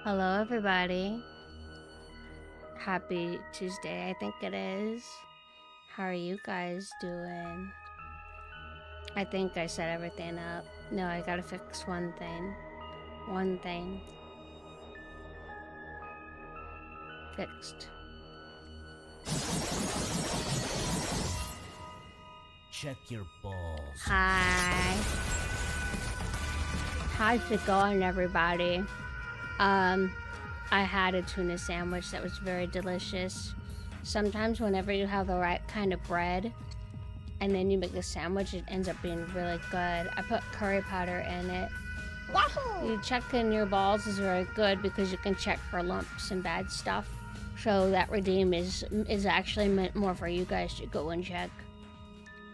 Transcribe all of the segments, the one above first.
Hello, everybody. Happy Tuesday, I think it is. How are you guys doing? I think I set everything up. No, I gotta fix one thing. One thing. Fixed. Check your balls. Hi. How's it going, everybody? I had a tuna sandwich that was very delicious. Sometimes whenever you have the right kind of bread and then you make the sandwich, it ends up being really good. I put curry powder in it. Yahoo! You checking your balls is very good because you can check for lumps and bad stuff. So that redeem is actually meant more for you guys to go and check.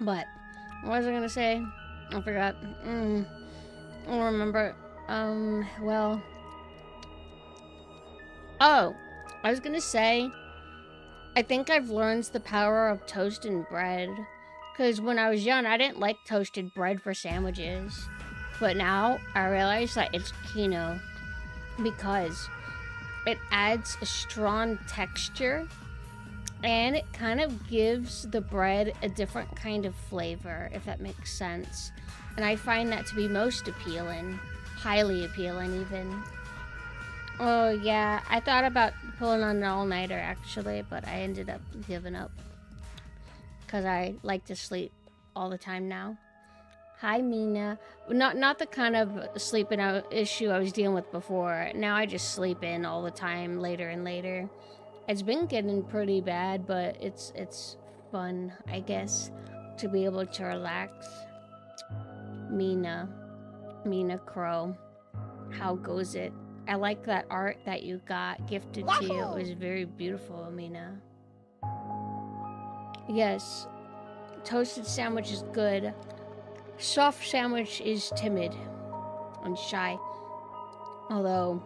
But what was I gonna say? I forgot. I don't remember. Well. Oh, I was gonna say, I think I've learned the power of toasting bread. Because when I was young, I didn't like toasted bread for sandwiches. But now, I realize that it's kino. Because it adds a strong texture. And it kind of gives the bread a different kind of flavor, if that makes sense. And I find that to be most appealing. Highly appealing, even. Oh, yeah. I thought about pulling on an all-nighter, actually, but I ended up giving up. Because I like to sleep all the time now. Hi, Mina. Not the kind of sleeping out issue I was dealing with before. Now I just sleep in all the time, later and later. It's been getting pretty bad, but it's fun, I guess, to be able to relax. Mina Crow. How goes it? I like that art that you got gifted to you. It was very beautiful, Amina. Yes, toasted sandwich is good. Soft sandwich is timid and shy. Although,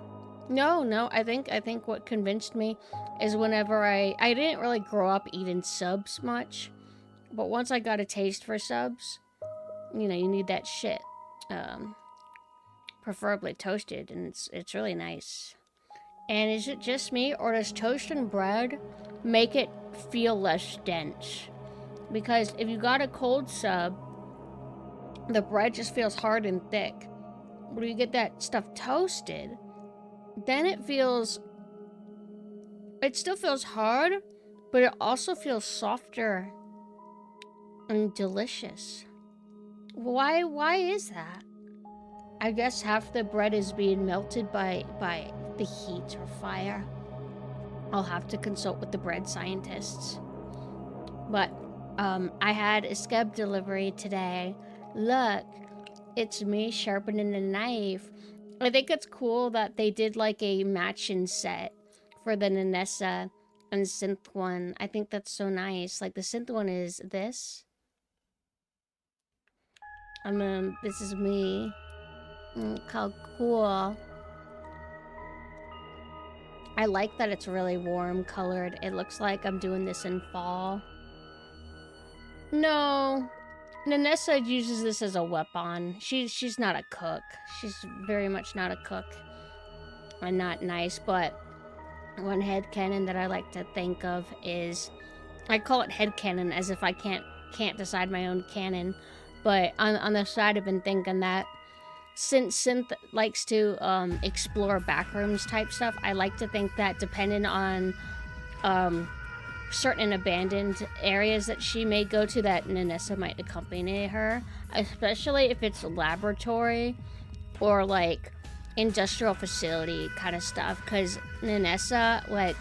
no, I think what convinced me is whenever I didn't really grow up eating subs much, but once I got a taste for subs, you know, you need that shit. Preferably toasted, and it's really nice. And is it just me, or does toasting bread make it feel less dense? Because if you got a cold sub, the bread just feels hard and thick. When you get that stuff toasted, then it still feels hard, but it also feels softer and delicious. Why is that? I guess half the bread is being melted by the heat or fire. I'll have to consult with the bread scientists. But I had a scab delivery today. Look, it's me sharpening a knife. I think it's cool that they did like a matching set for the Nanessa and synth one. I think that's so nice. Like the synth one is this. This is me. How cool. I like that it's really warm colored. It looks like I'm doing this in fall. No, Nanessa uses this as a weapon. She's not a cook. She's very much not a cook. And not nice, but one headcanon that I like to think of is, I call it headcanon as if I can't decide my own canon. But on the side I've been thinking that since Synth likes to explore backrooms type stuff, I like to think that depending on certain abandoned areas that she may go to, that Nanessa might accompany her, especially if it's a laboratory or like industrial facility kind of stuff, because Nanessa, like,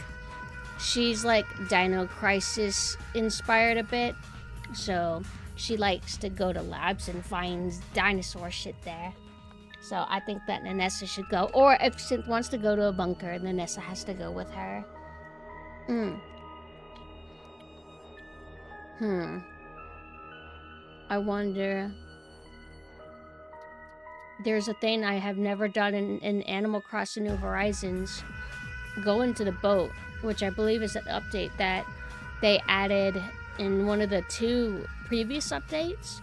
she's like Dino Crisis inspired a bit, so she likes to go to labs and finds dinosaur shit there. So I think that Nanessa should go. Or if Synth wants to go to a bunker, Nanessa has to go with her. I wonder. There's a thing I have never done in Animal Crossing New Horizons. Go into the boat, which I believe is an update that they added in one of the 2 previous updates.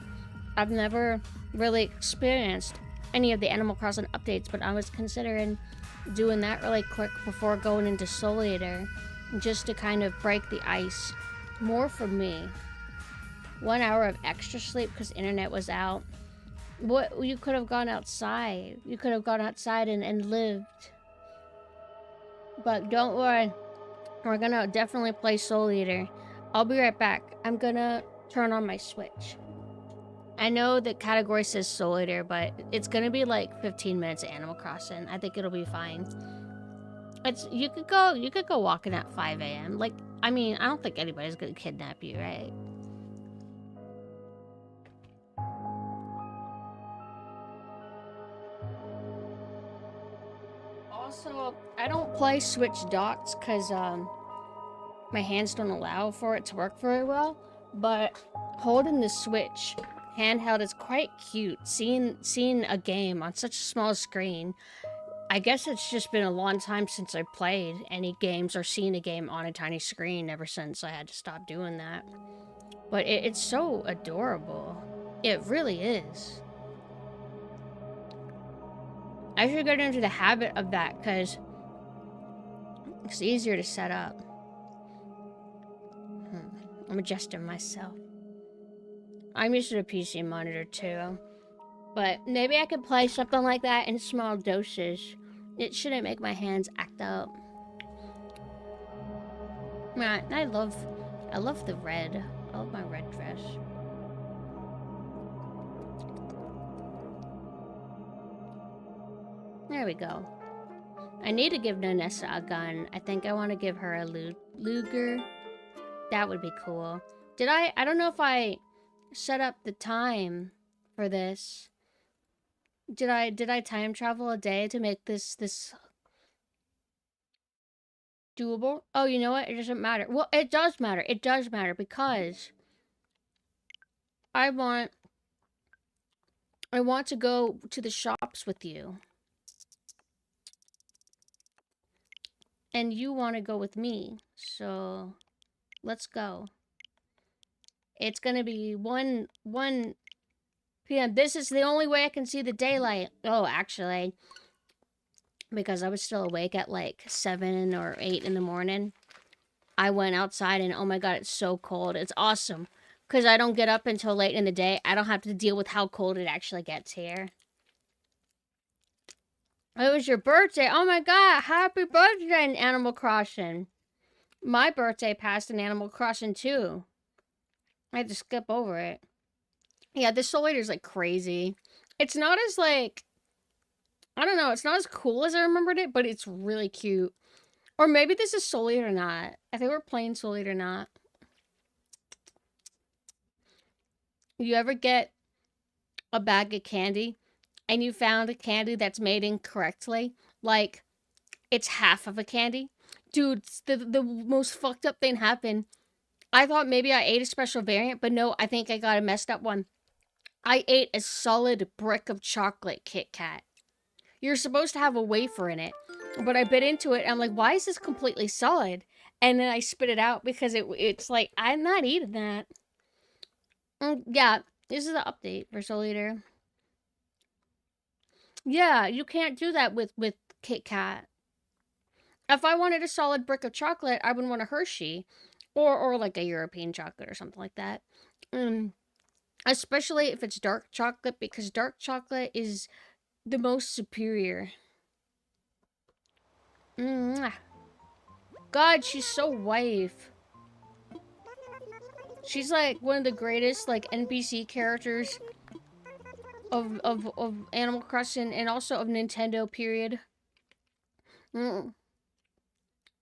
I've never really experienced any of the Animal Crossing updates, but I was considering doing that really quick before going into Soul Eater, just to kind of break the ice. More for me. 1 hour of extra sleep because internet was out. What, you could have gone outside. You could have gone outside and lived. But don't worry. We're gonna definitely play Soul Eater. I'll be right back. I'm gonna turn on my Switch. I know the category says Soul Eater, but it's gonna be like 15 minutes of Animal Crossing. I think it'll be fine. You could go walking at 5 a.m. Like, I mean, I don't think anybody's gonna kidnap you, right? Also, I don't play Switch docks because my hands don't allow for it to work very well. But holding the Switch handheld is quite cute. Seeing a game on such a small screen. I guess it's just been a long time since I played any games or seen a game on a tiny screen ever since I had to stop doing that. But it's so adorable. It really is. I should get into the habit of that because it's easier to set up. I'm adjusting myself. I'm used to the PC monitor too. But maybe I could play something like that in small doses. It shouldn't make my hands act up. Man, I love the red. I love my red dress. There we go. I need to give Nanessa a gun. I think I want to give her a Luger. That would be cool. I don't know if I set up the time for this. Did I time travel a day to make this doable? Oh, you know what? It doesn't matter. Well, it does matter. It does matter because I want to go to the shops with you. And you want to go with me. So, let's go. It's going to be 1 p.m. This is the only way I can see the daylight. Oh, actually, because I was still awake at like 7 or 8 in the morning, I went outside and oh my god, it's so cold. It's awesome. Because I don't get up until late in the day. I don't have to deal with how cold it actually gets here. It was your birthday. Oh my god, happy birthday in Animal Crossing. My birthday passed in Animal Crossing too. I had to skip over it. Yeah, this Soul Eater is like crazy. It's not as like, I don't know, it's not as cool as I remembered it, but it's really cute. Or maybe this is Soul Eater or not. I think we're playing Soul Eater or not. You ever get a bag of candy and you found a candy that's made incorrectly? Like, it's half of a candy? Dude, the most fucked up thing happened. I thought maybe I ate a special variant, but no, I think I got a messed up one. I ate a solid brick of chocolate Kit Kat. You're supposed to have a wafer in it, but I bit into it and I'm like, why is this completely solid? And then I spit it out because it's like, I'm not eating that. Yeah, this is the update for Soul Eater. Yeah, you can't do that with Kit Kat. If I wanted a solid brick of chocolate, I would want a Hershey. Or like a European chocolate or something like that. Especially if it's dark chocolate, because dark chocolate is the most superior. God, she's so wife. She's like one of the greatest like NPC characters of Animal Crossing and also of Nintendo, period.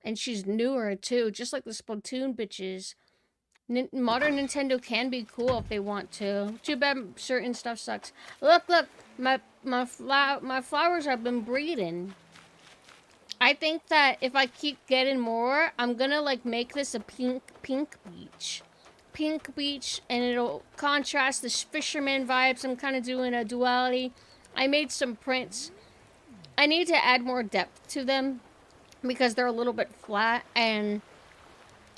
And she's newer too, just like the Splatoon bitches. Modern Nintendo can be cool if they want to. Too bad certain stuff sucks. Look, my flowers have been breeding. I think that if I keep getting more, I'm gonna like make this a pink beach. Pink beach, and it'll contrast the fisherman vibes. I'm kind of doing a duality. I made some prints. I need to add more depth to them because they're a little bit flat, and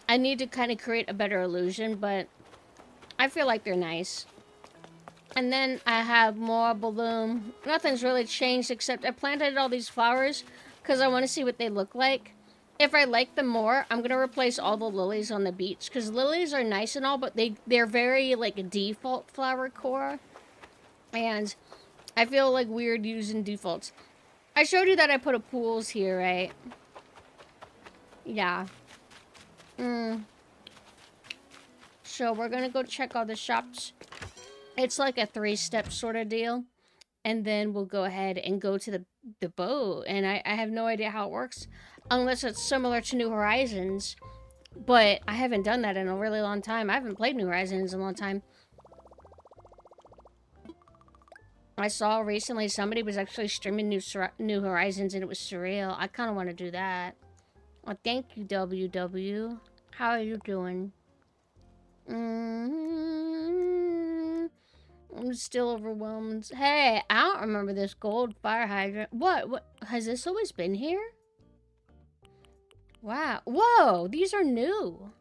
I need to kind of create a better illusion, but I feel like they're nice. And then I have more bloom. Nothing's really changed except I planted all these flowers because I want to see what they look like. If I like them more, I'm going to replace all the lilies on the beach, because lilies are nice and all, but they're very, like, a default flower core, and I feel, like, weird using defaults. I showed you that I put a pools here, right? Yeah. So we're going to go check all the shops. It's like a 3-step sort of deal. And then we'll go ahead and go to the boat. And I have no idea how it works. Unless it's similar to New Horizons. But I haven't done that in a really long time. I haven't played New Horizons in a long time. I saw recently somebody was actually streaming New Horizons and it was surreal. I kind of want to do that. Well, thank you, WW. How are you doing? I'm still overwhelmed. Hey, I don't remember this gold fire hydrant. What? Has this always been here? Wow. Whoa, these are new.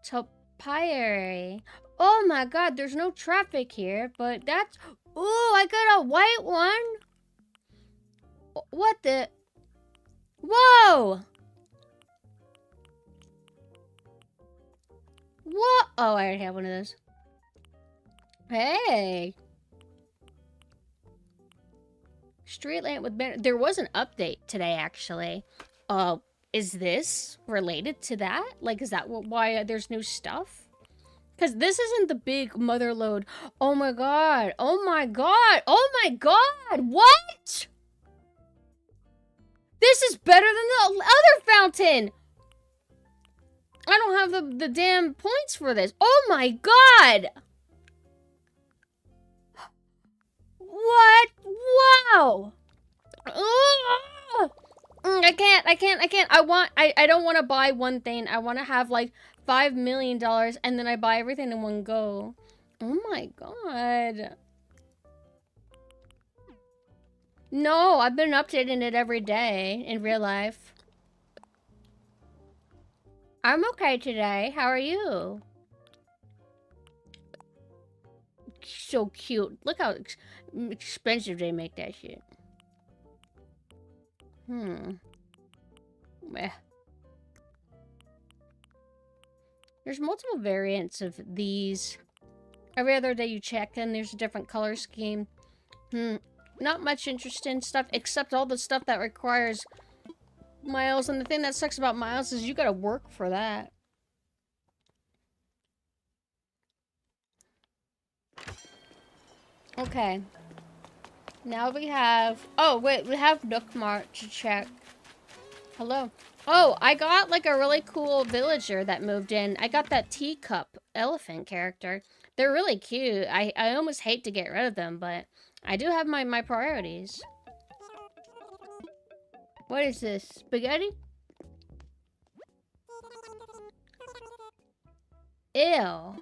Topiary. Oh my god, there's no traffic here, but that's... Ooh, I got a white one. What the... Whoa! What? Oh, I already have one of those. Hey. Street lamp with banner. There was an update today, actually. Is this related to that? Like, is that why there's new stuff? Because this isn't the big mother load. Oh my god. Oh my god. Oh my god. What? This is better than the other fountain. I don't have the damn points for this. Oh my god. What? Wow. I can't. I don't want to buy one thing. I want to have like $5 million and then I buy everything in one go. Oh my god. No, I've been updating it every day in real life. I'm okay today. How are you? So cute. Look how expensive they make that shit. Meh. There's multiple variants of these. Every other day you check and there's a different color scheme. Not much interesting stuff except all the stuff that requires miles. And the thing that sucks about miles is you gotta work for that. Okay. Now we have... Oh, wait. We have Nookmart to check. Hello. Oh, I got like a really cool villager that moved in. I got that teacup elephant character. They're really cute. I almost hate to get rid of them, but I do have my priorities. What is this? Spaghetti? Ew.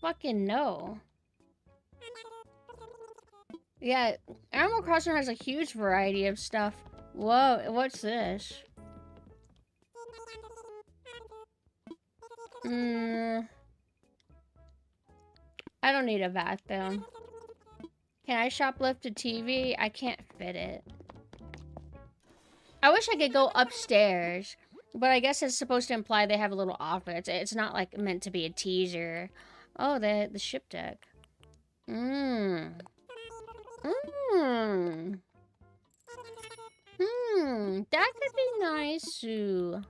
Fucking no. Yeah, Animal Crossing has a huge variety of stuff. Whoa, what's this? I don't need a bathroom. Can I shoplift a TV? I can't fit it. I wish I could go upstairs, but I guess it's supposed to imply they have a little office. It's not like meant to be a teaser. Oh, the ship deck. That could be nice too.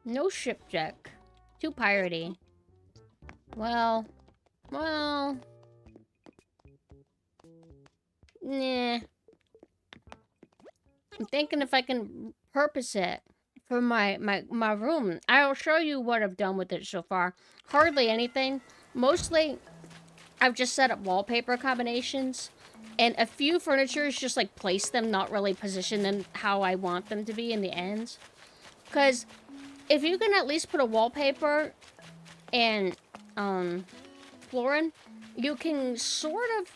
No ship deck. Too piratey. Well. Nah. I'm thinking if I can purpose it for my room. I'll show you what I've done with it so far. Hardly anything. Mostly, I've just set up wallpaper combinations. And a few furnitures, just like place them, not really position them how I want them to be in the ends. Because if you can at least put a wallpaper and flooring, you can sort of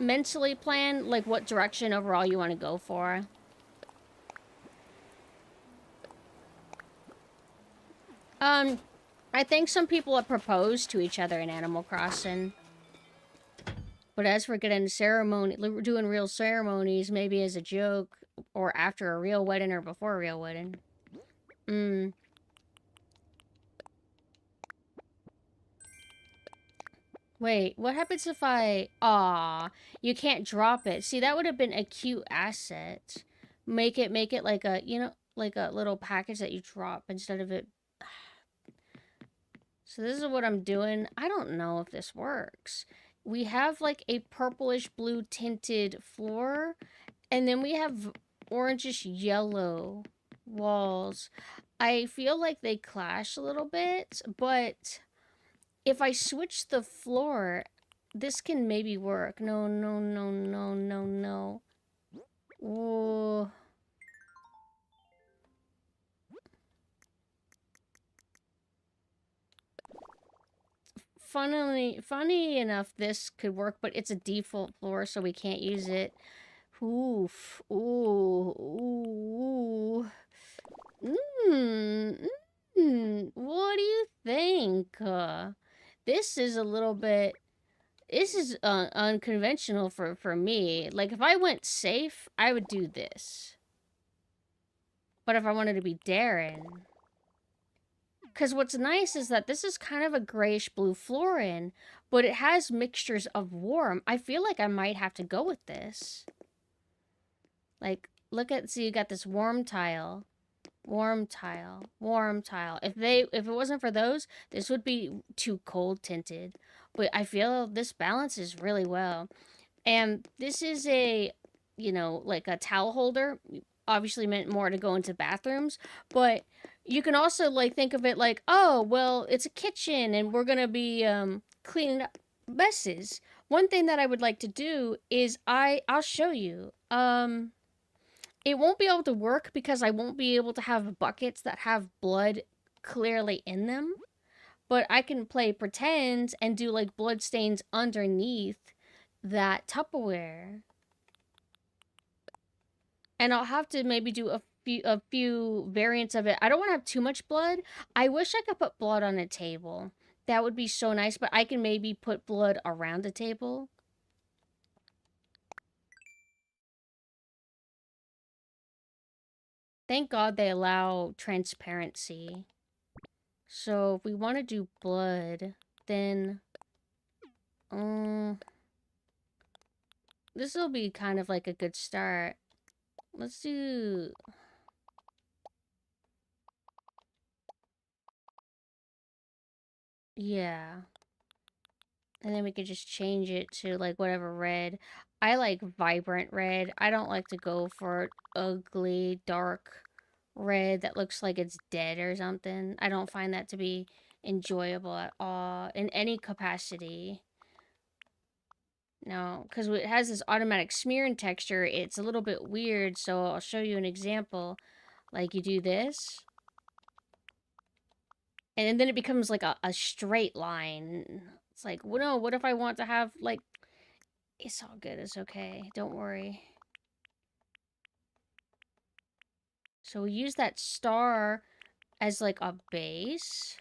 mentally plan like what direction overall you want to go for. I think some people have proposed to each other in Animal Crossing. But as for getting ceremony, doing real ceremonies, maybe as a joke, or after a real wedding or before a real wedding. Wait, what happens if I... Aw, you can't drop it. See, that would have been a cute asset. Make it like a, you know, like a little package that you drop instead of it. So this is what I'm doing. I don't know if this works. We have like a purplish blue tinted floor, and then we have orangish yellow walls. I feel like they clash a little bit, but if I switch the floor, this can maybe work. No, no, no, no, no, no. Ooh. Funny enough, this could work, but it's a default floor, so we can't use it. Oof. Ooh. Ooh. What do you think? This is a little bit... This is unconventional for me. Like, if I went safe, I would do this. But if I wanted to be daring... Because what's nice is that this is kind of a grayish blue florin, but it has mixtures of warm. I feel like I might have to go with this. Like, look at... So you got this warm tile. Warm tile. Warm tile. If it wasn't for those, this would be too cold tinted. But I feel this balances really well. And this is a, you know, like a towel holder. Obviously meant more to go into bathrooms. But you can also, like, think of it like, oh, well, it's a kitchen and we're going to be cleaning up messes. One thing that I would like to do is I'll show you. It won't be able to work because I won't be able to have buckets that have blood clearly in them. But I can play pretend and do like blood stains underneath that Tupperware. And I'll have to maybe do a few variants of it. I don't want to have too much blood. I wish I could put blood on a table. That would be so nice, but I can maybe put blood around the table. Thank God they allow transparency. So if we want to do blood, then this will be kind of like a good start. Let's do... Yeah. And then we could just change it to like whatever red. I like vibrant red. I don't like to go for ugly, dark red that looks like it's dead or something. I don't find that to be enjoyable at all in any capacity. No, because it has this automatic smearing texture, it's a little bit weird, so I'll show you an example. Like, you do this, and then it becomes like a straight line. It's like, well, no, what if I want to have, like... It's all good, it's okay, don't worry. So we use that star as like a base.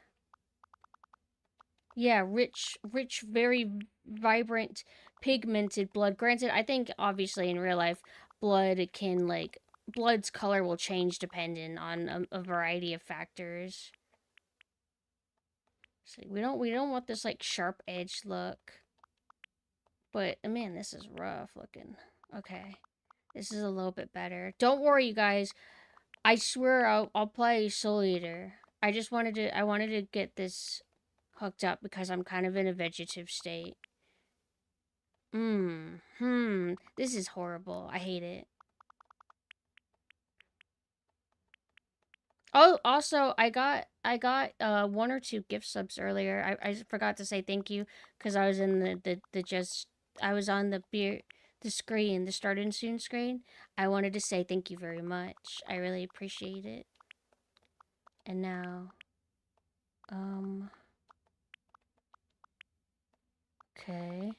Yeah, rich, very vibrant, pigmented blood. Granted, I think obviously in real life, blood can like... Blood's color will change depending on a variety of factors. So we don't want this like sharp edge look. But man, this is rough looking. Okay. This is a little bit better. Don't worry, you guys. I swear I'll play Soul Eater. I wanted to get this hooked up because I'm kind of in a vegetative state. This is horrible. I hate it. Oh, also, I got 1 or 2 gift subs earlier. I forgot to say thank you because I was in I was on the screen, the starting soon screen. I wanted to say thank you very much. I really appreciate it. And now, okay.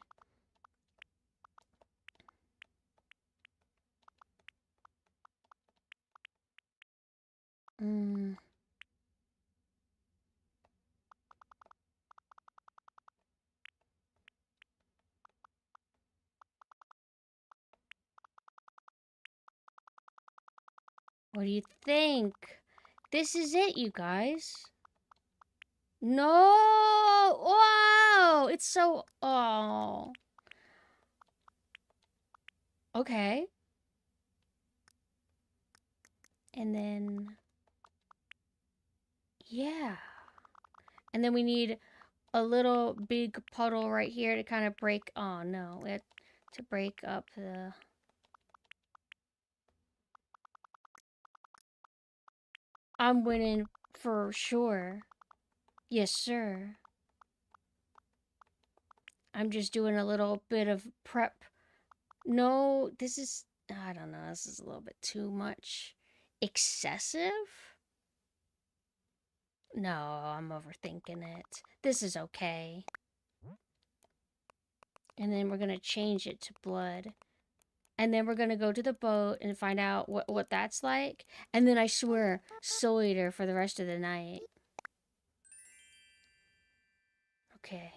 What do you think? This is it, you guys. No! Wow! It's so... Oh. Okay. And then... Yeah. And then we need a little big puddle right here to kind of break... Oh, no. We have to break up the... I'm winning for sure. Yes, sir. I'm just doing a little bit of prep. No, this is... I don't know. This is a little bit too much. Excessive? No, I'm overthinking it. This is okay. And then we're going to change it to blood. And then we're going to go to the boat and find out what that's like. And then I swear, soul eater for the rest of the night. Okay.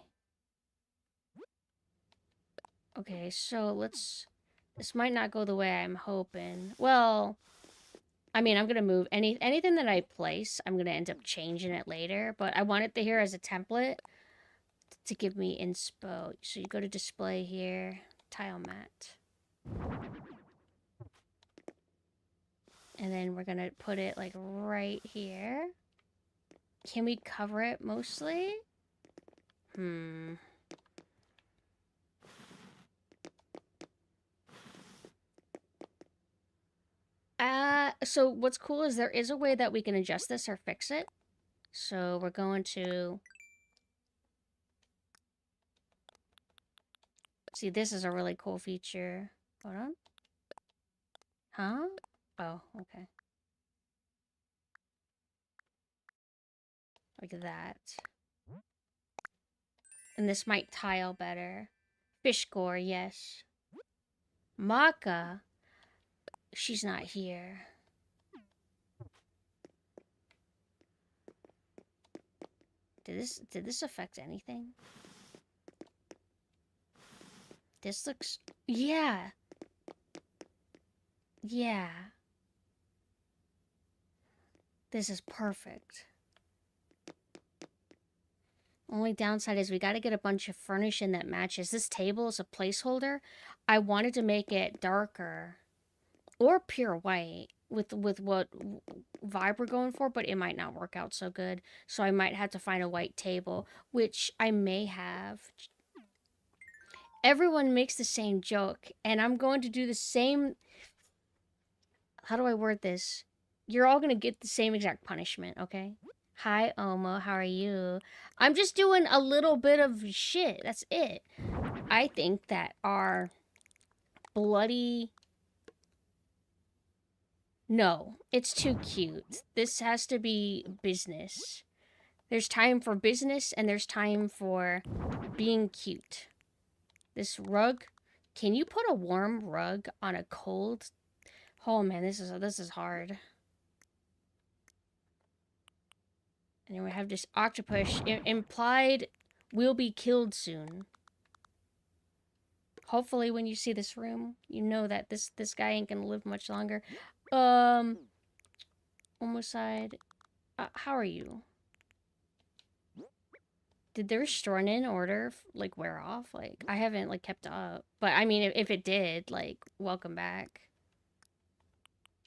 Okay, so let's... This might not go the way I'm hoping. Well, I mean, I'm going to move anything that I place. I'm going to end up changing it later. But I want it here as a template to give me inspo. So you go to display here. Tile mat. And then we're going to put it like right here. Can we cover it mostly? So what's cool is there is a way that we can adjust this or fix it. So we're going to... See, this is a really cool feature. Hold on. Huh? Oh, okay. Like that. And this might tile better. Fish gore, yes. Maka. She's not here. Did this affect anything? This looks... Yeah. Yeah. This is perfect. Only downside is we got to get a bunch of furnishing that matches. This table is a placeholder. I wanted to make it darker or pure white with what vibe we're going for, but it might not work out so good. So I might have to find a white table, which I may have. Everyone makes the same joke, and I'm going to do the same... How do I word this? You're all going to get the same exact punishment, okay? Hi, Omo. How are you? I'm just doing a little bit of shit. That's it. I think that our bloody... No, it's too cute. This has to be business. There's time for business, and there's time for being cute. This rug... Can you put a warm rug on a cold... Oh, man, this is hard. And then we have this octopus. Implied will be killed soon. Hopefully when you see this room, you know that this guy ain't gonna live much longer. Homicide. How are you? Did the restraint order, like, wear off? Like, I haven't, like, kept up. But, I mean, if it did, like, welcome back.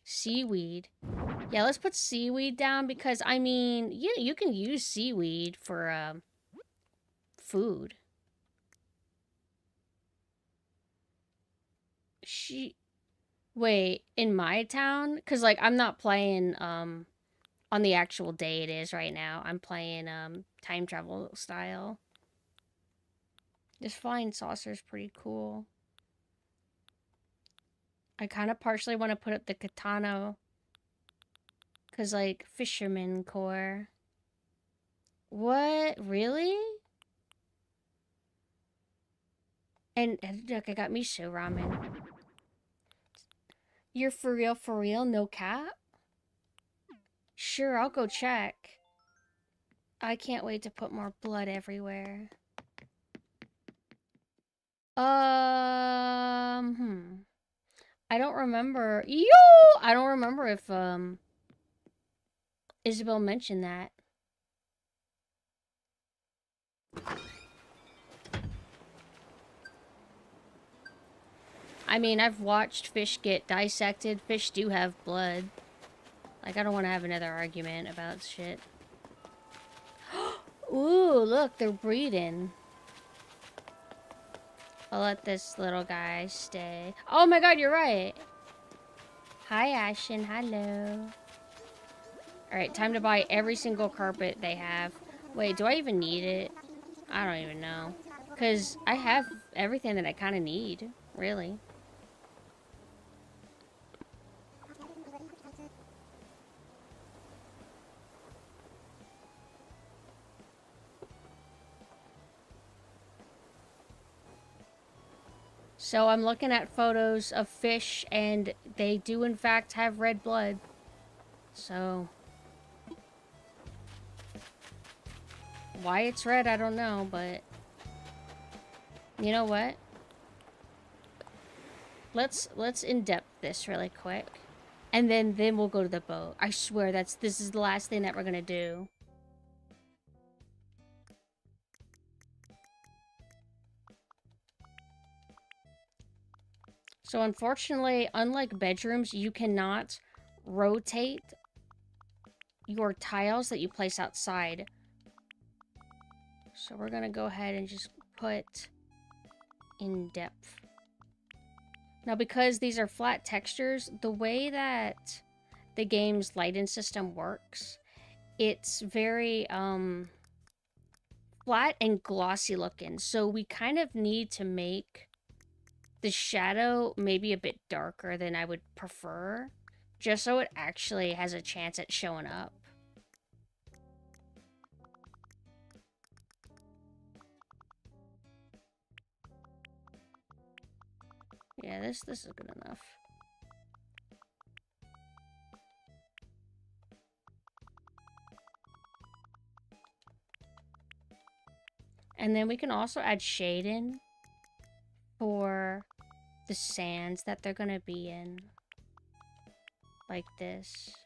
Seaweed. Yeah, let's put seaweed down because, I mean, you can use seaweed for, food. Wait, in my town? Because, like, I'm not playing, on the actual day it is right now. I'm playing, time travel style. This flying saucer is pretty cool. I kind of partially want to put up the katana. Because, like, fisherman core. What? Really? And look, I got miso ramen. You're for real? No cap? Sure, I'll go check. I can't wait to put more blood everywhere. I don't remember. I don't remember if Isabel mentioned that. I mean, I've watched fish get dissected. Fish do have blood. Like, I don't want to have another argument about shit. Ooh, look, they're breeding. I'll let this little guy stay. Oh my god, you're right. Hi, Ashen. Hello. Alright, time to buy every single carpet they have. Wait, do I even need it? I don't even know. Because I have everything that I kind of need, really. So I'm looking at photos of fish, and they do in fact have red blood. So why it's red, I don't know, but you know what? Let's in-depth this really quick. And then we'll go to the boat. I swear this is the last thing that we're gonna do. So unfortunately, unlike bedrooms, you cannot rotate your tiles that you place outside. So we're gonna go ahead and just put in depth. Now, because these are flat textures, the way that the game's lighting system works, it's very flat and glossy looking. So we kind of need to make the shadow maybe a bit darker than I would prefer, just so it actually has a chance at showing up. Yeah, this is good enough. And then we can also add shade in for the sands that they're gonna be in. Like this.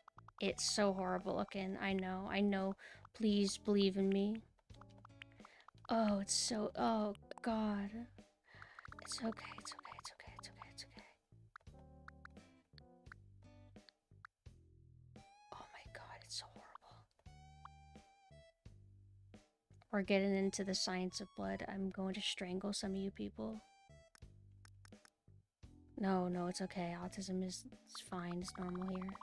It's so horrible looking. I know. Please believe in me. Oh, it's so... Oh, God. It's okay, it's okay, it's okay, it's okay, it's okay. Oh my god, it's so horrible. We're getting into the science of blood. I'm going to strangle some of you people. No, it's okay. Autism is fine. It's normal here.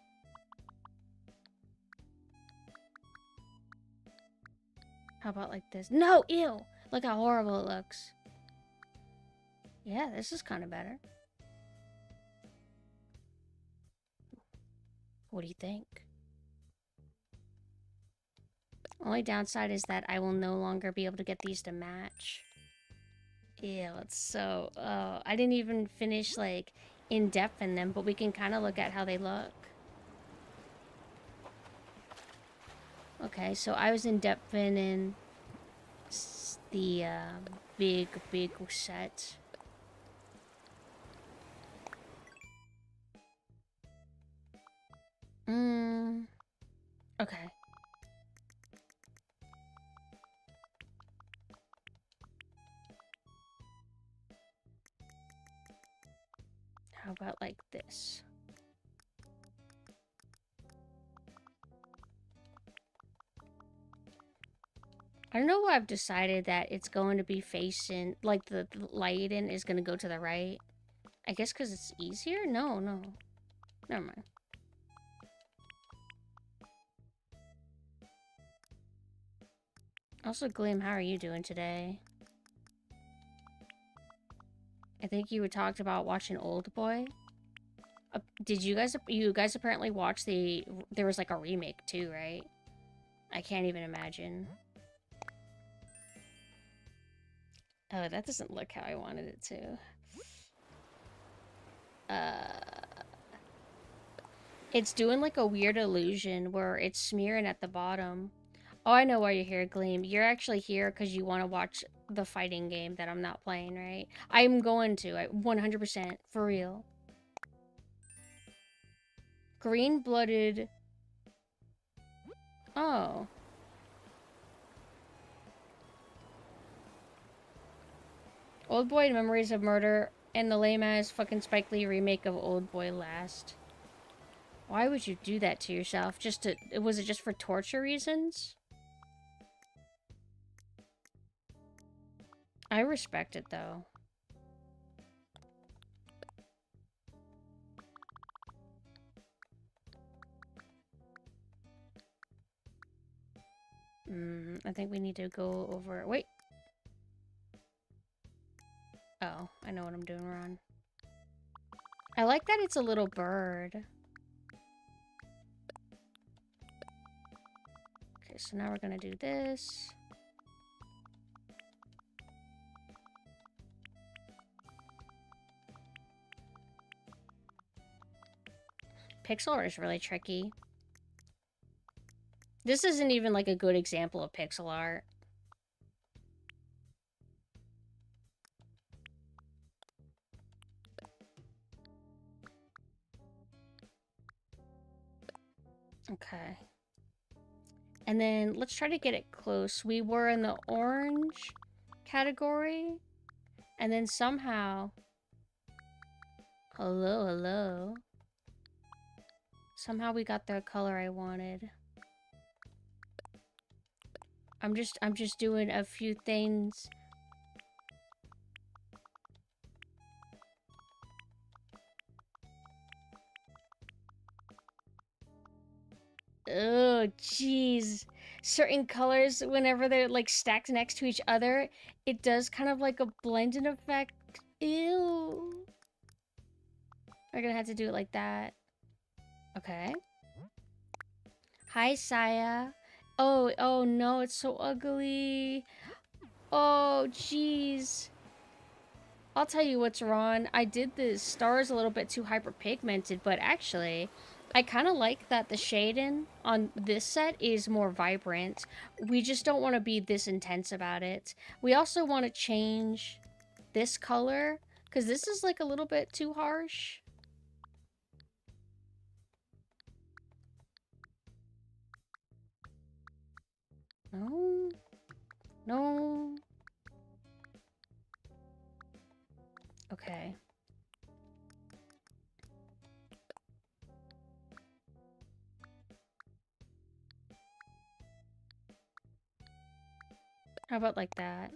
How about like this? No, ew! Look how horrible it looks. Yeah, this is kind of better. What do you think? Only downside is that I will no longer be able to get these to match. Ew, it's so... Oh, I didn't even finish, like, in-depth in them, but we can kind of look at how they look. Okay, so I was in-depth in the big set. Okay. How about like this? I don't know why I've decided that it's going to be facing, like the lighting is going to go to the right. I guess because it's easier? No. Never mind. Also, Glim, how are you doing today? I think you had talked about watching Old Boy. Did you guys apparently watch there was like a remake too, right? I can't even imagine. Oh, that doesn't look how I wanted it to. It's doing like a weird illusion where it's smearing at the bottom. Oh, I know why you're here, Gleam. You're actually here because you want to watch the fighting game that I'm not playing, right? I'm going to, 100%, for real. Green-blooded... Oh. Old Boy Memories of Murder and the lame-ass fucking Spike Lee remake of Old Boy Last. Why would you do that to yourself? Just to... Was it just for torture reasons? I respect it, though. I think we need to go over... Wait! Oh, I know what I'm doing wrong. I like that it's a little bird. Okay, so now we're gonna do this. Pixel art is really tricky. This isn't even like a good example of pixel art. Okay. And then let's try to get it close. We were in the orange category. And then somehow... Hello, hello. Somehow we got the color I wanted. I'm just doing a few things. Oh, jeez. Certain colors, whenever they're like stacked next to each other, it does kind of like a blending effect. Ew. We're gonna have to do it like that. Okay. Hi, Saya. Oh no, it's so ugly. Oh, jeez. I'll tell you what's wrong. I did the stars a little bit too hyperpigmented, but actually, I kind of like that the shading on this set is more vibrant. We just don't want to be this intense about it. We also want to change this color, because this is like a little bit too harsh. No. No. Okay. How about like that?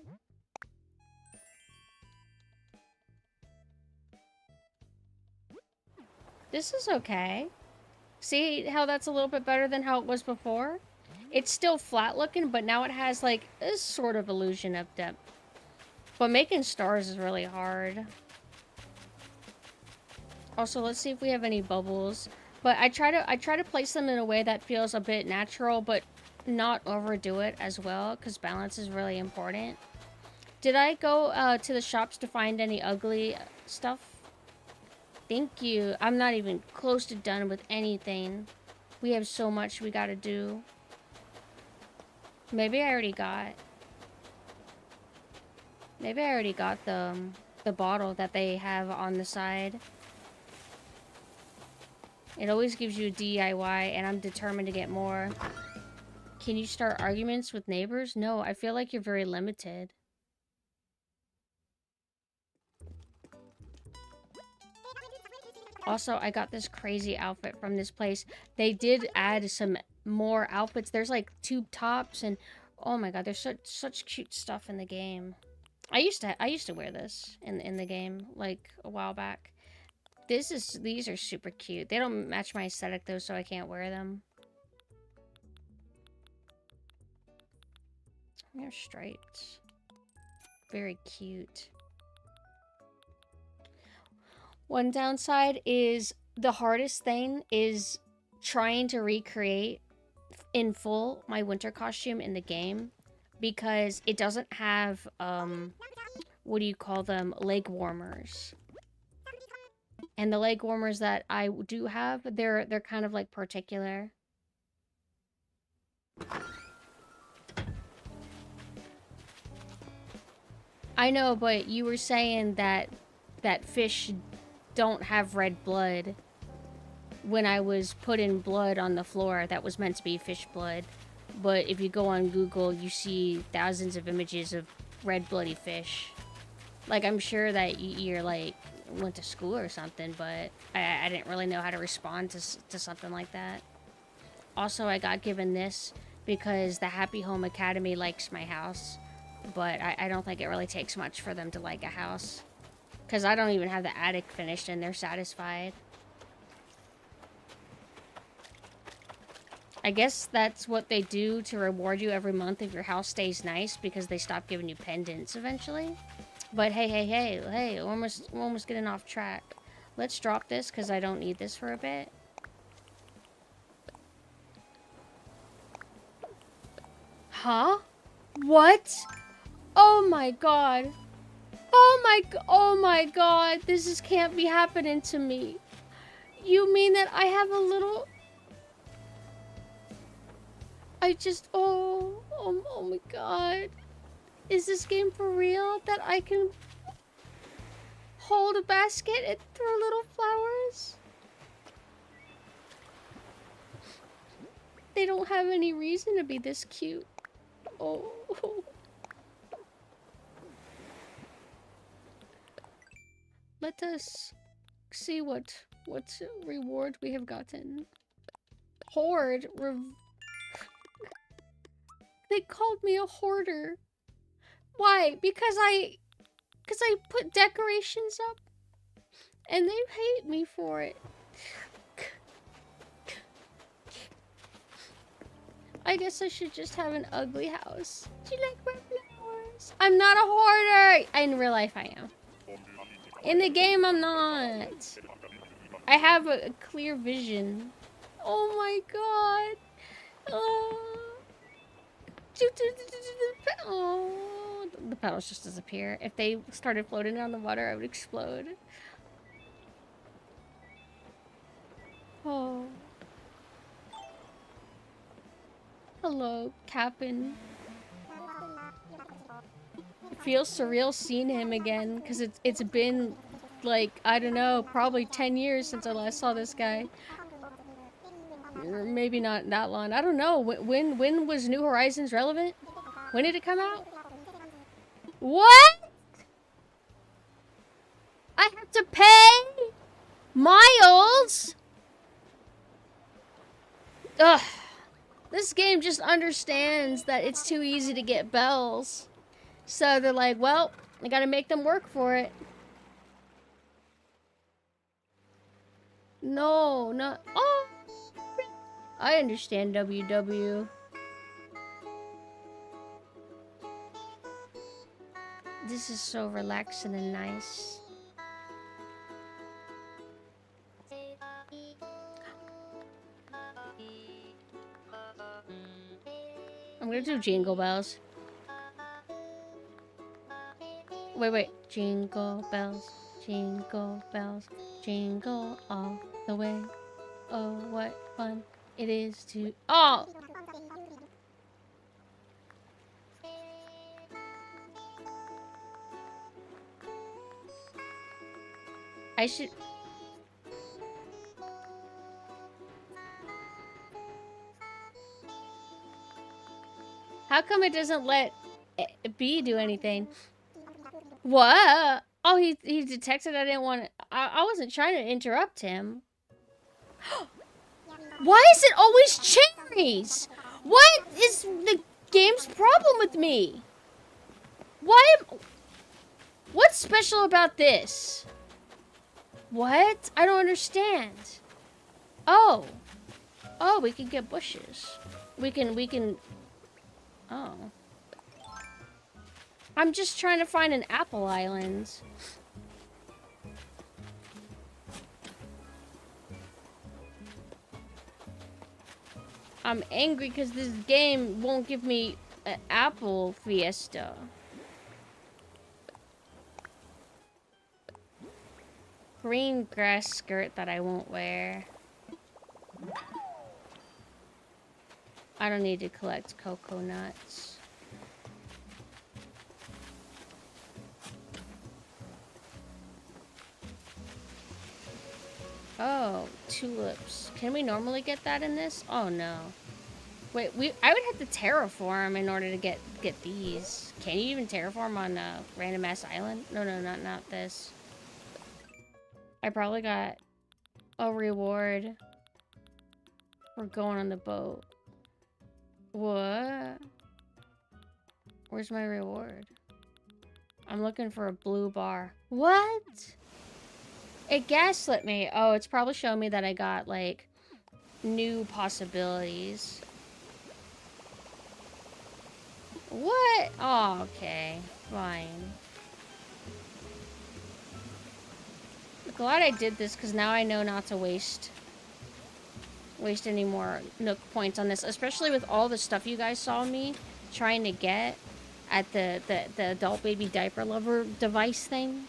This is okay. See how that's a little bit better than how it was before? It's still flat looking, but now it has like a sort of illusion of depth. But making stars is really hard. Also, let's see if we have any bubbles. But I try to place them in a way that feels a bit natural, but not overdo it as well, because balance is really important. Did I go to the shops to find any ugly stuff? Thank you. I'm not even close to done with anything. We have so much we gotta do. Maybe I already got... Maybe I already got the bottle that they have on the side. It always gives you a DIY, and I'm determined to get more. Can you start arguments with neighbors? No, I feel like you're very limited. Also, I got this crazy outfit from this place. They did add some more outfits. There's like tube tops and oh my god, there's such cute stuff in the game. I used to wear this in the game like a while back. These are super cute. They don't match my aesthetic though, so I can't wear them. They're stripes. Very cute. One downside is the hardest thing is trying to recreate in full my winter costume in the game because it doesn't have, what do you call them, leg warmers. And the leg warmers that I do have, they're kind of like particular. I know, but you were saying that fish don't have red blood. when I was putting blood on the floor that was meant to be fish blood. But if you go on Google, you see thousands of images of red bloody fish. Like, I'm sure that you're like went to school or something, but I didn't really know how to respond to something like that. Also, I got given this because the Happy Home Academy likes my house, but I don't think it really takes much for them to like a house. Because I don't even have the attic finished and they're satisfied. I guess that's what they do to reward you every month if your house stays nice, because they stop giving you pendants eventually. But hey, we're almost getting off track. Let's drop this because I don't need this for a bit. Huh? What? Oh my god. Oh my god. This can't be happening to me. You mean that I have a little... Oh my god. Is this game for real? That I can hold a basket and throw little flowers? They don't have any reason to be this cute. Oh. Let us see what reward we have gotten. Hoard. They called me a hoarder. Why? Because I put decorations up and they hate me for it. I guess I should just have an ugly house. Do you like my flowers? I'm not a hoarder! In real life, I am. In the game, I'm not. I have a clear vision. Oh my god. Oh, the petals just disappear. If they started floating on the water, I would explode. Oh. Hello, Captain. It feels surreal seeing him again, because it's been, like, I don't know, probably 10 years since I last saw this guy. Or maybe not that long. I don't know. When was New Horizons relevant? When did it come out? What? I have to pay? Miles? Ugh. This game just understands that it's too easy to get bells. So they're like, well, I gotta make them work for it. No, not... Oh! I understand WW. This is so relaxing and nice. I'm gonna do Jingle Bells. Wait. Jingle bells, jingle all the way. Oh, what fun it is to... Oh! I should... How come it doesn't let B do anything? What? Oh, he detected I didn't want to... I wasn't trying to interrupt him. Why is it always cherries? What is the game's problem with me? What's special about this? What? I don't understand. Oh, we can get bushes. We can... Oh. I'm just trying to find an apple island. I'm angry because this game won't give me an apple fiesta. Green grass skirt that I won't wear. I don't need to collect cocoa nuts. Oh, tulips. Can we normally get that in this? Oh no. Wait, I would have to terraform in order to get these. Can you even terraform on a random ass island? No, no, not this. I probably got a reward for going on the boat. What? Where's my reward? I'm looking for a blue bar. What? It gaslit me. Oh, it's probably showing me that I got, like, new possibilities. What? Oh, okay. Fine. Glad I did this, because now I know not to waste any more Nook points on this, especially with all the stuff you guys saw me trying to get at the adult baby diaper lover device thing.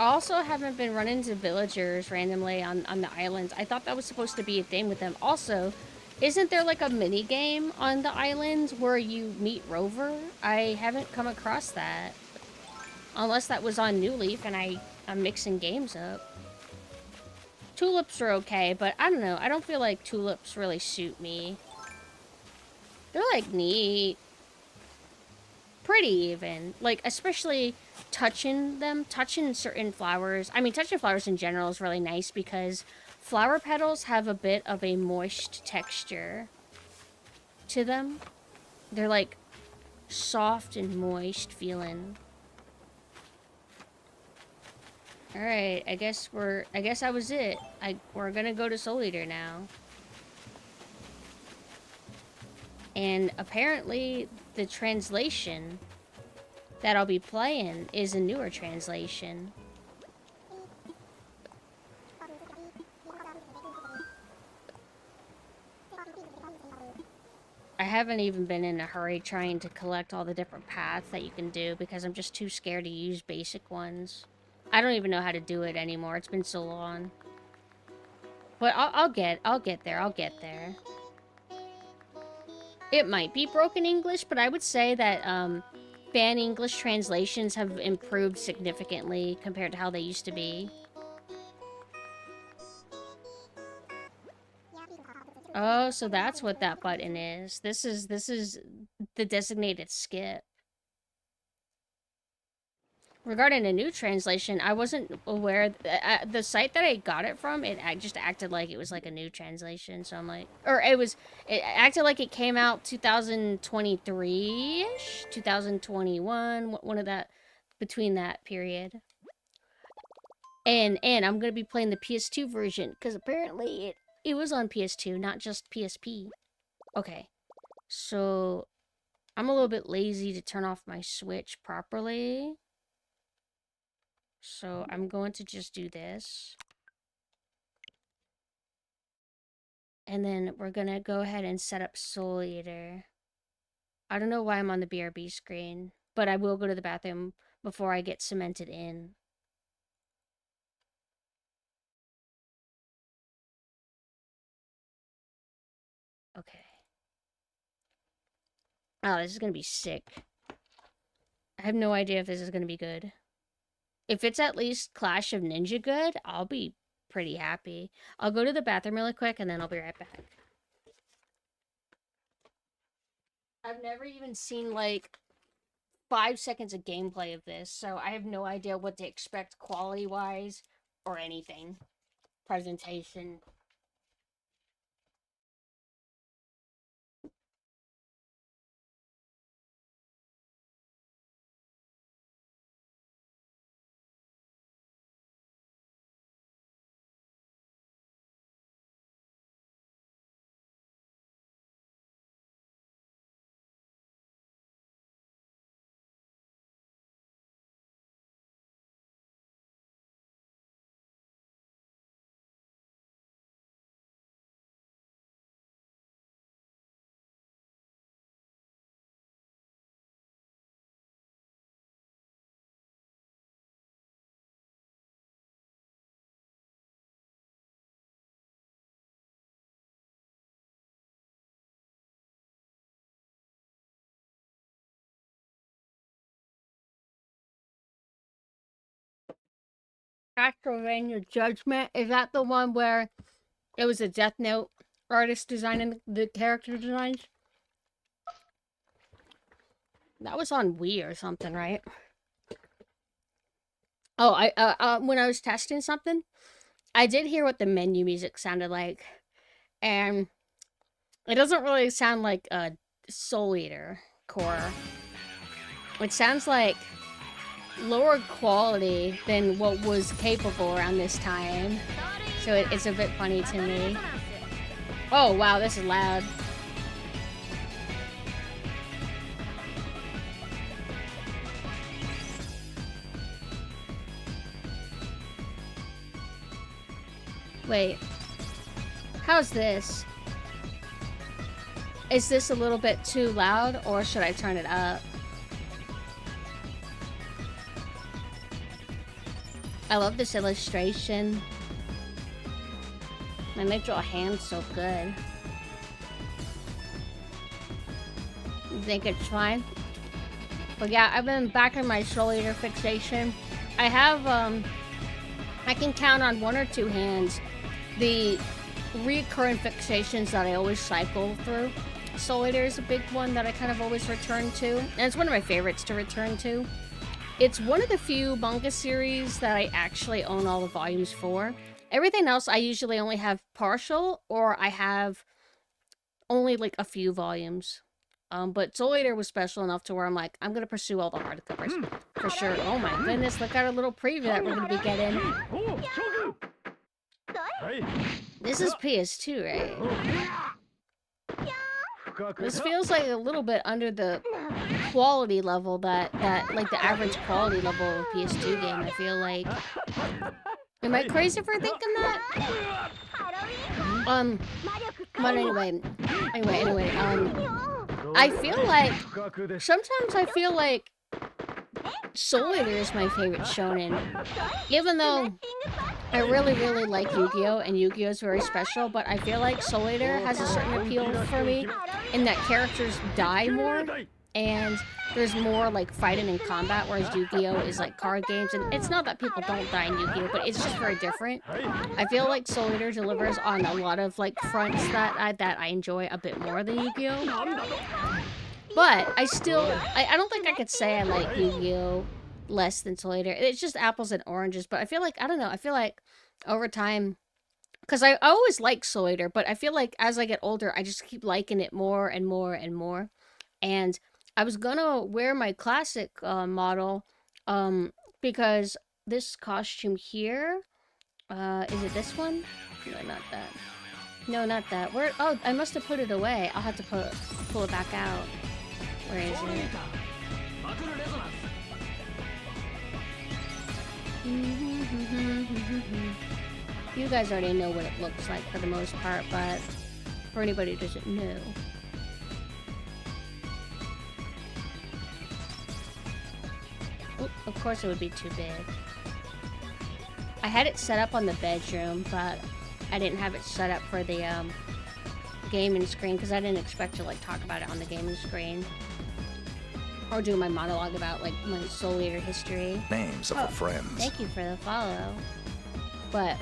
I also haven't been running into villagers randomly on the islands. I thought that was supposed to be a thing with them. Also, isn't there like a mini game on the islands where you meet Rover? I haven't come across that. Unless that was on New Leaf and I'm mixing games up. Tulips are okay, but I don't know. I don't feel like tulips really suit me. They're like neat. Pretty even. Like, especially touching them, touching certain flowers. I mean, touching flowers in general is really nice because flower petals have a bit of a moist texture to them. They're like soft and moist feeling. Alright, I guess that was it. We're gonna go to Soul Eater now. And apparently the translation that I'll be playing is a newer translation. I haven't even been in a hurry trying to collect all the different paths that you can do because I'm just too scared to use basic ones. I don't even know how to do it anymore. It's been so long. But I'll get there. I'll get there. It might be broken English, but I would say that fan English translations have improved significantly compared to how they used to be. Oh, so that's what that button is. This is the designated skip. Regarding a new translation, I wasn't aware. The site that I got it from, it just acted like it was like a new translation. So I'm like, it acted like it came out 2023-ish, 2021, one of that, between that period. And I'm gonna be playing the PS2 version because apparently it was on PS2, not just PSP. Okay, so I'm a little bit lazy to turn off my Switch properly. So I'm going to just do this. And then we're going to go ahead and set up Soul Eater. I don't know why I'm on the BRB screen, but I will go to the bathroom before I get cemented in. Okay. Oh, this is going to be sick. I have no idea if this is going to be good. If it's at least Clash of Ninja good, I'll be pretty happy. I'll go to the bathroom really quick and then I'll be right back. I've never even seen like 5 seconds of gameplay of this, so I have no idea what to expect quality-wise or anything. Presentation. Castlevania Judgment, is that the one where it was a Death Note artist designing the character designs? That was on Wii or something, right? Oh, when I was testing something, I did hear what the menu music sounded like, and it doesn't really sound like a Soul Eater core. It sounds like lower quality than what was capable around this time. So it's a bit funny to me. Oh, wow, this is loud. Wait. How's this? Is this a little bit too loud, or should I turn it up? I love this illustration. And they draw hands so good. You think it's fine? But yeah, I've been back in my Soul Eater fixation. I have, I can count on 1 or 2 hands the recurrent fixations that I always cycle through. Soul Eater is a big one that I kind of always return to. And it's one of my favorites to return to. It's one of the few manga series that I actually own all the volumes for. Everything else I usually only have partial, or I have only like a few volumes. But Soul Eater was special enough to where I'm like, I'm gonna pursue all the hardcovers for sure. Oh my goodness, look at a little preview that we're gonna be getting. This is PS2, right? This feels like a little bit under the quality level that like the average quality level of a PS2 game, I feel like. Am I crazy for thinking that? But anyway, I feel like, sometimes I feel like Soul Eater is my favorite shonen. Even though I really, really like Yu-Gi-Oh! And Yu-Gi-Oh! Is very special, but I feel like Soul Eater has a certain appeal for me in that characters die more, and there's more like fighting and combat, whereas Yu-Gi-Oh! Is like card games, and it's not that people don't die in Yu-Gi-Oh!, but it's just very different. I feel like Soul Eater delivers on a lot of like fronts that I enjoy a bit more than Yu-Gi-Oh! But I don't think I could say I like Yu-Gi-Oh! Less than Soul Eater. It's just apples and oranges, but I feel like, I don't know, I feel like over time, because I always like Soul Eater, but I feel like as I get older, I just keep liking it more and more and more. And I was gonna wear my classic model, because this costume here, is it this one? No, not that. No, not that. Where? Oh, I must have put it away. I'll have to pull it back out. Where is it? You guys already know what it looks like for the most part, but for anybody who doesn't know. Oh, of course it would be too big. I had it set up on the bedroom, but I didn't have it set up for the gaming screen because I didn't expect to like talk about it on the gaming screen. Or do my monologue about like my Soul Eater history. Names of the friends. Thank you for the follow. But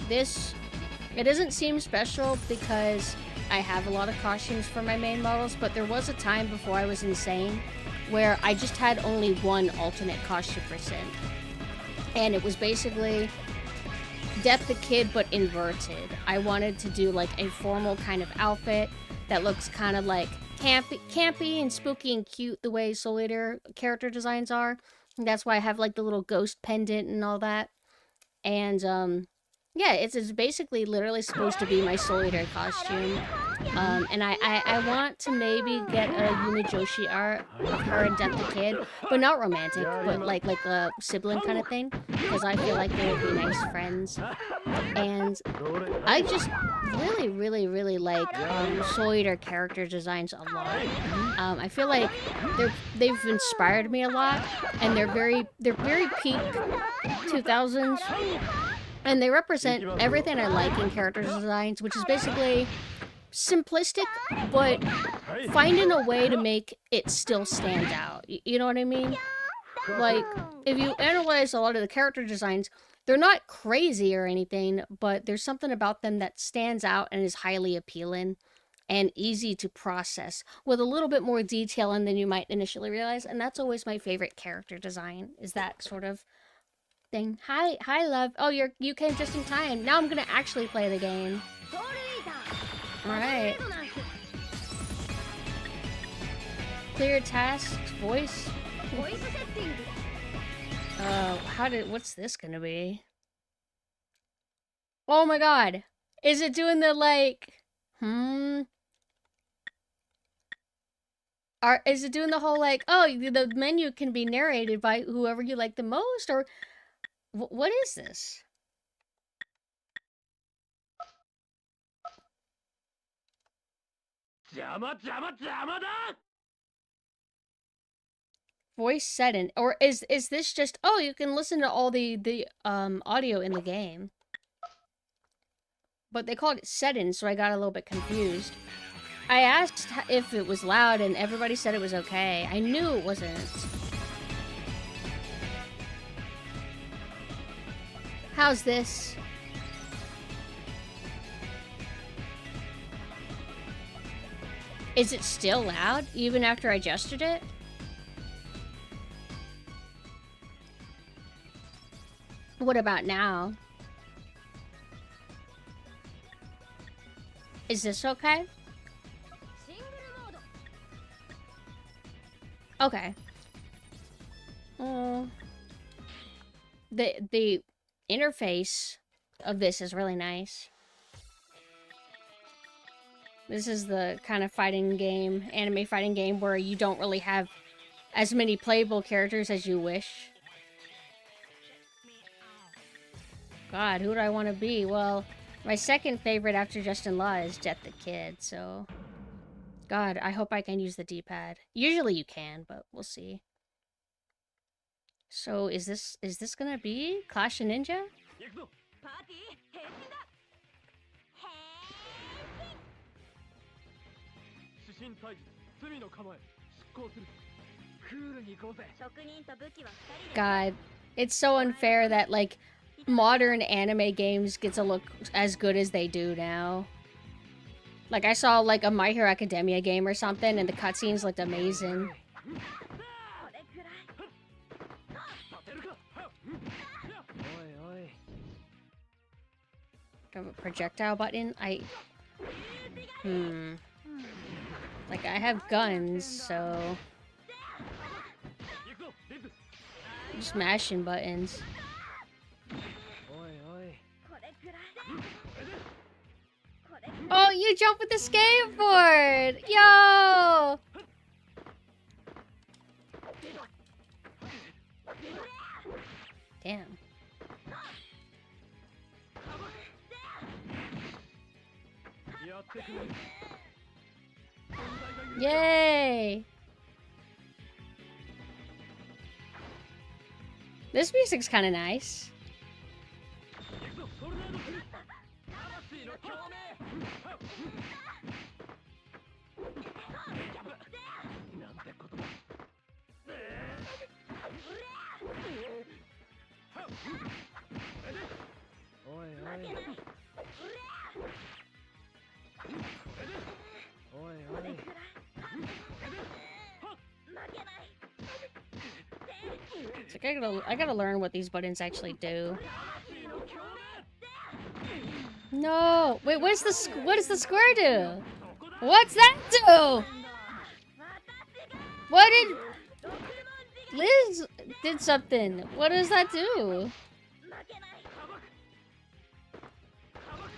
it doesn't seem special because I have a lot of costumes for my main models, but there was a time before I was insane where I just had only one alternate costume for Synth. And it was basically Death the Kid, but inverted. I wanted to do like a formal kind of outfit that looks kind of like campy and spooky and cute the way Soul Eater character designs are. And that's why I have like the little ghost pendant and all that. And yeah, it's basically literally supposed to be my Soul Eater costume. And I want to maybe get a Yumijoshi art of her and Death the Kid, but not romantic, but like a sibling kind of thing, because I feel like they would be nice friends. And I just really, really, really like Soul Eater character designs a lot. I feel like they've inspired me a lot, and they're very peak 2000s. And they represent everything I like in character designs, which is basically simplistic, but finding a way to make it still stand out. You know what I mean? Like, if you analyze a lot of the character designs, They're not crazy or anything, but there's something about them that stands out and is highly appealing and easy to process with a little bit more detail in than you might initially realize. And that's always my favorite character design, is that sort of thing. Hi, love. Oh, you came just in time. Now I'm gonna actually play the game. All right. Clear tasks, voice. What's this gonna be? Oh my god. Is it doing the like, is it doing the whole like, oh, the menu can be narrated by whoever you like the most, or what is this? Voice setting, or is this just, oh, you can listen to all the audio in the game, but they called it settings, so I got a little bit confused. I asked if it was loud, and everybody said it was okay. I knew it wasn't. How's this? Is it still loud, even after I adjusted it? What about now? Is this okay? Okay. The interface of this is really nice. This is the kind of fighting game, anime fighting game, where you don't really have as many playable characters as you wish. God, who do I want to be? Well, my second favorite after Justin Law is Jet the Kid, so... God, I hope I can use the D-pad. Usually you can, but we'll see. So, is this gonna be Clash of Ninja? God, it's so unfair that, like, modern anime games get to look as good as they do now. Like, I saw, like, a My Hero Academia game or something, and the cutscenes looked amazing. Do I have a projectile button? Like, I have guns, so... I'm just mashing buttons. Oh, you jump with the skateboard! Yo! Damn. Yay! This music's kind of nice. It's like I gotta learn what these buttons actually do. No! Wait, what does the square do? What's that do? What did... Liz did something. What does that do?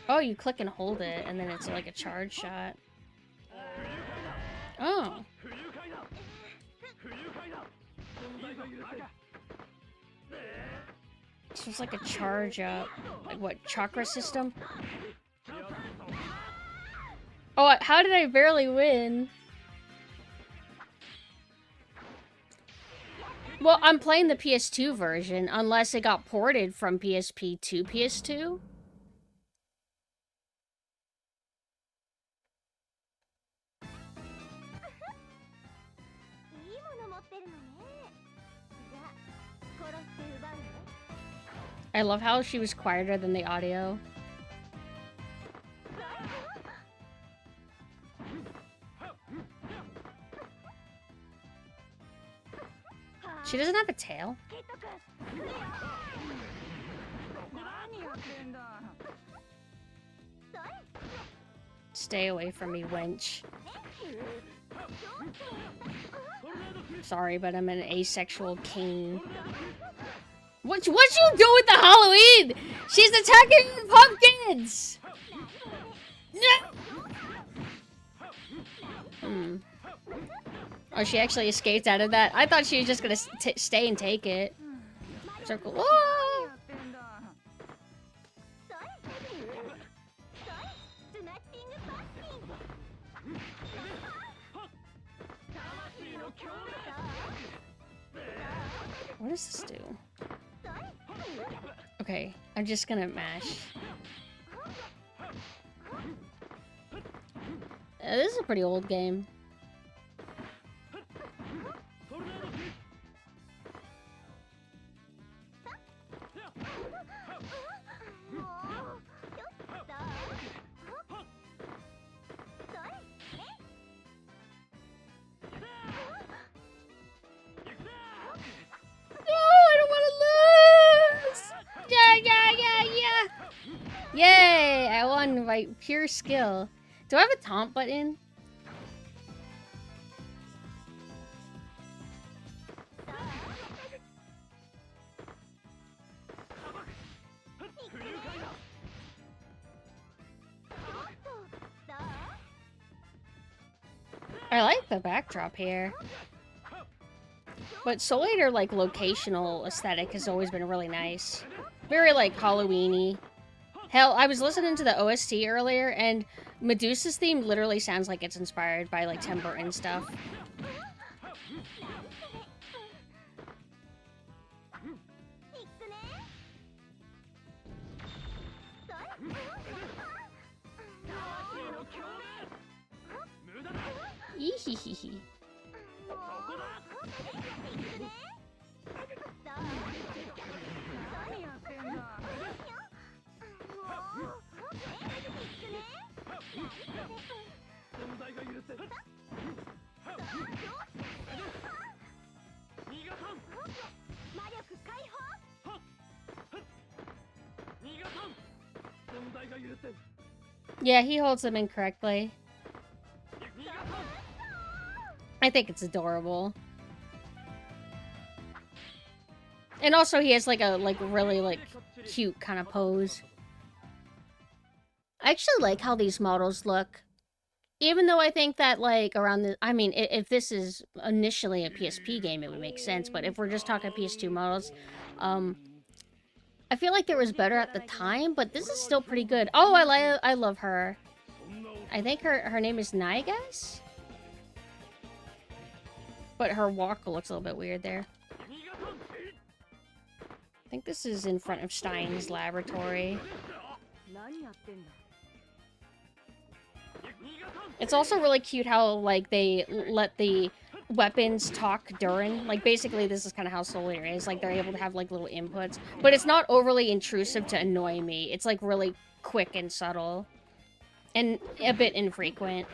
Oh, you click and hold it, and then it's like a charge shot. Oh. So it's like a charge up. Like what, chakra system? Oh, how did I barely win? Well, I'm playing the PS2 version, unless it got ported from PSP to PS2. I love how she was quieter than the audio. She doesn't have a tail. Stay away from me, wench. Sorry, but I'm an asexual king. What you do with the Halloween? She's attacking the pumpkins! No! Oh, she actually escaped out of that. I thought she was just gonna stay and take it. Circle. Whoa! What does this do? Okay, I'm just gonna mash. This is a pretty old game. Yay! I won by pure skill. Do I have a taunt button? I like the backdrop here. But Soul Eater, like, locational aesthetic has always been really nice. Very, like, Halloween-y. Hell, I was listening to the OST earlier, and Medusa's theme literally sounds like it's inspired by, like, Tim Burton stuff. Eehehehe. Yeah, he holds them incorrectly. I think it's adorable. And also he has like a really like cute kind of pose. I actually like how these models look. Even though I think that like around the I mean if this is initially a PSP game it would make sense, but if we're just talking PS2 models, I feel like there was better at the time, but this is still pretty good. Oh, I love her. I think her name is Nai, guys? But her walk looks a little bit weird there. I think this is in front of Stein's laboratory. It's also really cute how, like, they let the weapons talk during. Like, basically, this is kind of how Soul Eater is. Like, they're able to have, like, little inputs. But it's not overly intrusive to annoy me. It's, like, really quick and subtle. And a bit infrequent.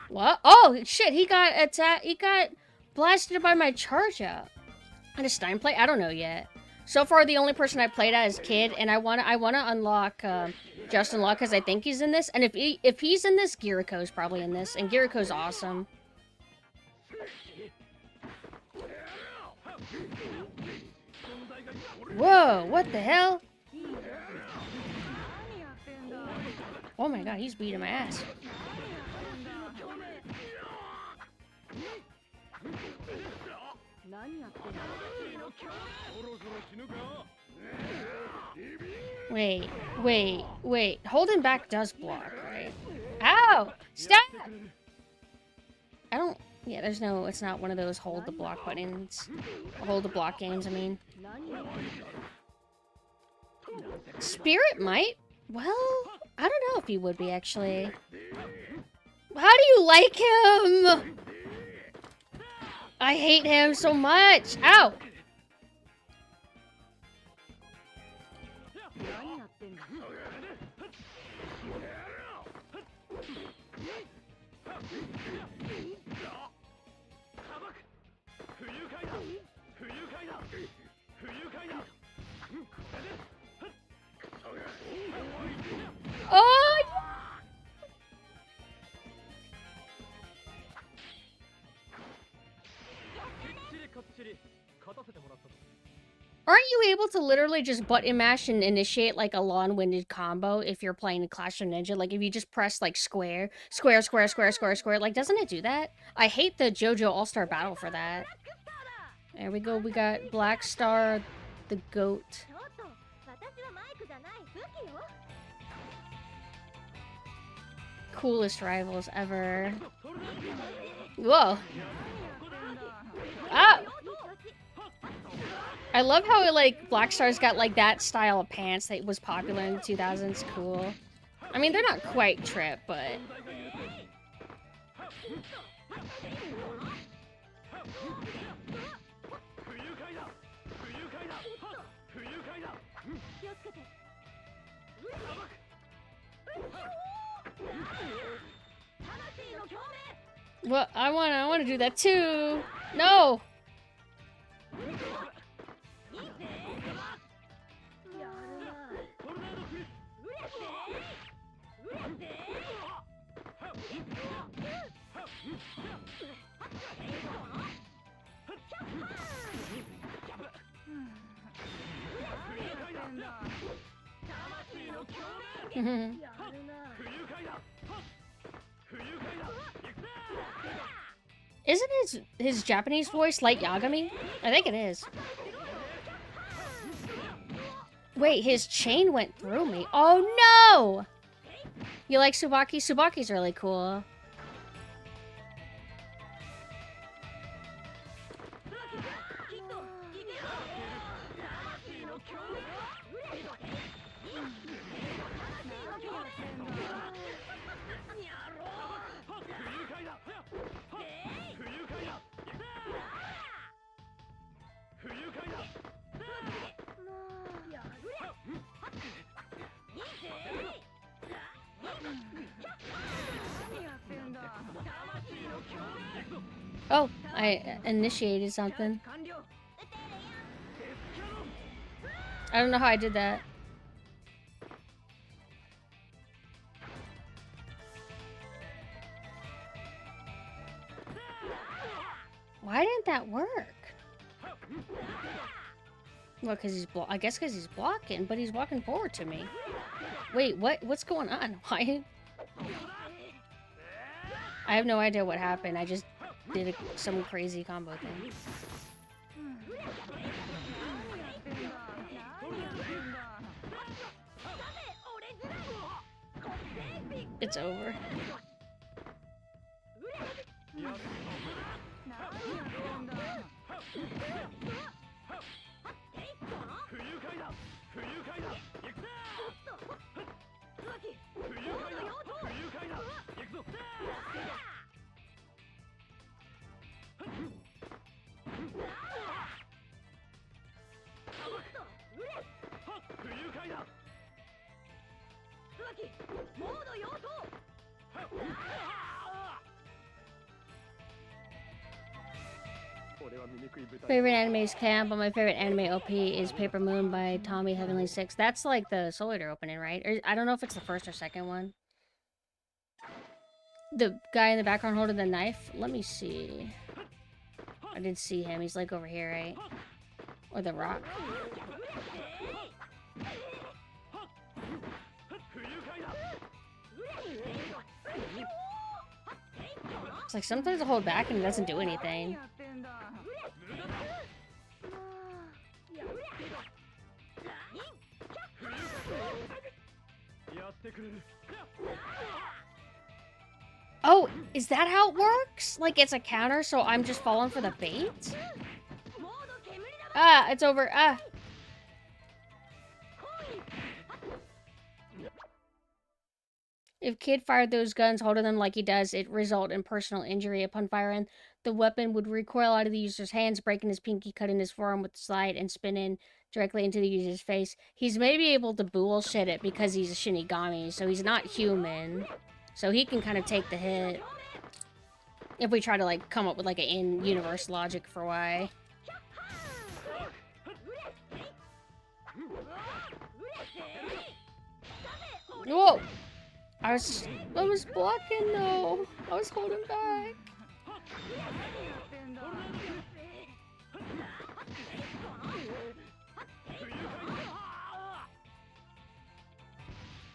What? Oh, shit, he got attacked. He got blasted by my charge up. And a Stein play? I don't know yet. So far, the only person I played as kid, and I wanna unlock Justin Law because I think he's in this. And if he's in this, Giriko's probably in this, and Giriko's awesome. Whoa! What the hell? Oh my god, he's beating my ass. Wait. Holding back does block, right? Ow! Stop! I don't... Yeah, there's no... It's not one of those hold the block buttons. Hold the block games, I mean. Spirit might? Well, I don't know if he would be, actually. How do you like him? I hate him so much. Ow! Oh! Aren't you able to literally just button mash and initiate like a long-winded combo if you're playing Clash of Ninja? Like if you just press like square, square, square, square, square, square, like doesn't it do that? I hate the JoJo All-Star Battle for that. There we go, we got Black Star, the goat. Coolest rivals ever. Whoa. Ah! I love how it, like, Black Star's got, like, that style of pants that was popular in the 2000s. Cool. I mean, they're not quite trip, but... Well, I wanna do that too. No! Isn't his Japanese voice Light Yagami? I think it is. Wait, his chain went through me. Oh no! You like Tsubaki? Tsubaki's really cool. Oh, I initiated something. I don't know how I did that. Why didn't that work? Well, because he's I guess because he's blocking, but he's walking forward to me. Wait, what's going on? Why? I have no idea what happened. I just did some crazy combo thing. It's over. Favorite anime's camp, but my favorite anime OP is Paper Moon by Tommy Heavenly Six. That's like the Solitaire opening, right? Or, I don't know if it's the first or second one. The guy in the background holding the knife? Let me see. I did see him. He's like over here, right? Or the rock. It's like sometimes I hold back and it doesn't do anything. Oh, Is that how it works? Like, it's a counter, so I'm just falling for the bait? Ah, it's over. Ah. If Kid fired those guns holding them like he does, it result in personal injury. Upon firing, the weapon would recoil out of the user's hands, breaking his pinky, cutting his forearm with the slide, and spinning directly into the user's face. He's maybe able to bullshit it because he's a Shinigami, so he's not human. So he can kind of take the hit. If we try to, like, come up with, like, an in-universe logic for why. Whoa! I was blocking, though. I was holding back.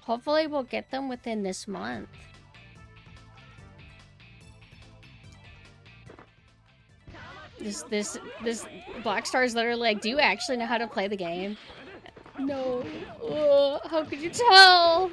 Hopefully we'll get them within this month. This Black Star is literally like, do you actually know how to play the game? No. Ugh, how could you tell?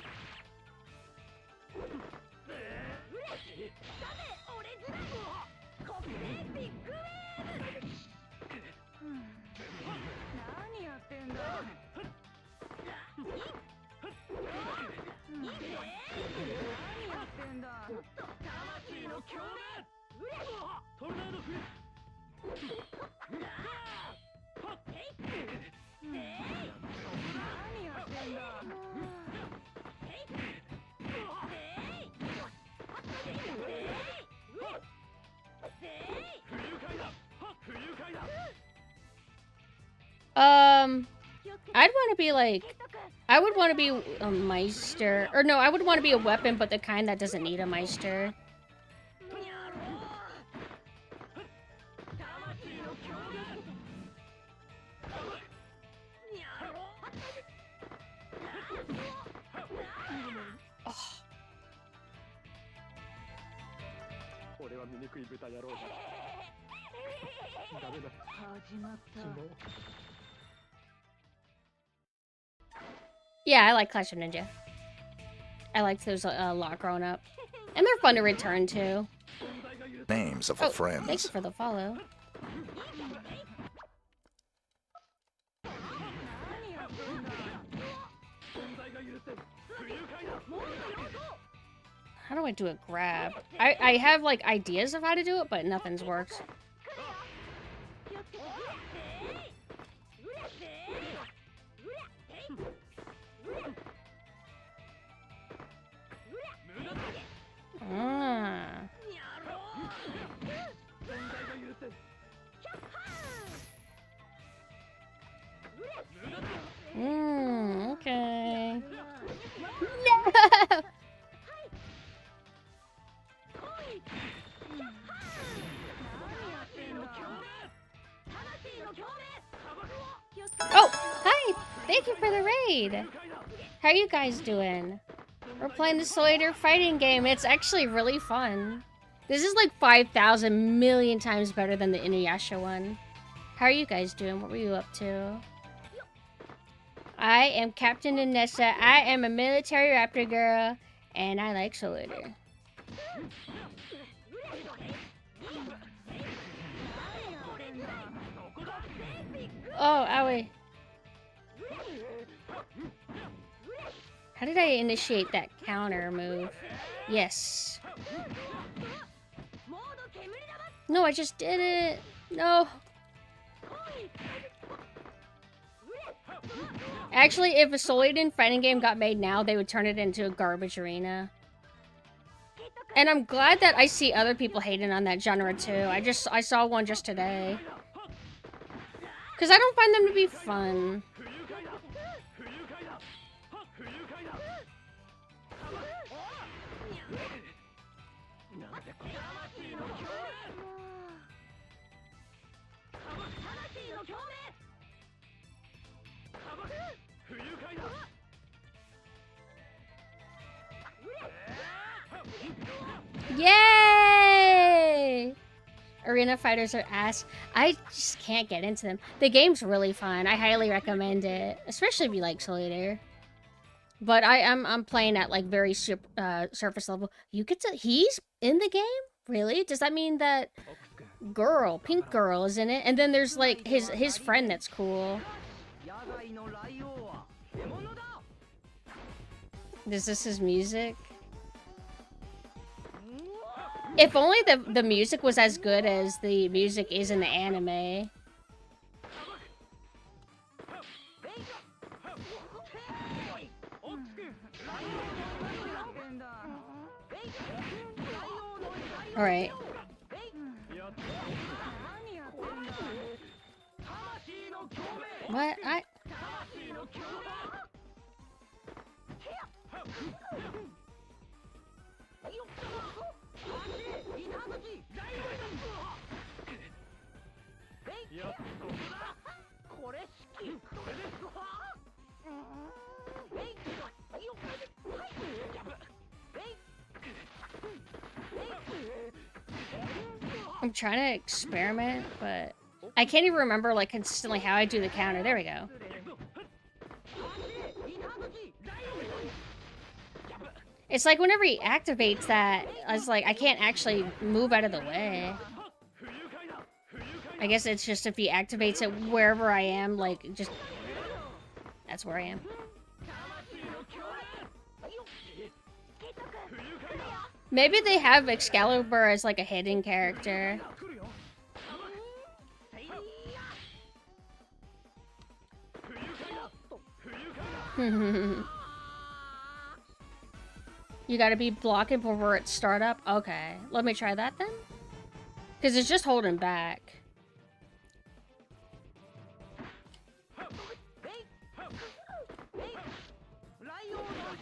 I'd want to be like, I would want to be a Meister, or no, I would want to be a weapon, but the kind that doesn't need a Meister. Yeah, I like Clash of Ninja. I liked those a lot growing up. And they're fun to return to. Names of our friends. Thank you for the follow. How do I do a grab? I have, like, ideas of how to do it, but nothing's worked. Ah. Okay. No! Oh, hi! Thank you for the raid! How are you guys doing? We're playing the Solitaire fighting game. It's actually really fun. This is like 5,000 million times better than the Inuyasha one. How are you guys doing? What were you up to? I am Captain Inessa. I am a military raptor girl, and I like Solitaire. Oh, owie. How did I initiate that counter move? Yes. No, I just did it. No. Actually, if a Solitaire fighting game got made now, they would turn it into a garbage arena. And I'm glad that I see other people hating on that genre too. I saw one just today. Because I don't find them to be fun. Yay! Arena fighters are ass. I just can't get into them. The game's really fun. I highly recommend it. Especially if you like Solitaire. But I'm playing at like very surface level. You get to he's in the game? Really? Does that mean that girl, pink girl, is in it? And then there's like his friend that's cool. Is this his music? If only the music was as good as the music is in the anime. All right. What? I'm trying to experiment, but I can't even remember like consistently how I do the counter. There we go. It's like whenever he activates that, I was like, I can't actually move out of the way. I guess it's just if he activates it wherever I am, like, just... That's where I am. Maybe they have Excalibur as, like, a hidden character. You gotta be blocking before it start up? Okay. Let me try that then. Because it's just holding back.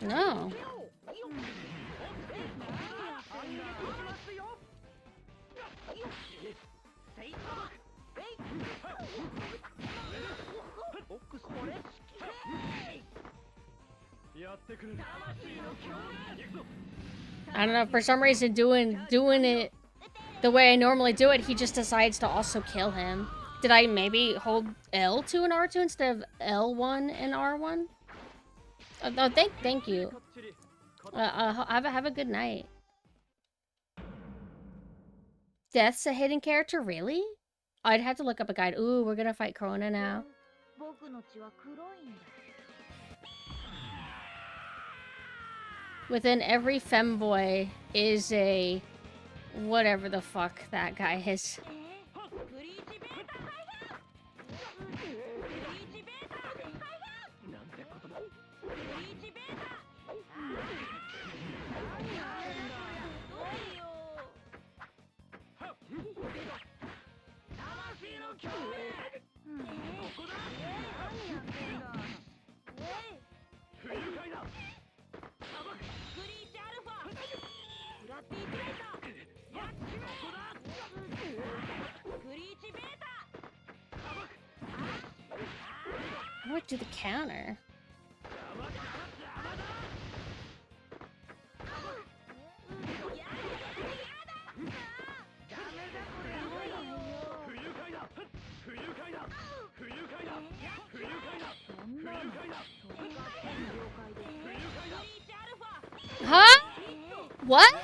No. I don't know, for some reason doing it the way I normally do it, he just decides to also kill him. Did I maybe hold L2 and R2 instead of L1 and R1? Oh, thank you. Have a good night. Death's a hidden character? Really? I'd have to look up a guide. Ooh, we're gonna fight Corona now. Within every femboy is a... whatever the fuck that guy is. What do the counter? Huh? What?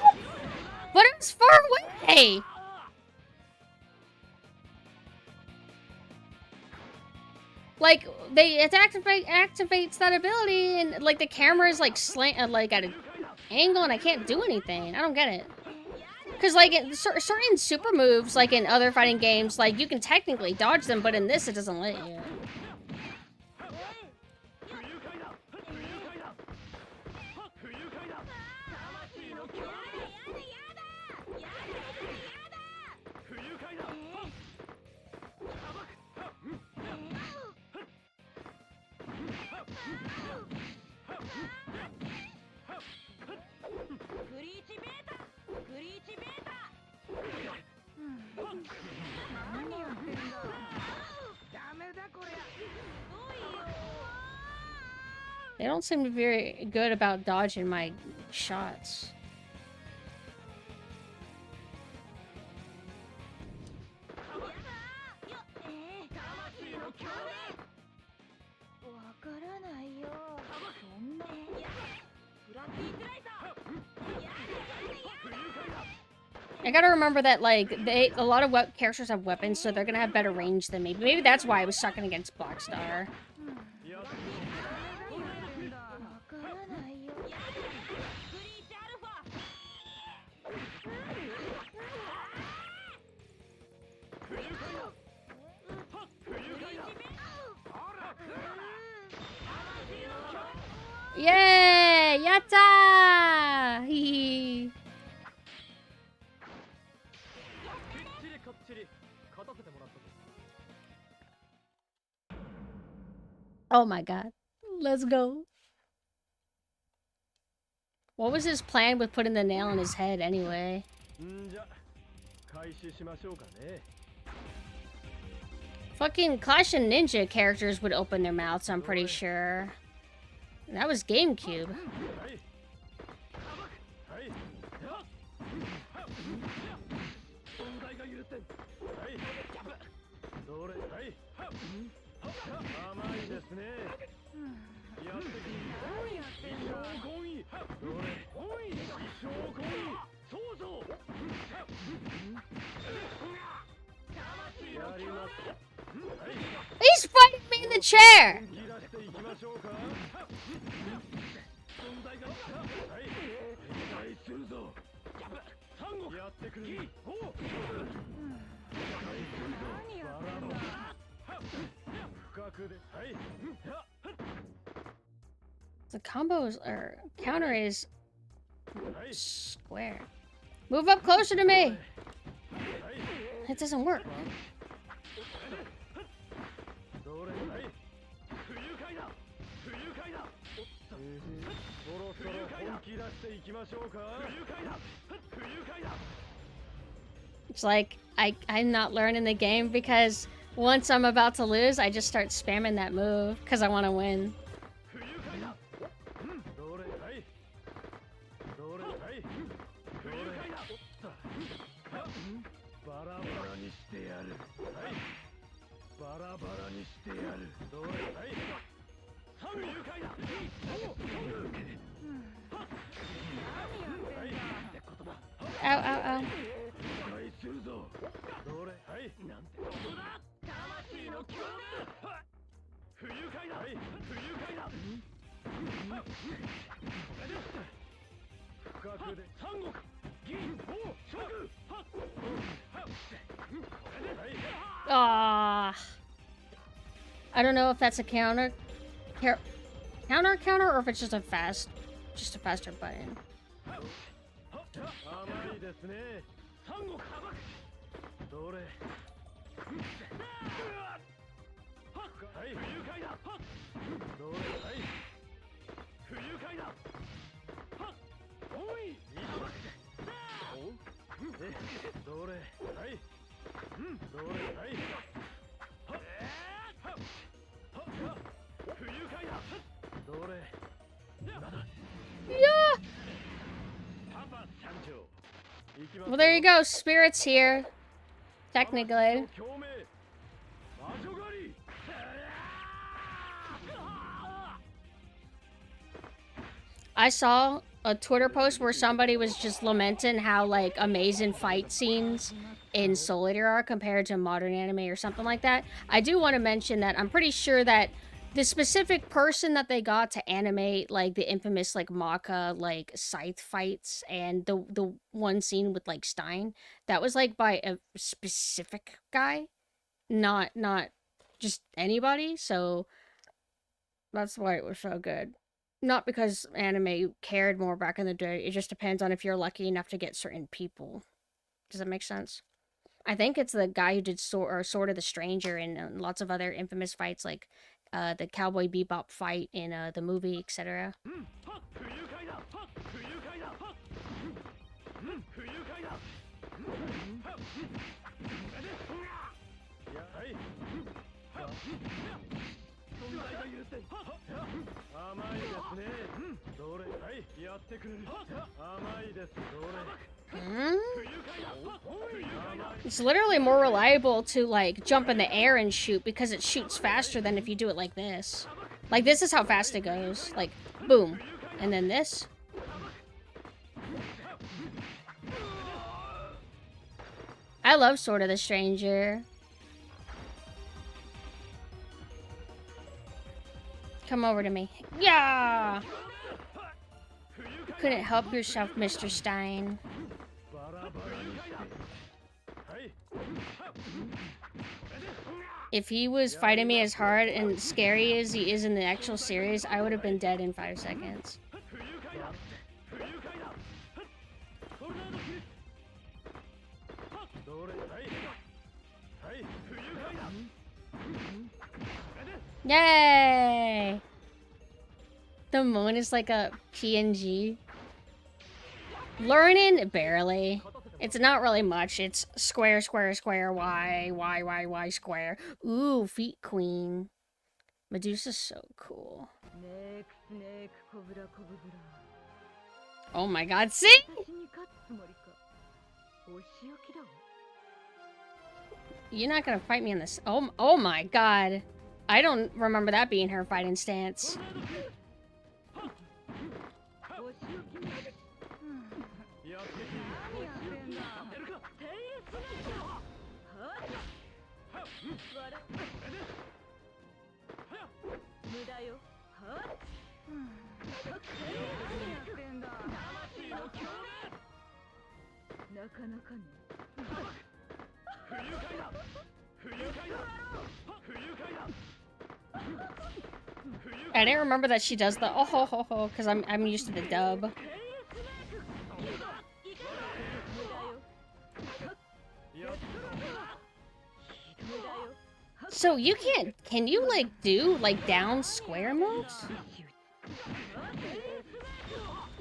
But it was far away! Like, it activates that ability, and like the camera is like slant, like at an angle, and I can't do anything. I don't get it. Cause like certain super moves, like in other fighting games, like you can technically dodge them, but in this it doesn't let you. They don't seem to be very good about dodging my shots. I gotta remember that, like, a lot of characters have weapons, so they're gonna have better range than me. Maybe that's why I was sucking against Black Star. Yay! Yatta! Hee. Oh my god. Let's go. What was his plan with putting the nail in his head anyway? Fucking Clash and Ninja characters would open their mouths, I'm pretty sure. That was GameCube. He's fighting me in the chair! The combos or counter is square. Move up closer to me. It doesn't work. It's like I'm not learning the game because once I'm about to lose, I just start spamming that move because I want to win. Ow, ow, ow. Ah, I don't know if that's a counter, or if it's just a faster button. Yeah. Well, there you go. Spirit's here. Technically. I saw a Twitter post where somebody was just lamenting how, like, amazing fight scenes in Soul Eater are compared to modern anime or something like that. I do want to mention that I'm pretty sure that the specific person that they got to animate, like, the infamous, like, Maka, like, scythe fights and the one scene with, like, Stein, that was, like, by a specific guy, not just anybody, so that's why it was so good. Not because anime cared more back in the day, it just depends on if you're lucky enough to get certain people. Does that make sense? I think it's the guy who did Sword of the Stranger and lots of other infamous fights, like the Cowboy Bebop fight in the movie, etc. It's literally more reliable to, like, jump in the air and shoot because it shoots faster than if you do it like this. Like, this is how fast it goes. Like, Boom. And then this. I love Sword of the Stranger. Come over to me. Yeah! Couldn't help yourself, Mr. Stein. If he was fighting me as hard and scary as he is in the actual series, I would have been dead in 5 seconds. Yay! The moon is like a PNG. Learning? Barely. It's not really much. It's square, square, square, Y, square. Ooh, feet queen. Medusa's so cool. Oh my god, see? You're not gonna fight me in this. Oh my god. I don't remember that being her fighting stance. I didn't remember that she does the oh ho ho ho because I'm used to the dub. So you can you like do like down square moves?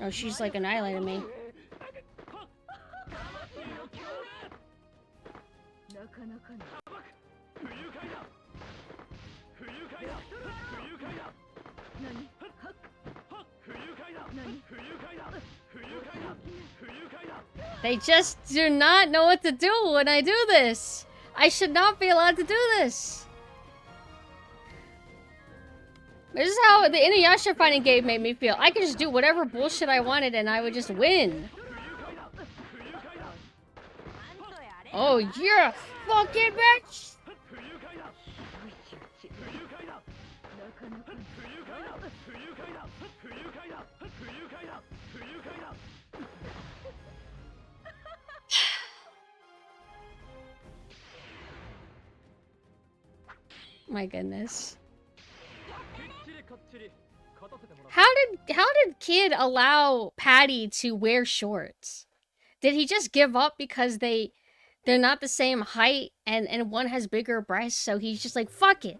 Oh, she's like annihilating me. They just do not know what to do when I do this. I should not be allowed to do this. This is how the Inuyasha fighting game made me feel. I could just do whatever bullshit I wanted and I would just win. Oh, you're a fucking bitch! My goodness. How did Kid allow Patty to wear shorts? Did he just give up because they're not the same height and one has bigger breasts, so he's just like, fuck it.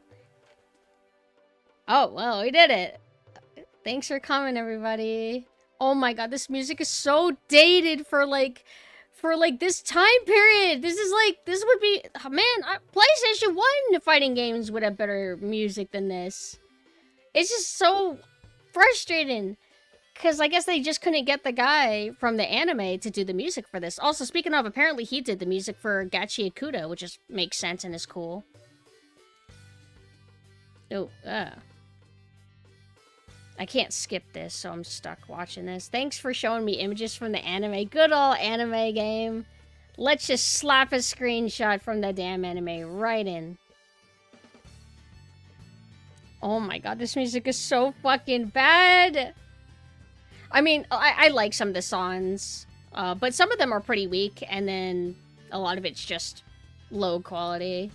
Oh, well, we did it. Thanks for coming, everybody. Oh my god, this music is so dated for this time period. This would be, oh, man, PlayStation 1 fighting games would have better music than this. It's just so frustrating. Because I guess they just couldn't get the guy from the anime to do the music for this. Also, speaking of, apparently he did the music for Gachi Akuta, which just makes sense and is cool. Oh, I can't skip this, so I'm stuck watching this. Thanks for showing me images from the anime. Good old anime game. Let's just slap a screenshot from the damn anime right in. Oh my god, this music is so fucking bad. I mean, I like some of the songs, but some of them are pretty weak, and then a lot of it's just low quality.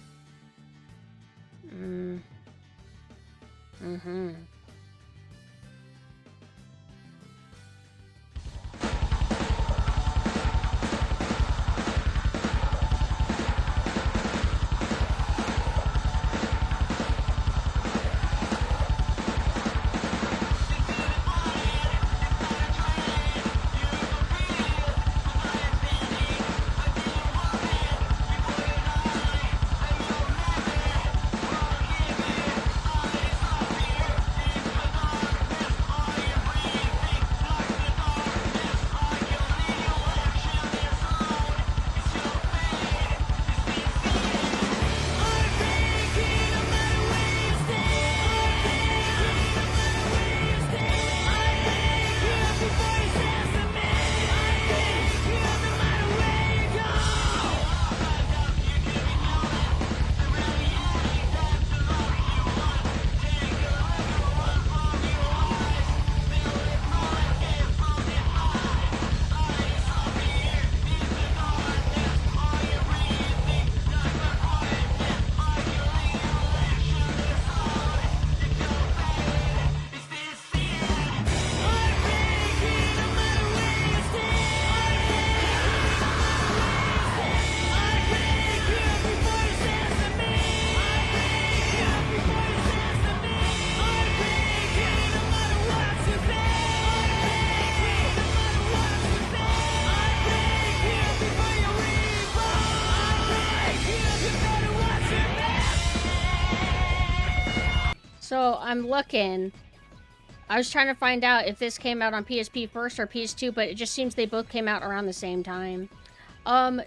So I'm looking. I was trying to find out if this came out on PSP first or PS2, but it just seems they both came out around the same time.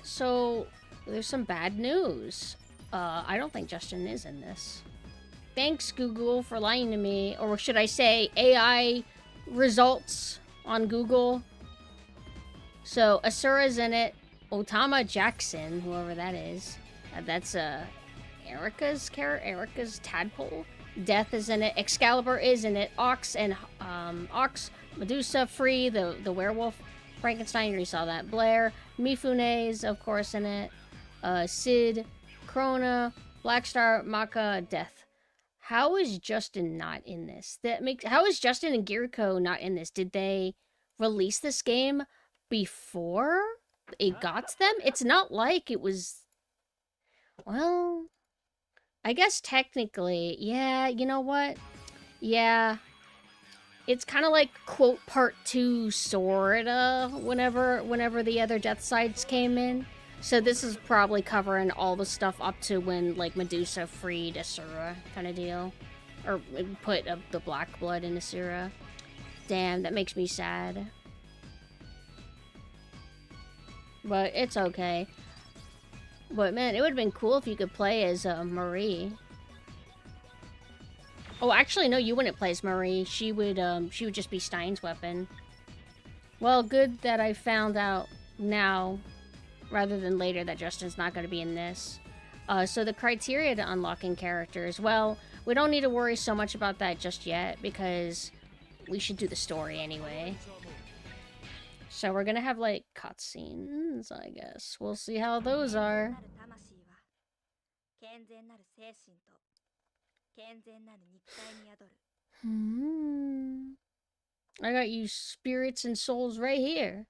So there's some bad news. I don't think Justin is in this. Thanks, Google, for lying to me. Or should I say AI results on Google. So Asura's in it. Otama Jackson, whoever that is. That's Erica's character, Erica's tadpole. Death is in it. Excalibur is in it. Ox and Ox, Medusa, Free, the werewolf, Frankenstein, you already saw that. Blair, Mifune is of course in it. Sid, Krona, Blackstar, Maka, Death. How is Justin not in this? How is Justin and Giriko not in this? Did they release this game before it got to them? It's not like it was. Well, I guess technically, yeah, you know what? Yeah. It's kind of like, quote, part 2, sorta, whenever the other Death Sides came in. So this is probably covering all the stuff up to when, like, Medusa freed Asura, kind of deal. Or put the black blood in Asura. Damn, that makes me sad. But it's okay. But man, it would have been cool if you could play as Marie. Oh, actually, no, you wouldn't play as Marie. She would just be Stein's weapon. Well, good that I found out now, rather than later, that Justin's not going to be in this. So the criteria to unlocking characters, well, we don't need to worry so much about that just yet, because we should do the story anyway. So we're gonna have, like, cutscenes, I guess. We'll see how those are. I got you spirits and souls right here.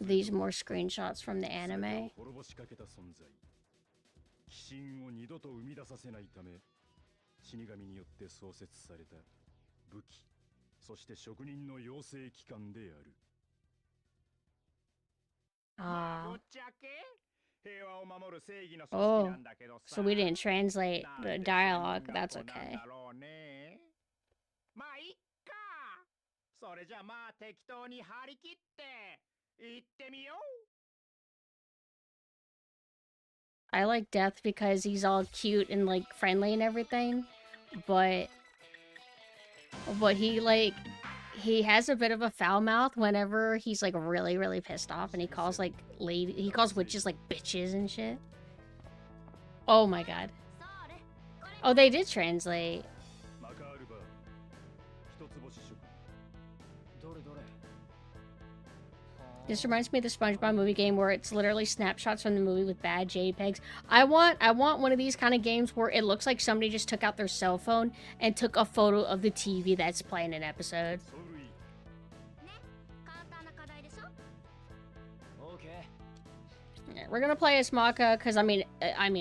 These more screenshots from the anime. Oh, so we didn't translate the dialogue. That's okay. I like Death because he's all cute and, like, friendly and everything, but he has a bit of a foul mouth whenever he's, like, really, really pissed off, and he calls, like, he calls witches, like, bitches and shit. Oh my god. Oh, they did translate. This reminds me of the SpongeBob movie game where it's literally snapshots from the movie with bad JPEGs. I want one of these kind of games where it looks like somebody just took out their cell phone and took a photo of the TV that's playing an episode. Yeah, we're gonna play as Maka because I mean,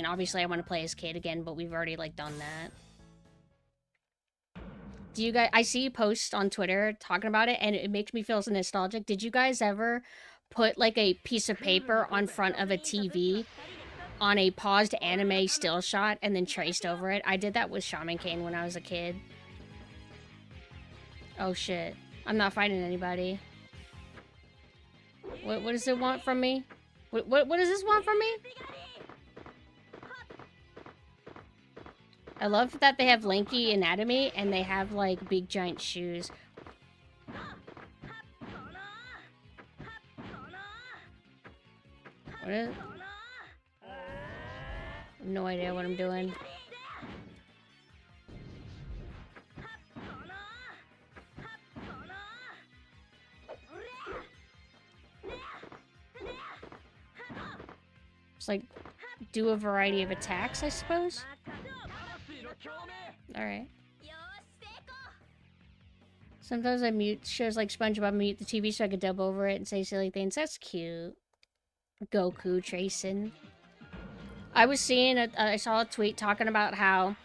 obviously I want to play as Kid again, but we've already, like, done that. Do you guys, I see you post on Twitter talking about it, and it makes me feel so nostalgic. Did you guys ever put, like, a piece of paper on front of a TV on a paused anime still shot and then traced over it? I did that with Shaman King when I was a kid. Oh shit. I'm not fighting anybody. What does it want from me? What does this want from me? I love that they have lanky anatomy and they have, like, big giant shoes. What is it? I have no idea what I'm doing. Just, like, do a variety of attacks, I suppose? Alright. Sometimes I mute shows like SpongeBob, mute the TV so I could dub over it and say silly things. That's cute. Goku tracing. I was seeing, I saw a tweet talking about how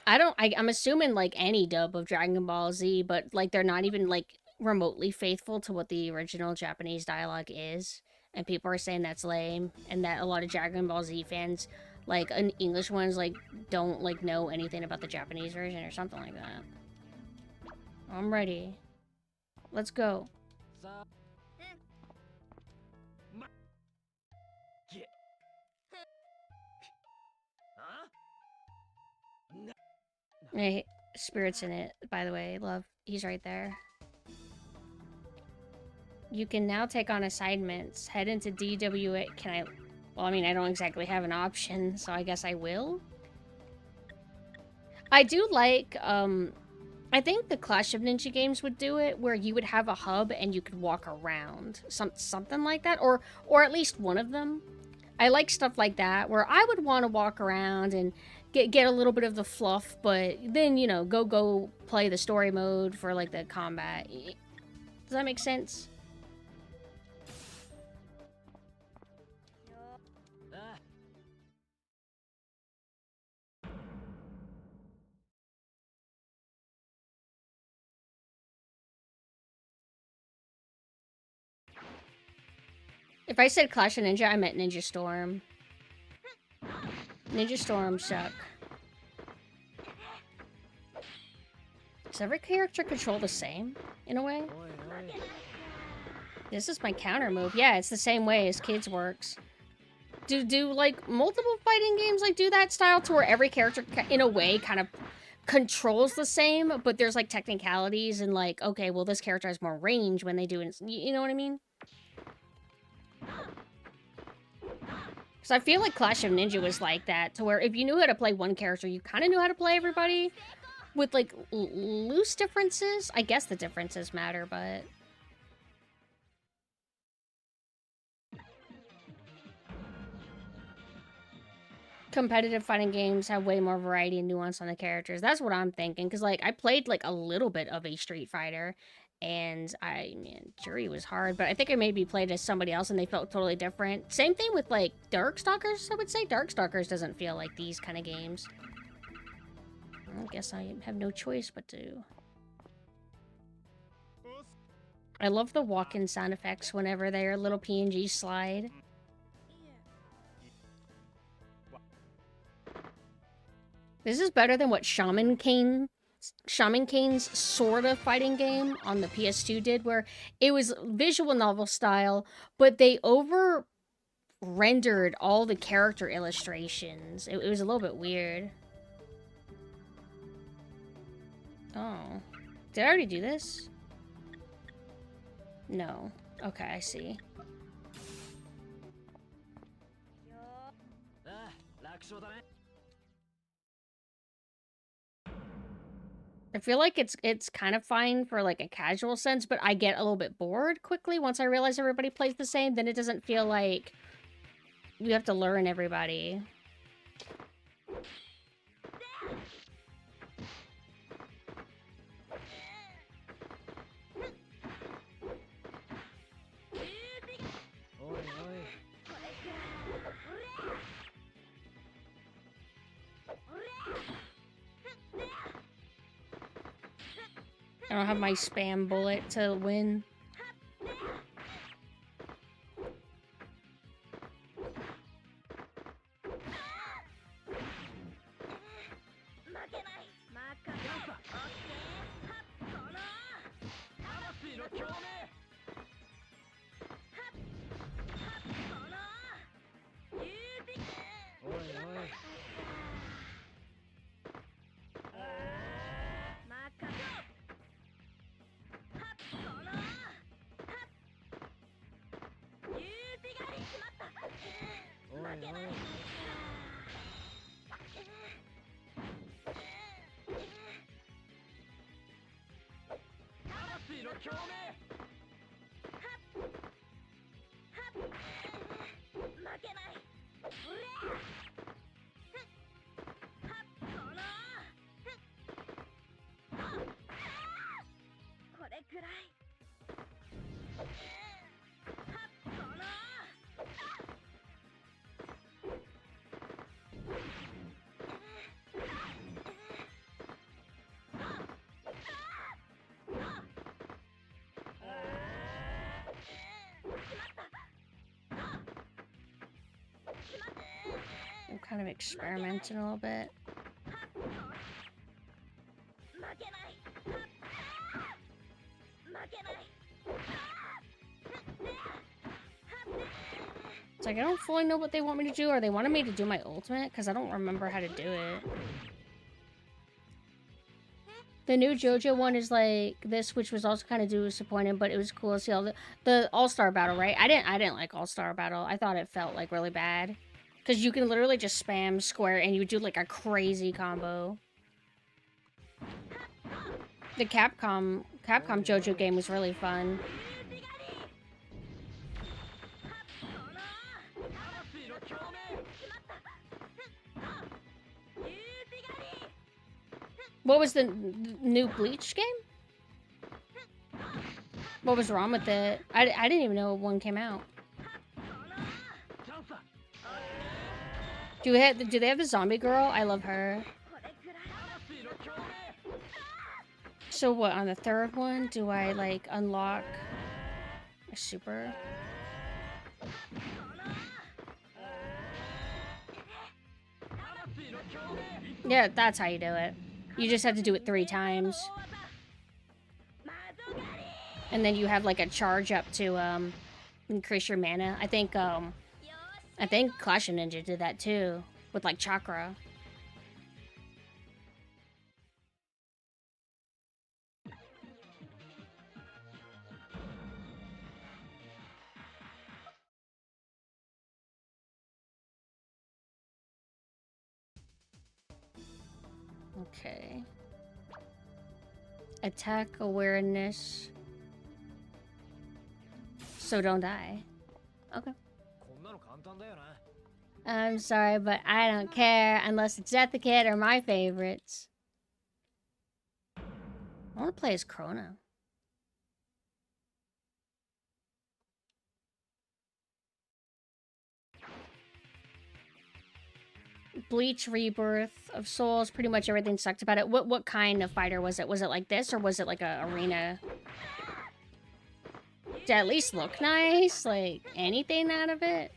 I'm assuming like any dub of Dragon Ball Z, but like they're not even like remotely faithful to what the original Japanese dialogue is. And people are saying that's lame, and that a lot of Dragon Ball Z fans, like English ones, like don't like know anything about the Japanese version or something like that. I'm ready. Let's go. Hey, Spirit's in it, by the way, love. He's right there. You can now take on assignments. Head into DWA. Can I... Well, I mean, I don't exactly have an option, so I guess I will. I do like, I think the Clash of Ninja games would do it, where you would have a hub and you could walk around. Something like that, or at least one of them. I like stuff like that, where I would want to walk around and get a little bit of the fluff, but then, you know, go play the story mode for, like, the combat. Does that make sense? If I said Clash of Ninja, I meant Ninja Storm. Ninja Storm suck. Does every character control the same, in a way? This is my counter move. Yeah, it's the same way as Kids works. Do like, multiple fighting games, like, do that style to where every character, in a way, kind of controls the same, but there's, like, technicalities and, like, okay, well, this character has more range when they do it. You know what I mean? Because I feel like Clash of Ninja was like that, to where if you knew how to play one character, you kind of knew how to play everybody. With, like, loose differences. I guess the differences matter, but... Competitive fighting games have way more variety and nuance on the characters. That's what I'm thinking. Because, like, I played, like, a little bit of a Street Fighter. And, man, Jury was hard. But I think I maybe played as somebody else and they felt totally different. Same thing with, like, Darkstalkers, I would say. Darkstalkers doesn't feel like these kind of games. I guess I have no choice but to. I love the walk-in sound effects whenever their little PNG slide. This is better than what Shaman Kane's sort of fighting game on the PS2 did, where it was visual novel style, but they over-rendered all the character illustrations. It was a little bit weird. Oh. Did I already do this? No. Okay, I see. I feel like it's kind of fine for like a casual sense, but I get a little bit bored quickly once I realize everybody plays the same. Then it doesn't feel like you have to learn everybody. I don't have my spam bullet to win. kind of experimenting a little bit. It's like I don't fully know what they want me to do, or they wanted me to do my ultimate, because I don't remember how to do it. The new JoJo one is like this, which was also kind of disappointing, but it was cool to see all the All-Star Battle, right? I didn't like All-Star Battle. I thought it felt like really bad. Because you can literally just spam square and you do like a crazy combo. The Capcom JoJo game was really fun. What was the new Bleach game? What was wrong with it? I didn't even know one came out. Do they have the zombie girl? I love her. So what, on the third one, do I like unlock a super? Yeah, that's how you do it. You just have to do it 3 times. And then you have like a charge up to increase your mana. I think Clash of Ninja did that too, with like chakra. Okay. Attack awareness. So don't die. Okay. I'm sorry, but I don't care unless it's Death the Kid or my favorites. I want to play as Chrono. Bleach Rebirth of Souls, pretty much everything sucked about it. What kind of fighter was it? Was it like this, or was it like a arena? Did it at least look nice? Like, anything out of it?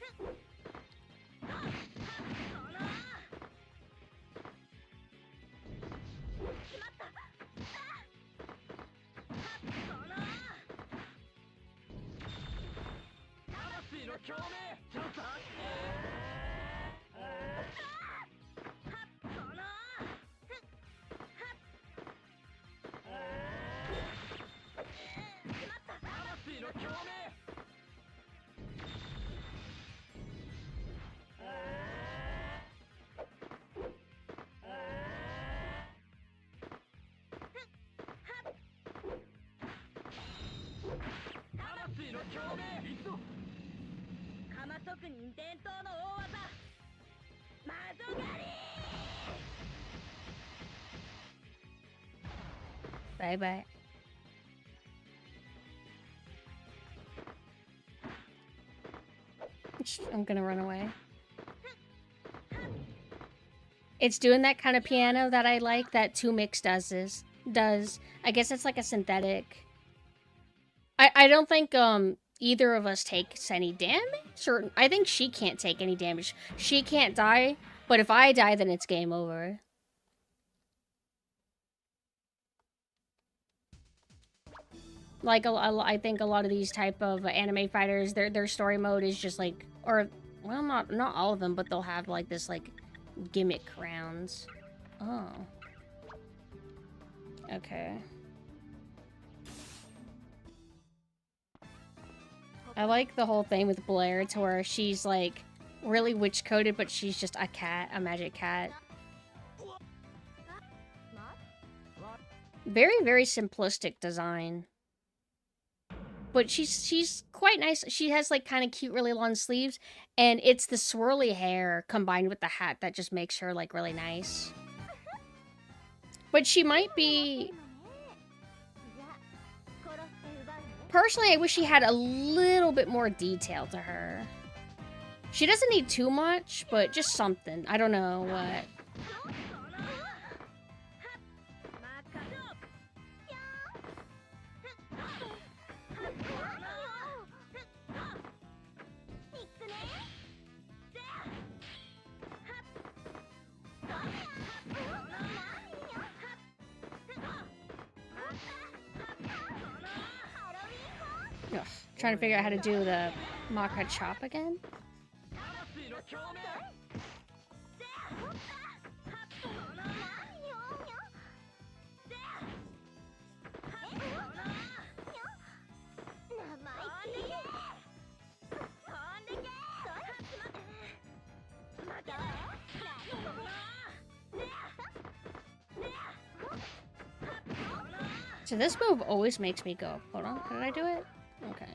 Bye-bye. I'm gonna run away. It's doing that kind of piano that I like that 2mix does. I guess it's like a synthetic. I don't think either of us takes any damage, or I think she can't take any damage. She can't die, but if I die, then it's game over. Like, I think a lot of these type of anime fighters, their story mode is just like, or, well, not all of them, but they'll have like this like gimmick rounds. Oh. Okay. I like the whole thing with Blair to where she's like really witch-coded, but she's just a cat, a magic cat. Very, very simplistic design. But she's quite nice. She has like kind of cute, really long sleeves, and it's the swirly hair combined with the hat that just makes her like really nice. But she might be... Personally, I wish she had a little bit more detail to her. She doesn't need too much, but just something. I don't know what. Trying to figure out how to do the Maka chop again. So this move always makes me go. Hold on, did I do it? Okay.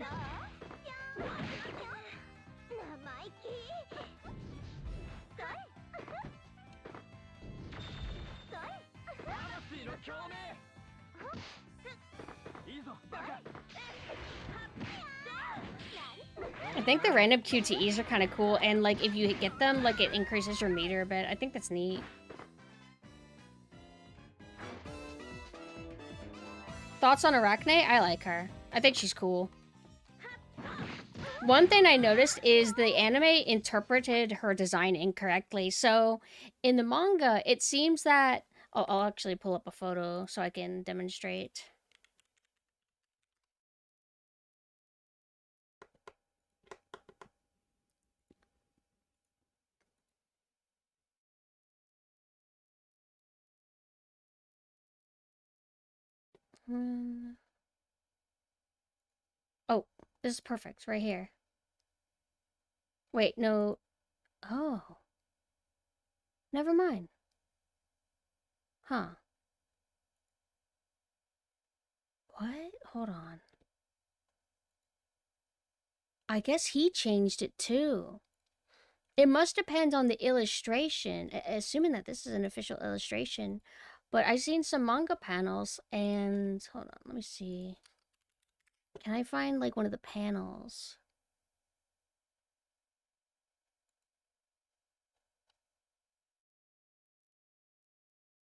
I think the random QTEs are kind of cool, and like if you get them, like it increases your meter a bit. I think that's neat. Thoughts on Arachne? I like her. I think she's cool. One thing I noticed is the anime interpreted her design incorrectly. So in the manga, it seems that... Oh, I'll actually pull up a photo so I can demonstrate. Oh, this is perfect, right here. Wait, no. Oh. Never mind. Huh. What? Hold on. I guess he changed it too. It must depend on the illustration, assuming that this is an official illustration. But I've seen some manga panels, and... Hold on, let me see. Can I find, like, one of the panels?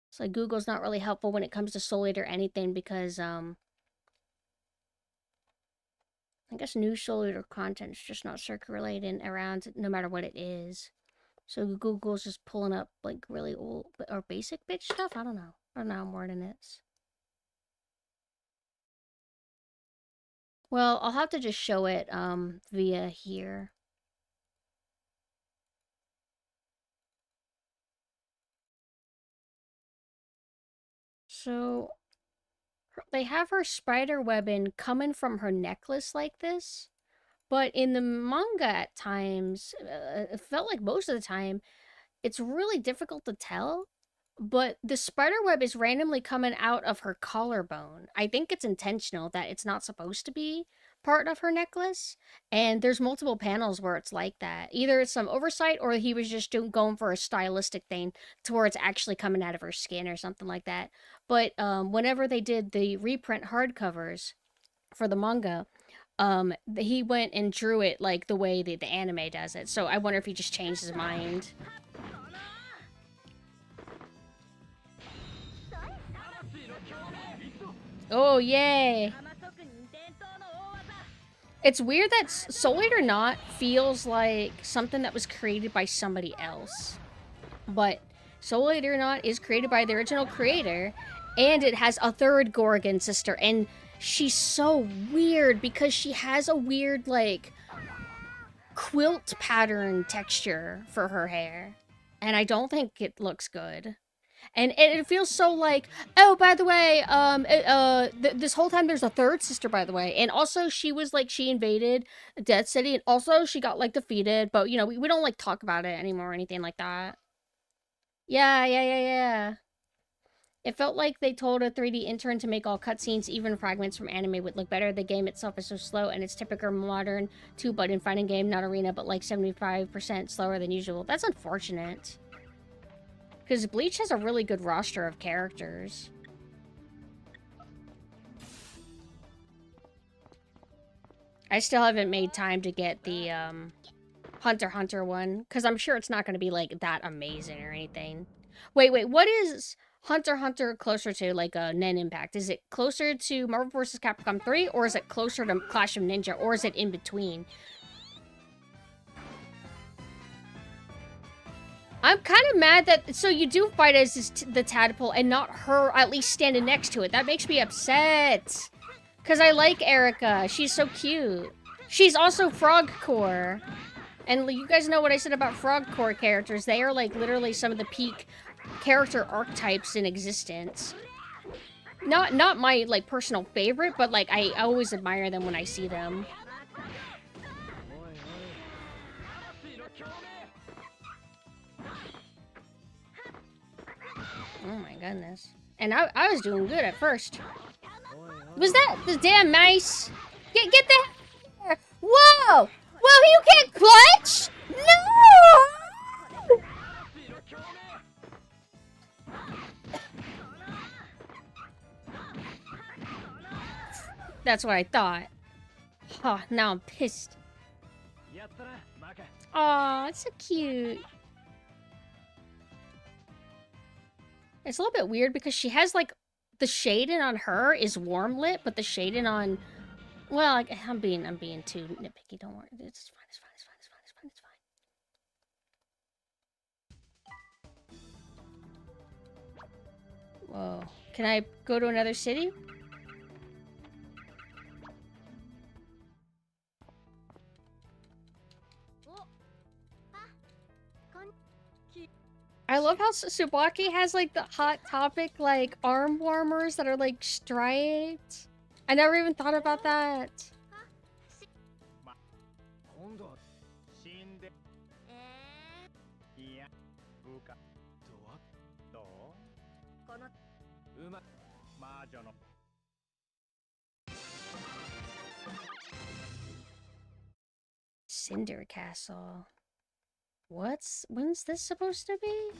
It's like Google's not really helpful when it comes to Soul Eater or anything, because, I guess new Soul Eater content's just not circulating around no matter what it is. So Google's just pulling up, like, really old or basic bitch stuff? I don't know. I don't know how I'm wording it. Well, I'll have to just show it, via here. So, they have her spider webbing coming from her necklace like this. But in the manga at times, it felt like most of the time, it's really difficult to tell. But the spider web is randomly coming out of her collarbone. I think it's intentional that it's not supposed to be part of her necklace. And there's multiple panels where it's like that. Either it's some oversight or he was just going for a stylistic thing to where it's actually coming out of her skin or something like that. But whenever they did the reprint hardcovers for the manga, he went and drew it like the way the anime does it. So I wonder if he just changed his mind. Oh, yay! It's weird that Soul Eater Not feels like something that was created by somebody else. But Soul Eater Not is created by the original creator, and it has a third Gorgon sister, and she's so weird because she has a weird, like, quilt pattern texture for her hair. And I don't think it looks good. And it feels so like, oh, by the way, this whole time there's a third sister, by the way. And also she was like, she invaded Death City, and also she got like defeated. But, you know, we don't like talk about it anymore or anything like that. Yeah. It felt like they told a 3D intern to make all cutscenes, even fragments from anime, would look better. The game itself is so slow, and it's typical modern 2-button fighting game, not arena, but like 75% slower than usual. That's unfortunate. Because Bleach has a really good roster of characters. I still haven't made time to get the Hunter x Hunter one, because I'm sure it's not going to be like that amazing or anything. Wait, what is Hunter x Hunter closer to, like a Nen Impact? Is it closer to Marvel vs. Capcom 3, or is it closer to Clash of Ninja, or is it in between? I'm kind of mad that... So you do fight as the tadpole and not her at least standing next to it. That makes me upset. Because I like Erica. She's so cute. She's also frog core. And you guys know what I said about frog core characters. They are like literally some of the peak character archetypes in existence. Not my like personal favorite, but like I always admire them when I see them. Oh my goodness. And I was doing good at first. Was that the damn mice? Get the... Whoa! Whoa, you can't clutch? No! That's what I thought. Oh, now I'm pissed. Aw, it's so cute. It's a little bit weird because she has, like, the shading on her is warm lit, but the shading on... Well, like, I'm being too nitpicky, don't worry. It's fine, it's fine, it's fine, it's fine, it's fine, it's fine. Whoa. Can I go to another city? I love how Tsubaki has, like, the Hot Topic, like, arm warmers that are, like, striped. I never even thought about that. Cinder Castle. When's this supposed to be?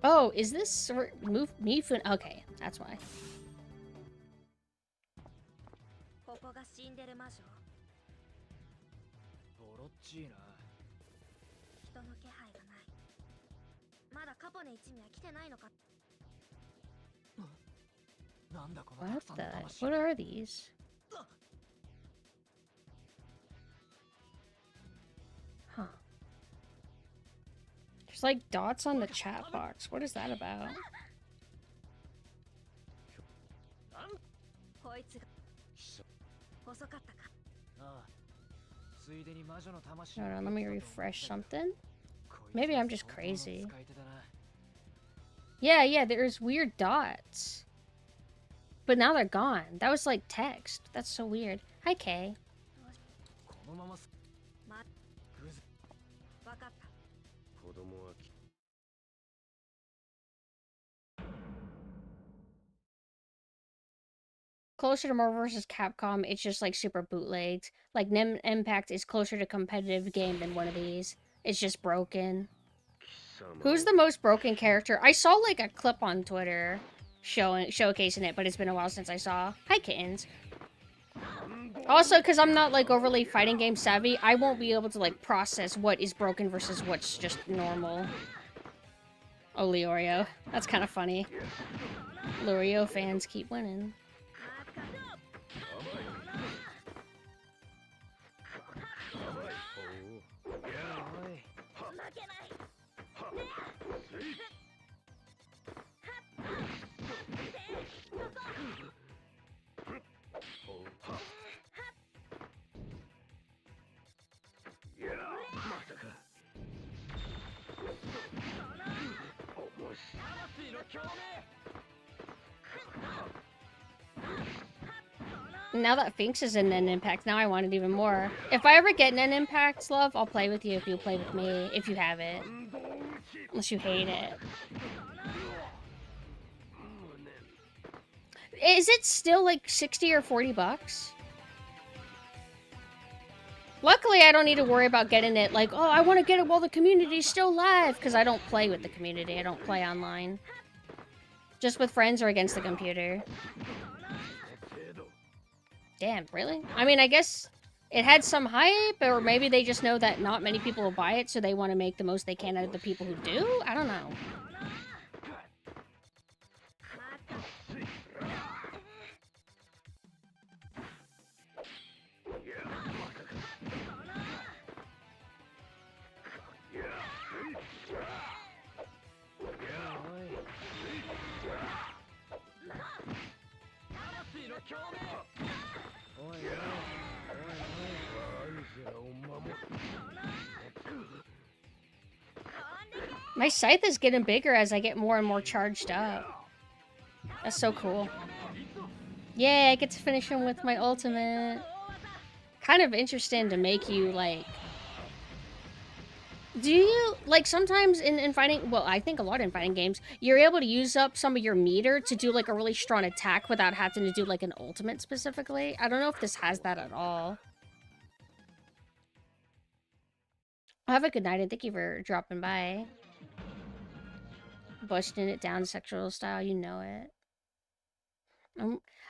Oh, is this Mifun? Okay, that's why. What the? What are these? Huh. There's like dots on the chat box. What is that about? Hold on, let me refresh something. Maybe I'm just crazy. Yeah, there's weird dots. But now they're gone. That was like text. That's so weird. Hi, Kay. Closer to Marvel vs. Capcom, it's just like super bootlegged. Like NEM Impact is closer to competitive game than one of these. It's just broken. Who's the most broken character? I saw like a clip on Twitter showcasing it, but it's been a while since I saw. Hi, kittens. Also, because I'm not like overly fighting game savvy, I won't be able to like process what is broken versus what's just normal. Oh, Leorio. That's kind of funny. Leorio fans keep winning. Now that Finks is in NEM Impact, now I want it even more. If I ever get NEM Impact, love, I'll play with you if you play with me, if you have it. Unless you hate it. Is it still like 60 or 40 bucks? Luckily, I don't need to worry about getting it like, oh, I want to get it while the community's still live, because I don't play with the community. I don't play online. Just with friends or against the computer. Damn, really? I mean, I guess it had some hype, or maybe they just know that not many people will buy it, so they want to make the most they can out of the people who do? I don't know. My scythe is getting bigger as I get more and more charged up. That's so cool. Yay, I get to finish him with my ultimate. Kind of interesting to make you, like... Do you, like, sometimes in fighting... Well, I think a lot in fighting games, you're able to use up some of your meter to do, like, a really strong attack without having to do, like, an ultimate specifically. I don't know if this has that at all. Have a good night, and thank you for dropping by. Busting it down sexual style, you know it.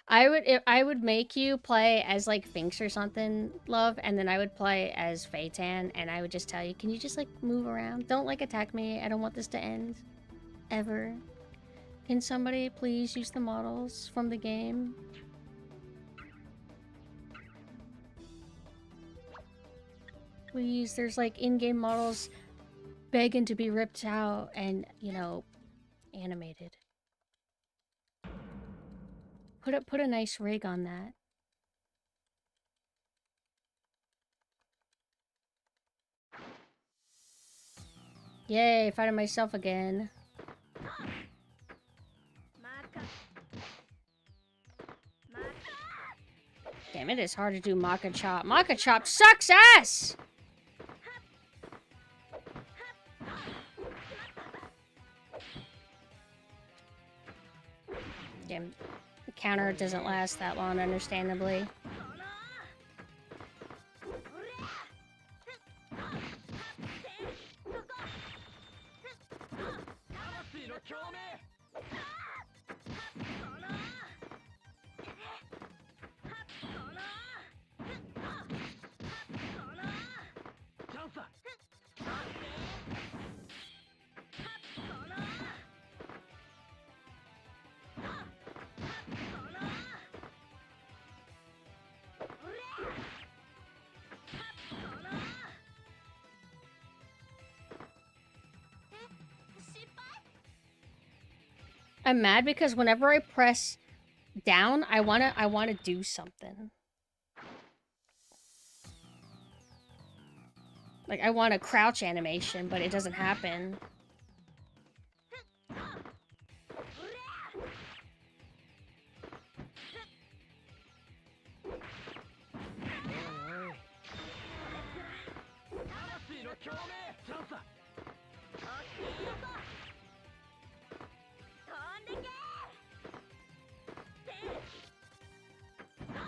I would make you play as like Finks or something, love, and then I would play as Phaeton, and I would just tell you, can you just like move around? Don't like attack me. I don't want this to end. Ever. Can somebody please use the models from the game? Please, there's like in-game models begging to be ripped out and, you know, animated. Put a nice rig on that. Yay, fighting myself again. Damn, it is hard to do Maka Chop. Maka Chop sucks ass! Damn. The counter doesn't last that long, understandably. I'm mad because whenever I press down, I wanna do something. Like, I want a crouch animation, but it doesn't happen.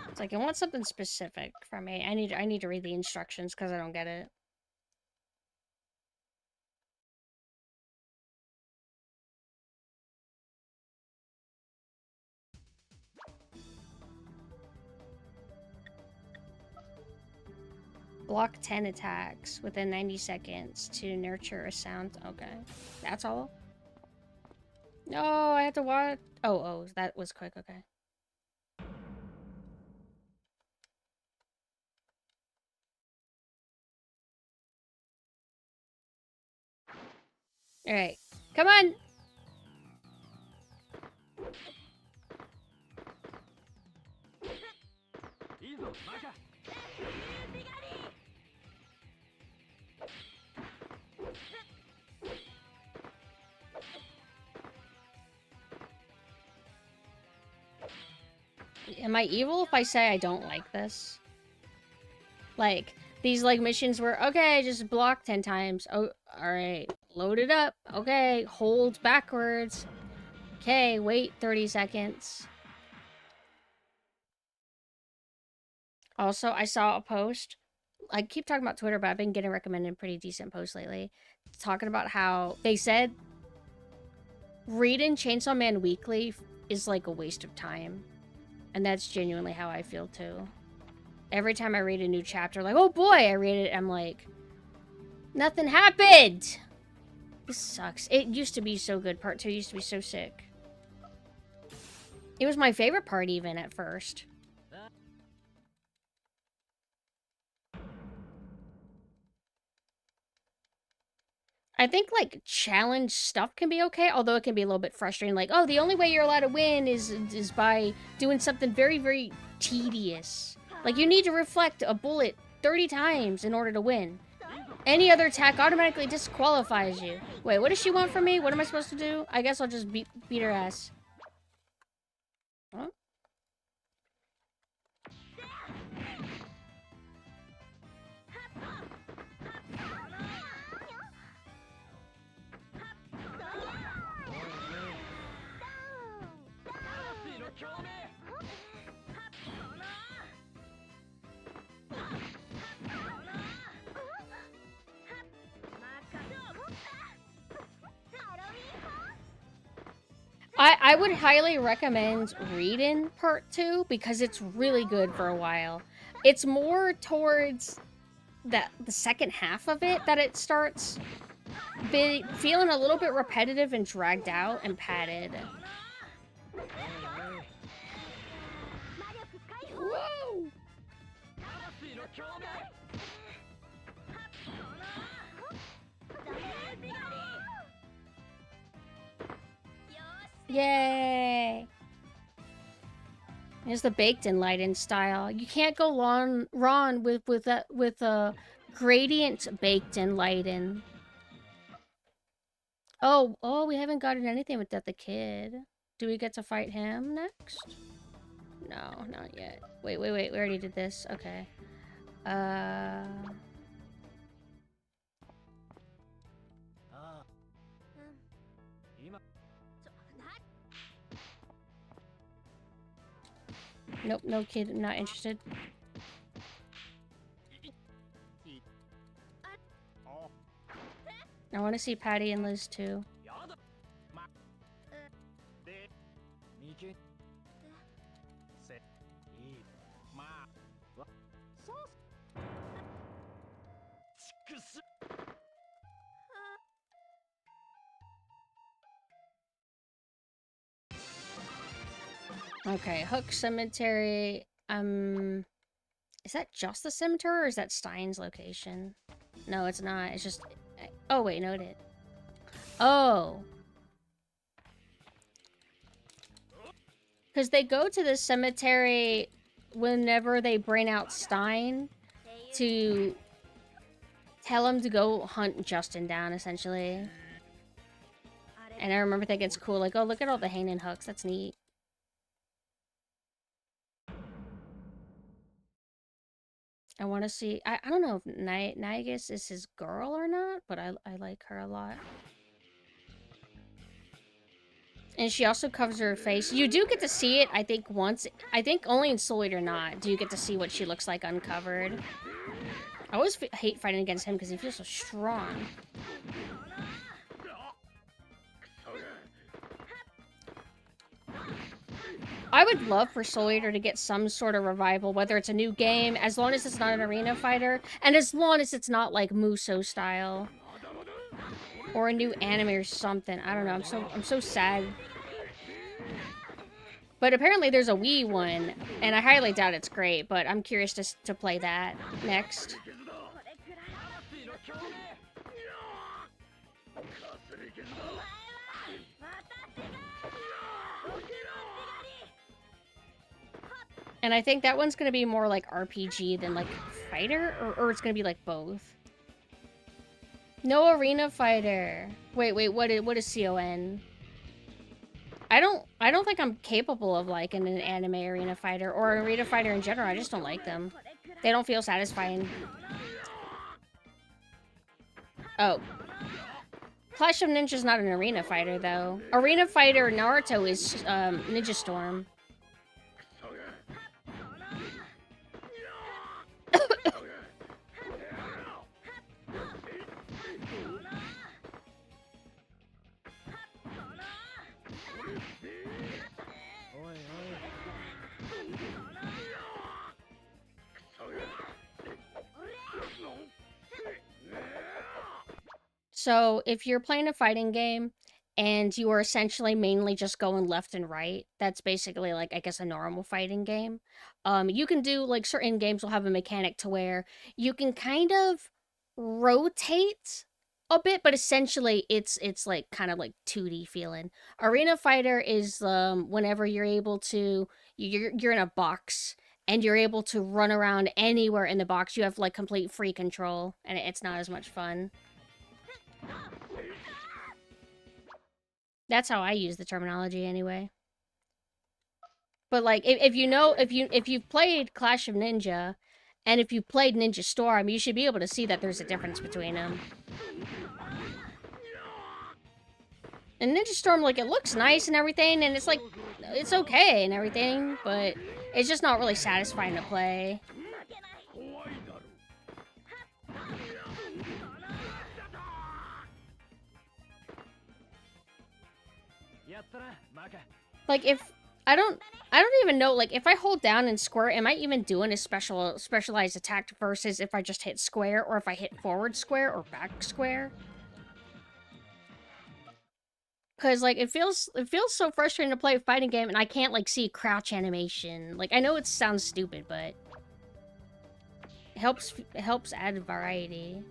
It's like, I want something specific from me. I need to read the instructions because I don't get it. Block 10 attacks within 90 seconds to nurture a sound. Okay. That's all? No, I had to watch. Oh, that was quick. Okay. Alright. Come on! Am I evil if I say I don't like this? Like, these, like, missions where, okay, just block 10 times. Oh, alright. Load it up. Okay, hold backwards. Okay, wait 30 seconds. Also, I saw a post. I keep talking about Twitter, but I've been getting recommended pretty decent posts lately. Talking about how they said reading Chainsaw Man Weekly is like a waste of time. And that's genuinely how I feel too. Every time I read a new chapter, like, oh boy, I read it, I'm like, nothing happened! This sucks. It used to be so good. Part 2 used to be so sick. It was my favorite part even at first. I think, like, challenge stuff can be okay, although it can be a little bit frustrating. Like, oh, the only way you're allowed to win is by doing something very, very tedious. Like, you need to reflect a bullet 30 times in order to win. Any other attack automatically disqualifies you. Wait, what does she want from me? What am I supposed to do? I guess I'll just beat her ass. Huh? I would highly recommend reading part 2 because it's really good for a while. It's more towards the second half of it that it starts feeling a little bit repetitive and dragged out and padded. Whoa! Yay! Here's the baked-in light-in style. You can't go wrong with a gradient baked-in light-in. Oh, we haven't gotten anything with Death the Kid. Do we get to fight him next? No, not yet. Wait. We already did this. Okay. Nope, no kid, I'm not interested. I want to see Patty and Liz too. Okay, Hook Cemetery. Is that just the cemetery or is that Stein's location? No, it's not. It's just... Oh, wait, no, it did. Oh. Because they go to the cemetery whenever they bring out Stein to tell him to go hunt Justin down, essentially. And I remember thinking it's cool. Like, oh, look at all the hanging hooks. That's neat. I want to see... I don't know if Nagus is his girl or not, but I like her a lot. And she also covers her face. You do get to see it, I think, once. I think only in Soul Eater not do you get to see what she looks like uncovered. I always hate fighting against him because he feels so strong. I would love for Soul Eater to get some sort of revival, whether it's a new game, as long as it's not an arena fighter, and as long as it's not like Muso style. Or a new anime or something. I don't know, I'm so sad. But apparently there's a Wii one, and I highly doubt it's great, but I'm curious to play that next. And I think that one's gonna be more like RPG than like fighter, or it's gonna be like both. No arena fighter. Wait, what is CON? I don't think I'm capable of like an anime arena fighter or an arena fighter in general. I just don't like them. They don't feel satisfying. Oh. Clash of Ninja's not an arena fighter though. Arena fighter Naruto is Ninja Storm. So, if you're playing a fighting game, and you are essentially mainly just going left and right, that's basically, like, I guess a normal fighting game. You can do, like, certain games will have a mechanic to where you can kind of rotate a bit, but essentially it's like, kind of like 2D feeling. Arena Fighter is, whenever you're able to... You're in a box, and you're able to run around anywhere in the box. You have, like, complete free control, and it's not as much fun. That's how I use the terminology, anyway. But, like, if you know, if you've played Clash of Ninja, and if you played Ninja Storm, you should be able to see that there's a difference between them. And Ninja Storm, like, it looks nice and everything, and it's, like, it's okay and everything, but it's just not really satisfying to play. Like, if I don't even know, like, if I hold down and square, am I even doing a specialized attack versus if I just hit square, or if I hit forward square or back square? Because, like, it feels so frustrating to play a fighting game, and I can't, like, see crouch animation. Like, I know it sounds stupid, but it helps add variety.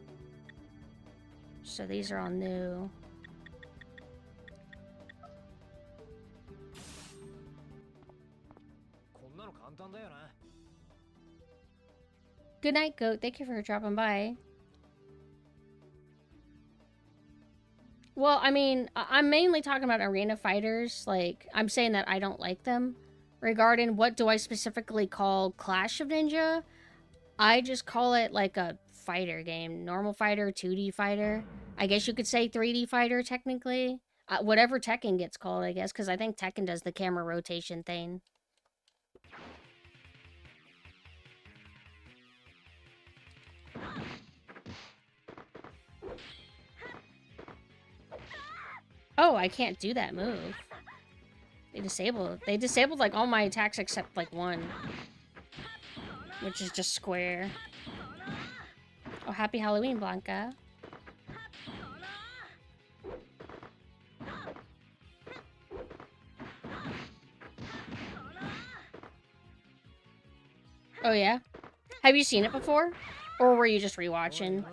So these are all new. Good night, Goat. Thank you for dropping by. Well, I mean, I'm mainly talking about arena fighters. Like, I'm saying that I don't like them. Regarding what do I specifically call Clash of Ninja, I just call it, like, a fighter game. Normal fighter, 2D fighter. I guess you could say 3D fighter, technically. Whatever Tekken gets called, I guess, because I think Tekken does the camera rotation thing. Oh, I can't do that move. They disabled like all my attacks except like one, which is just square. Oh, happy Halloween, Blanca. Oh yeah? Have you seen it before? Or were you just rewatching?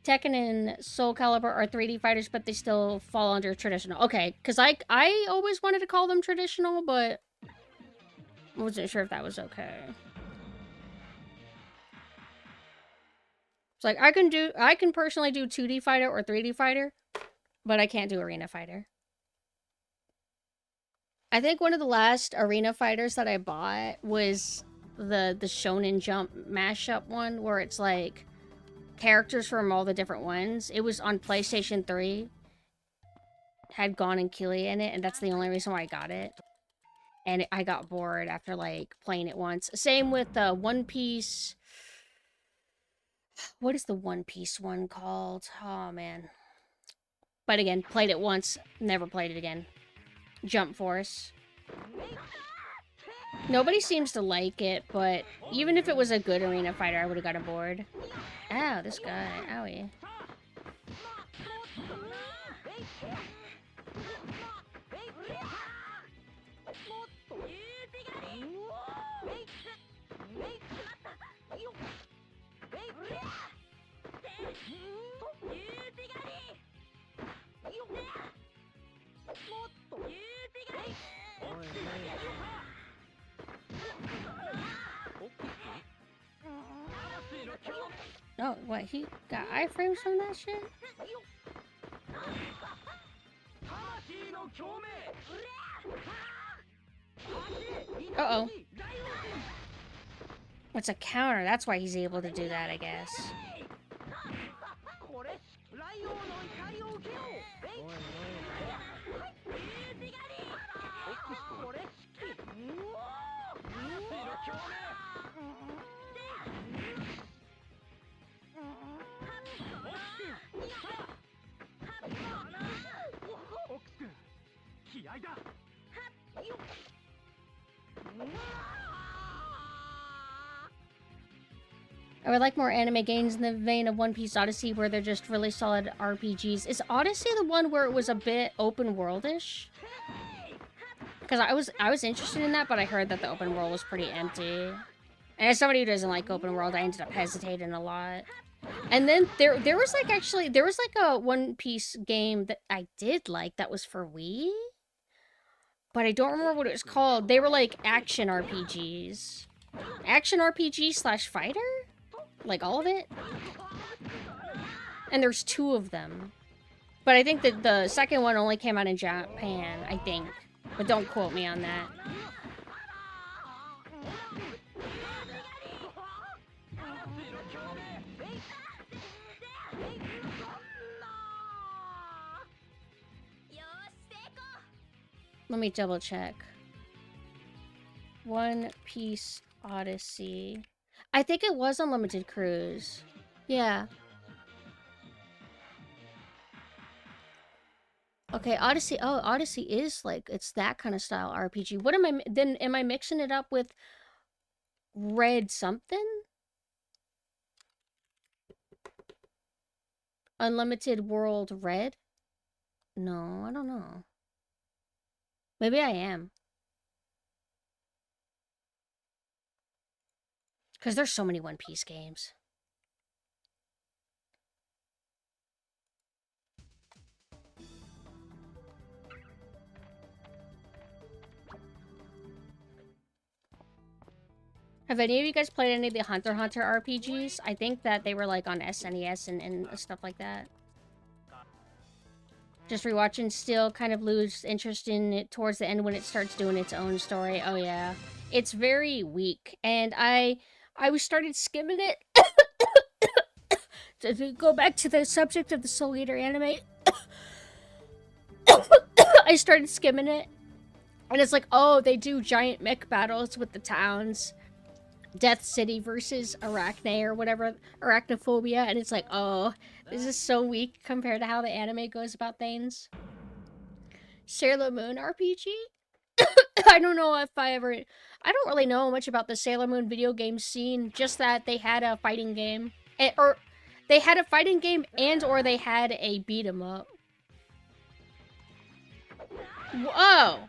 Tekken and Soul Calibur are 3D fighters, but they still fall under traditional. Okay, because I always wanted to call them traditional, but I wasn't sure if that was okay. It's like, I can personally do 2D fighter or 3D fighter, but I can't do arena fighter. I think one of the last arena fighters that I bought was the Shonen Jump mashup one, where it's like characters from all the different ones. It was on PlayStation 3. Had Gon and Keely in it, and that's the only reason why I got it. And I got bored after, like, playing it once. Same with the One Piece. What is the One Piece one called? Oh, man. But again, played it once, never played it again. Jump Force. Nobody seems to like it, but even if it was a good arena fighter, I would have gotten bored. Ow, this guy. Owie. Oh, what? He got iframes from that shit? Uh-oh. It's a counter. That's why he's able to do that, I guess. I would like more anime games in the vein of One Piece Odyssey, where they're just really solid RPGs. Is Odyssey the one where it was a bit open worldish? Because I was interested in that, but I heard that the open world was pretty empty. And as somebody who doesn't like open world, I ended up hesitating a lot. And then there was like a One Piece game that I did like that was for Wii, but I don't remember what it was called. They were like action RPGs. Action RPG / fighter? Like all of it? And there's 2 of them. But I think that the second one only came out in Japan, I think. But don't quote me on that. Let me double check. One Piece Odyssey. I think it was Unlimited Cruise. Yeah. Okay, Odyssey. Oh, Odyssey is like, it's that kind of style RPG. What am I, then am I mixing it up with Red something? Unlimited World Red? No, I don't know. Maybe I am. Because there's so many One Piece games. Have any of you guys played any of the Hunter x Hunter RPGs? I think that they were like on SNES and stuff like that. Just rewatching still kind of lose interest in it towards the end when it starts doing its own story. Oh yeah. It's very weak. And I started skimming it. To go back to the subject of the Soul Eater anime. I started skimming it. And it's like, oh, they do giant mech battles with the towns. Death City versus Arachne or whatever, Arachnophobia, and it's like, oh, this is so weak compared to how the anime goes about things. Sailor Moon RPG? I don't know if I don't really know much about the Sailor Moon video game scene, just that they had a fighting game. Or they had a fighting game or they had a beat 'em up. Whoa!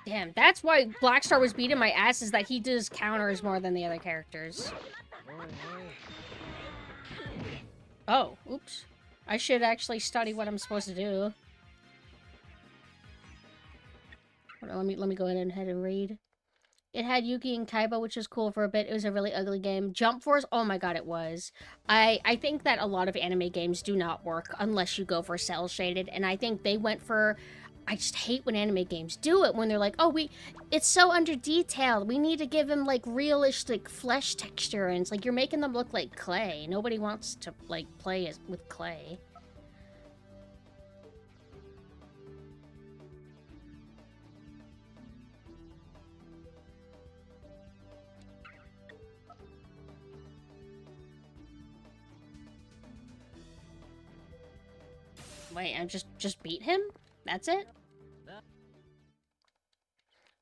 Damn, that's why Blackstar was beating my ass, is that he does counters more than the other characters. Oh, oops. I should actually study what I'm supposed to do. Hold on, let me go ahead and read. It had Yuki and Kaiba, which was cool for a bit. It was a really ugly game. Jump Force, oh my god, it was. I think that a lot of anime games do not work unless you go for cel shaded, and I think they went for... I just hate when anime games do it, when they're like, oh, it's so under-detailed. We need to give him, like, realistic flesh texture. And it's like, you're making them look like clay. Nobody wants to, like, play with clay. Wait, I just beat him? That's it?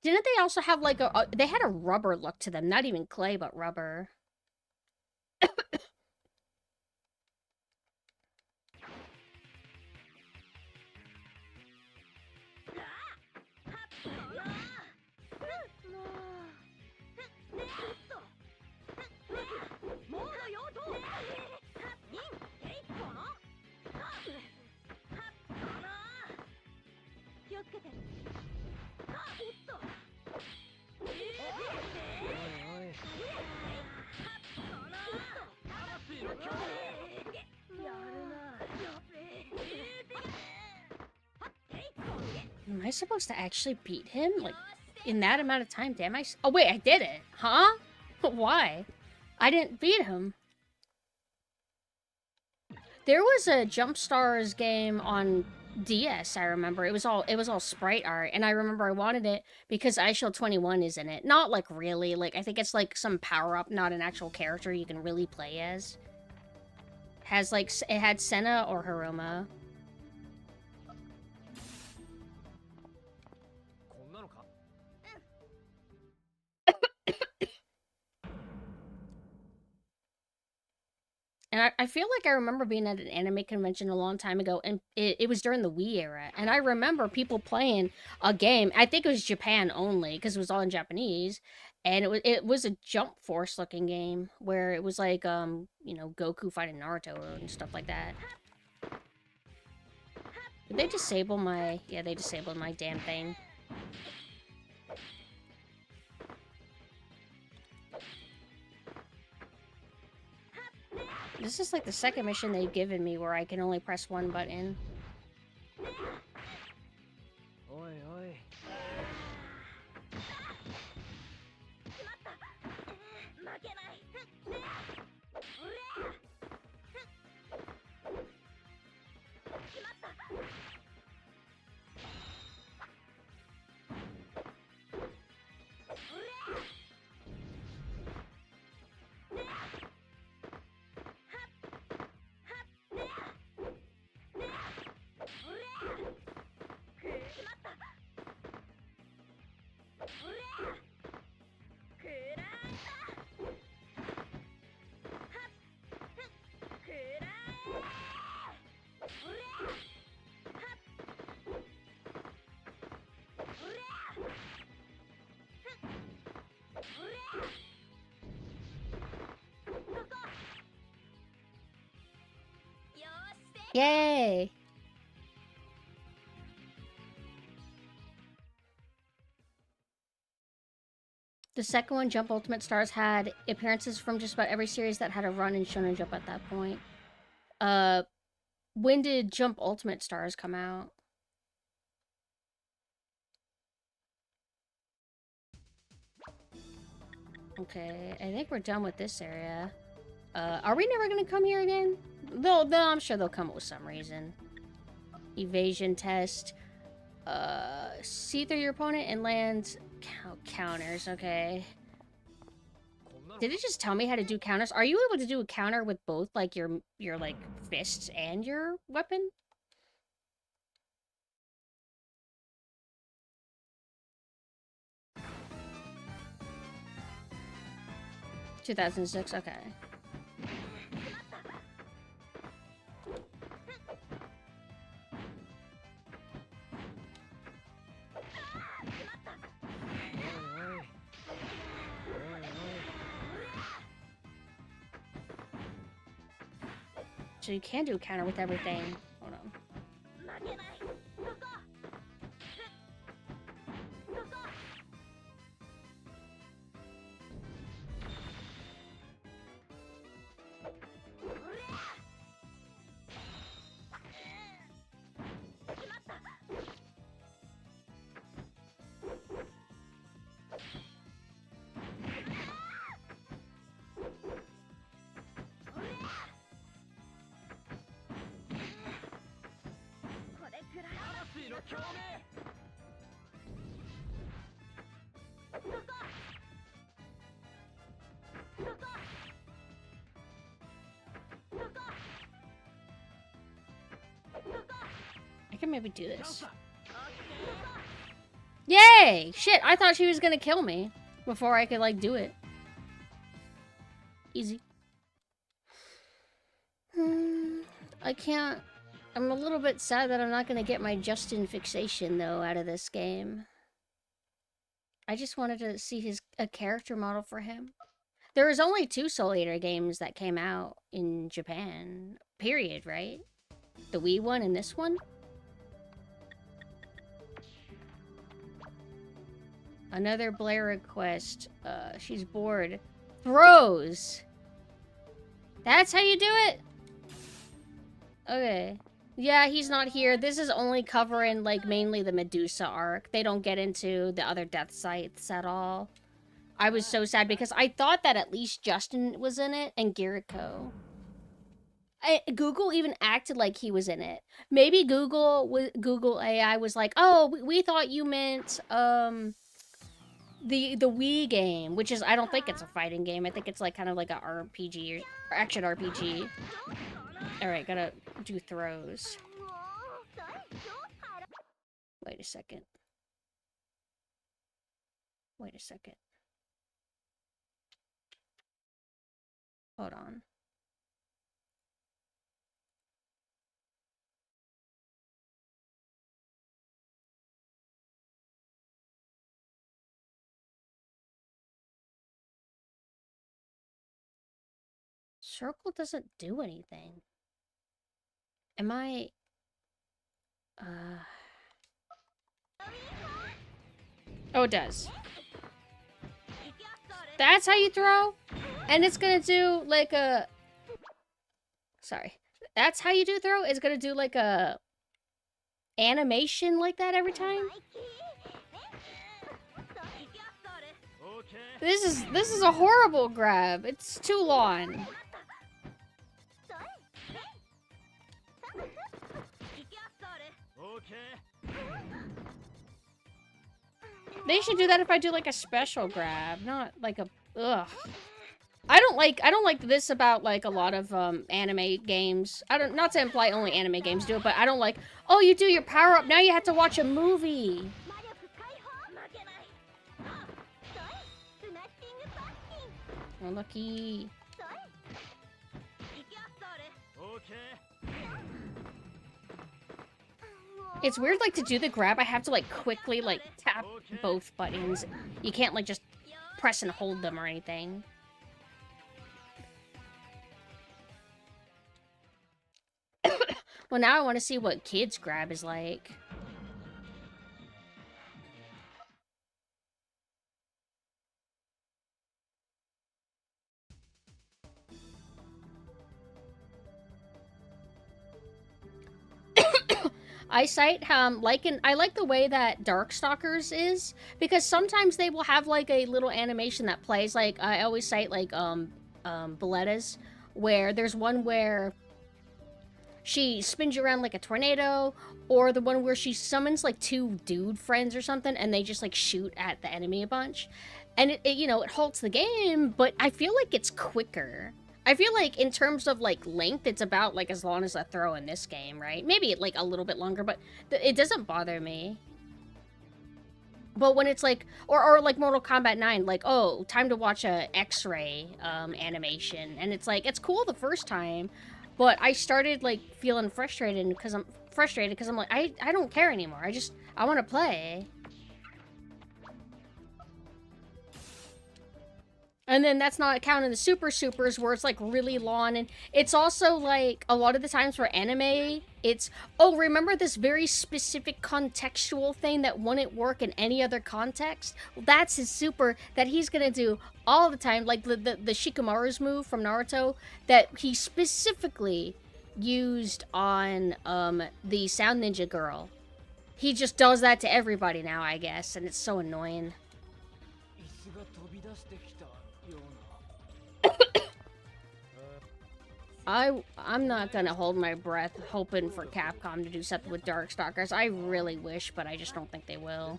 Didn't they also have like they had a rubber look to them, not even clay, but rubber. Am I supposed to actually beat him? Like, in that amount of time? Damn, oh, wait, I did it. Huh? Why? I didn't beat him. There was a Jump Stars game on DS, I remember. It was all sprite art, and I remember I wanted it because iShield21 is in it. Not, like, really. Like, I think it's, like, some power-up, not an actual character you can really play as. It had Senna or Haruma. I feel like I remember being at an anime convention a long time ago, and it was during the Wii era, and I remember people playing a game. I think it was Japan only because it was all in Japanese, and it was a Jump Force looking game where it was like you know, Goku fighting Naruto and stuff like that. Did they disable my? Yeah, they disabled my damn thing. This is like the second mission they've given me where I can only press one button. Oi, oi. Yay! The second one, Jump Ultimate Stars, had appearances from just about every series that had a run in Shonen Jump at that point. When did Jump Ultimate Stars come out? Okay, I think we're done with this area. Are we never gonna come here again? I'm sure they'll come up with some reason. Evasion test. See through your opponent and land counters, okay. Did it just tell me how to do counters? Are you able to do a counter with both, like, your like, fists and your weapon? $2006, okay. So you can do a counter with everything. Hold on. I can maybe do this. Yay! Shit, I thought she was gonna kill me before I could, like, do it. Easy. I can't... I'm a little bit sad that I'm not gonna get my Justin fixation, though, out of this game. I just wanted to see a character model for him. There was only 2 Soul Eater games that came out in Japan. Period, right? The Wii one and this one? Another Blair request. She's bored. Throws! That's how you do it? Okay. Yeah, he's not here. This is only covering, like, mainly the Medusa arc. They don't get into the other death sites at all. I was so sad because I thought that at least Justin was in it and Giriko. Google even acted like he was in it. Maybe Google AI was like, oh, we thought you meant, the Wii game, which is, I don't think it's a fighting game. I think it's like kind of like a RPG or action RPG. All right, gotta do throws. Wait a second. Wait a second. Hold on. circle doesn't do anything. Am I... Oh, it does. That's how you throw? And it's gonna do, like, a... Sorry. That's how you do throw? It's gonna do, like, a... animation like that every time? This is a horrible grab. It's too long. They should do that if I do like a special grab, not like a ugh. I don't like this about like a lot of anime games. Not to imply only anime games do it, but I don't like, oh, you do your power up, now you have to watch a movie. Unlucky. It's weird, like, to do the grab, I have to, like, quickly, like, tap both buttons. You can't, like, just press and hold them or anything. Well, now I want to see what kids grab is like. Eyesight, I like the way that Darkstalkers is, because sometimes they will have like a little animation that plays. Like I always cite like Balletta's, where there's one where she spins you around like a tornado, or the one where she summons like two dude friends or something, and they just like shoot at the enemy a bunch, and it you know, it halts the game, but I feel like it's quicker. I feel like in terms of like length, it's about like as long as a throw in this game, right? Maybe like a little bit longer, but it doesn't bother me. But when it's like, or like Mortal Kombat 9, like, oh, time to watch a X-ray animation, and it's like, it's cool the first time, but I started like feeling frustrated because I'm like, I don't care anymore. I want to play. And then that's not counting the supers where it's like really long, and it's also like a lot of the times for anime, it's, oh, remember this very specific contextual thing that wouldn't work in any other context? Well, that's his super that he's gonna do all the time, like the Shikamaru's move from Naruto that he specifically used on the Sound Ninja girl. He just does that to everybody now, I guess, and it's so annoying. I'm not gonna hold my breath hoping for Capcom to do something with Darkstalkers. I really wish, but I just don't think they will.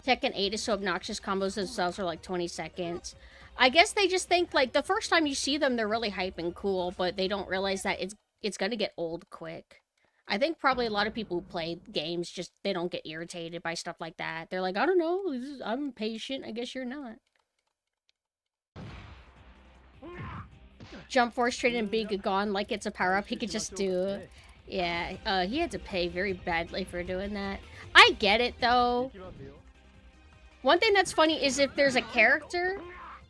Tekken 8 is so obnoxious, combos themselves are like 20 seconds. I guess they just think, like, the first time you see them, they're really hype and cool, but they don't realize that it's gonna get old quick. I think probably a lot of people who play games just, they don't get irritated by stuff like that. They're like, I don't know, I'm patient, I guess you're not. Jump Force Trade and Be Gone like it's a power-up he could just do. Yeah, he had to pay very badly for doing that. I get it, though. One thing that's funny is if there's a character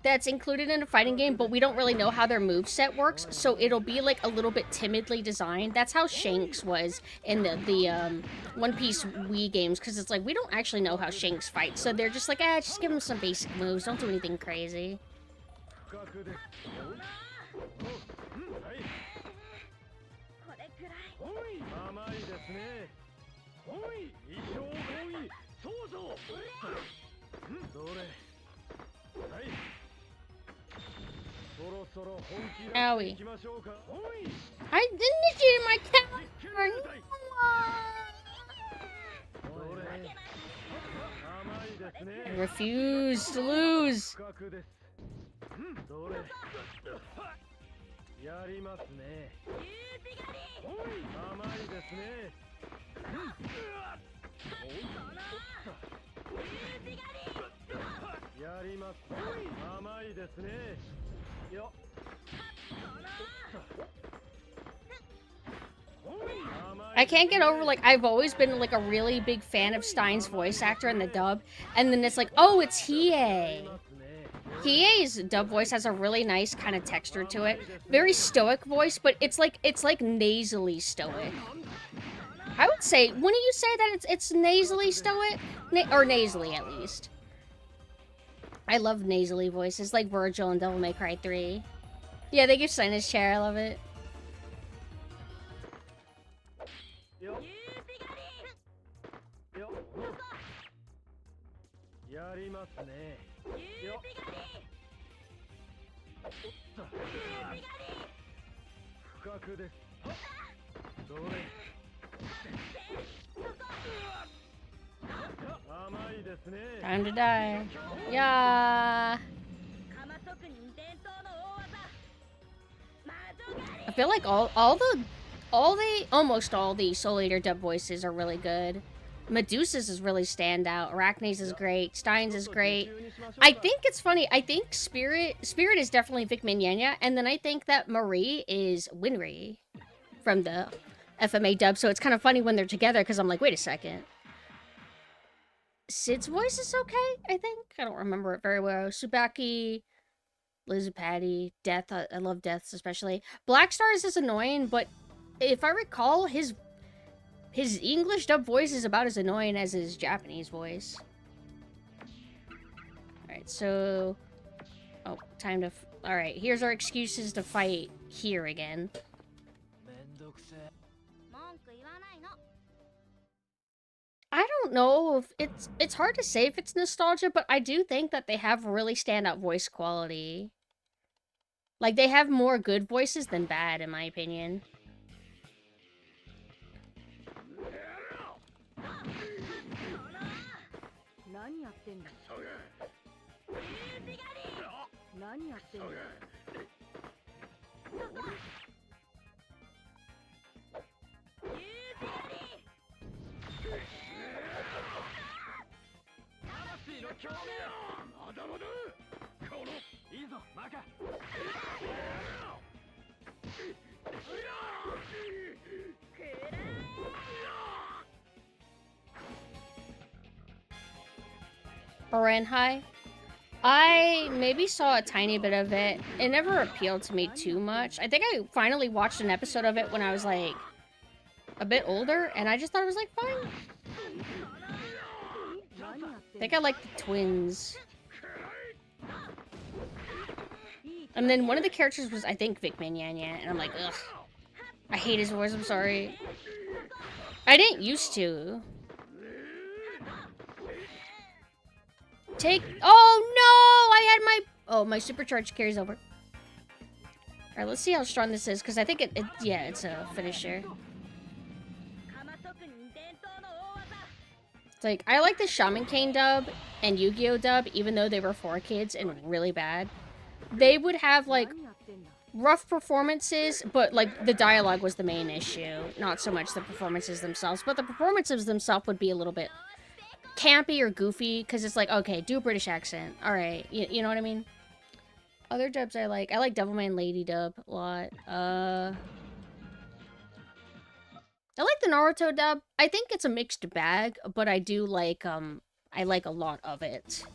that's included in a fighting game, but we don't really know how their moveset works, so it'll be like a little bit timidly designed. That's how Shanks was in the One Piece Wii games, because it's like, we don't actually know how Shanks fights, so they're just like, just give him some basic moves, don't do anything crazy. Owie. I initiated my character! I refuse to lose! I can't get over, like, I've always been, like, a really big fan of Stein's voice actor in the dub, and then it's like, oh, it's Hiei. Hiei's dub voice has a really nice kind of texture to it. Very stoic voice, but it's like nasally stoic. I would say, wouldn't you say that it's nasally stoic? Or nasally, at least. I love nasally voices, like Virgil and Devil May Cry 3. Yeah, they give sign his chair, I love it. Time to die. Yeah. I feel like almost all the Soul Eater dub voices are really good. Medusa's is really standout. Arachne's is great. Stein's is great. I think it's funny. I think Spirit is definitely Vic Mignogna, and then I think that Marie is Winry from the FMA dub. So it's kind of funny when they're together because I'm like, wait a second. Sid's voice is okay, I think. I don't remember it very well. Tsubaki, Liz Patty, Death. I love Death's especially. Black Stars is annoying, but if I recall, his English dub voice is about as annoying as his Japanese voice. Alright, so... Oh, time to... Alright, here's our excuses to fight here again. I don't know if it's hard to say if it's nostalgia, but I do think that they have really standout voice quality. Like, they have more good voices than bad, in my opinion. Orenhai? I maybe saw a tiny bit of it. It never appealed to me too much. I think I finally watched an episode of it when I was, like, a bit older, and I just thought it was, like, fine. I think I like the twins. And then one of the characters was, I think, Vic Mignogna, and I'm like, ugh. I hate his voice, I'm sorry. I didn't used to. Oh no! I had my... Oh, my supercharge carries over. Alright, let's see how strong this is, because I think yeah, it's a finisher. It's like, I like the Shaman King dub and Yu-Gi-Oh dub, even though they were for kids and really bad. They would have, like, rough performances, but, like, the dialogue was the main issue. Not so much the performances themselves, but the performances themselves would be a little bit campy or goofy, because it's like, okay, do a British accent. Alright, you know what I mean? Other dubs I like Devilman Lady dub a lot. I like the Naruto dub. I think it's a mixed bag, but I do like, I like a lot of it.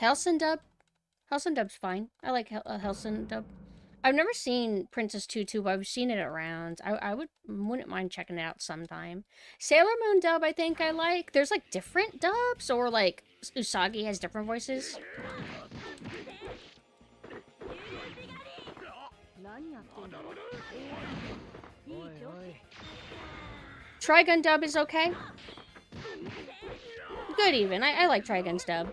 Hellson dub? Hellson dub's fine. I like Hellson dub. I've never seen Princess Tutu, but I've seen it around. I wouldn't mind checking it out sometime. Sailor Moon dub, I think I like. There's, like, different dubs, or, like, Usagi has different voices. Trigun dub is okay. Good even. I like Trigun's dub.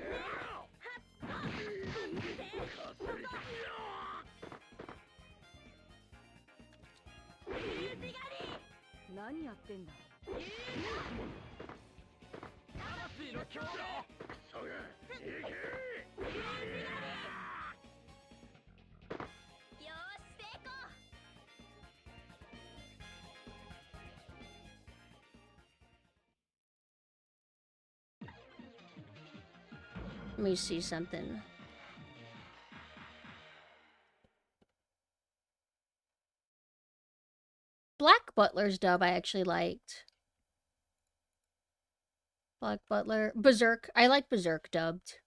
Let me see something. Black Butler's dub I actually liked. Black Butler. Berserk. I like Berserk dubbed.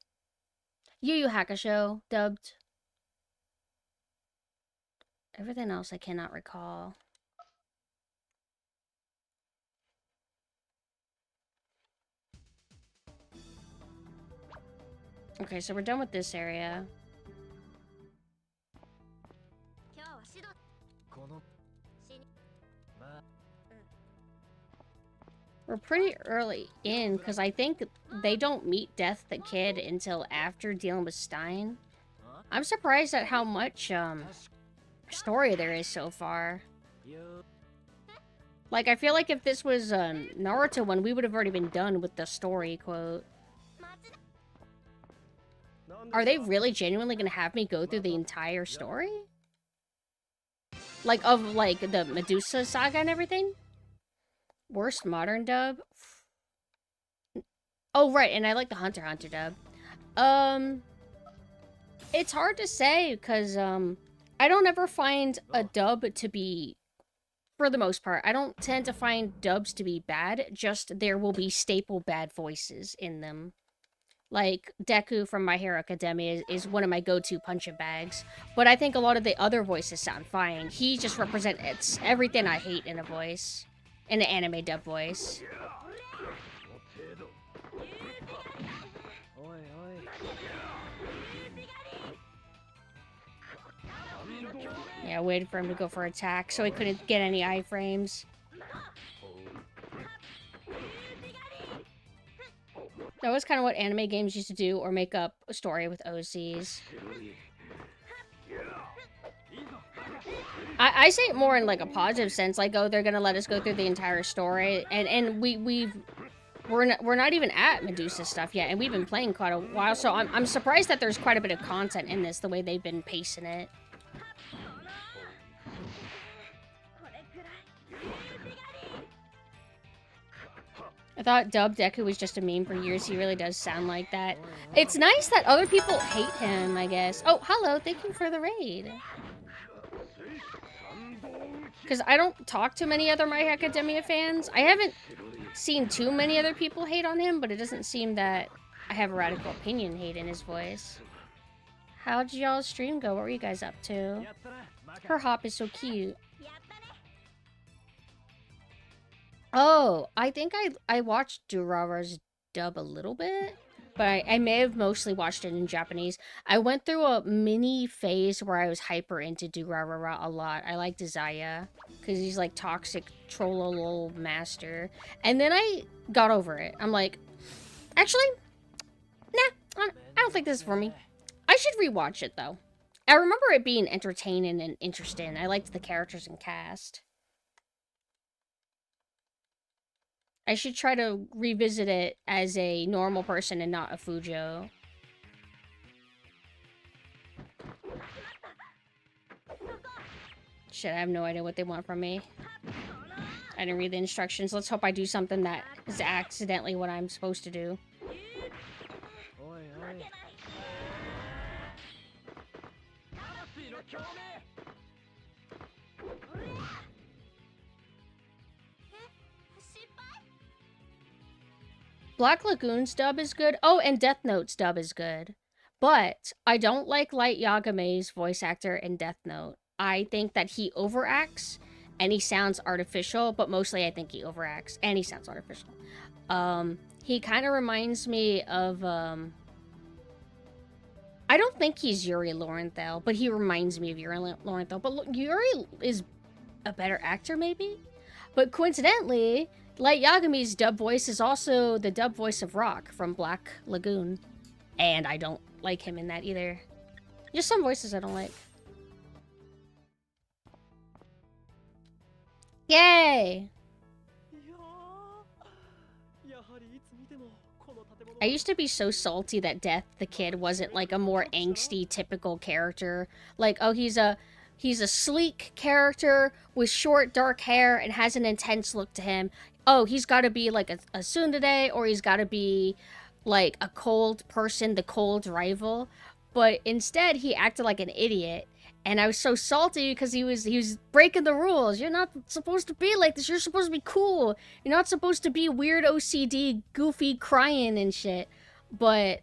Yu Yu Hakusho dubbed. Everything else I cannot recall. Okay, so we're done with this area. We're pretty early in, because I think they don't meet Death the Kid until after dealing with Stein. I'm surprised at how much, story there is so far. Like, I feel like if this was a Naruto one, we would have already been done with the story quote. Are they really genuinely gonna have me go through the entire story? Like, of, like, the Medusa saga and everything? Worst modern dub? Oh, right, and I like the Hunter x Hunter dub. It's hard to say, because, I don't ever find a dub to be, for the most part, I don't tend to find dubs to be bad, just there will be staple bad voices in them. Like, Deku from My Hero Academia is one of my go-to punching bags. But I think a lot of the other voices sound fine. He just represents everything I hate in a voice. In an anime dub voice. Yeah, I waited for him to go for attack so he couldn't get any iframes. That was kind of what anime games used to do, or make up a story with OCs. I say it more in like a positive sense, like, oh, they're gonna let us go through the entire story, and we're not even at Medusa stuff yet, and we've been playing quite a while, so I'm surprised that there's quite a bit of content in this, the way they've been pacing it. I thought Dub Deku was just a meme for years. He really does sound like that. It's nice that other people hate him, I guess. Oh, hello. Thank you for the raid. Because I don't talk to many other My Hero Academia fans. I haven't seen too many other people hate on him, but it doesn't seem that I have a radical opinion hate in his voice. How'd y'all's stream go? What were you guys up to? Her hop is so cute. Oh, I think I watched Durara's dub a little bit, but I may have mostly watched it in Japanese. I went through a mini phase where I was hyper into Durarara a lot. I liked Desire, because he's like toxic trollolol master. And then I got over it. I'm like, actually, nah, I don't think this is for me. I should rewatch it, though. I remember it being entertaining and interesting. I liked the characters and cast. I should try to revisit it as a normal person and not a Fujo. Shit, I have no idea what they want from me. I didn't read the instructions. Let's hope I do something that is accidentally what I'm supposed to do. Black Lagoon's dub is good. Oh, and Death Note's dub is good. But I don't like Light Yagame's voice actor in Death Note. I think that he overacts and he sounds artificial, but mostly I think he overacts and he sounds artificial. He kind of reminds me of, I don't think he's Yuri Lowenthal, but he reminds me of Yuri Lowenthal. But Yuri is a better actor, maybe? But coincidentally, Light Yagami's dub voice is also the dub voice of Rock from Black Lagoon. And I don't like him in that either. Just some voices I don't like. Yay! I used to be so salty that Death the Kid wasn't like a more angsty, typical character. Like, oh, he's a sleek character with short, dark hair and has an intense look to him. Oh, he's got to be like a tsundere, or he's got to be like a cold person, the cold rival. But instead, he acted like an idiot. And I was so salty because he was breaking the rules. You're not supposed to be like this. You're supposed to be cool. You're not supposed to be weird OCD, goofy, crying and shit. But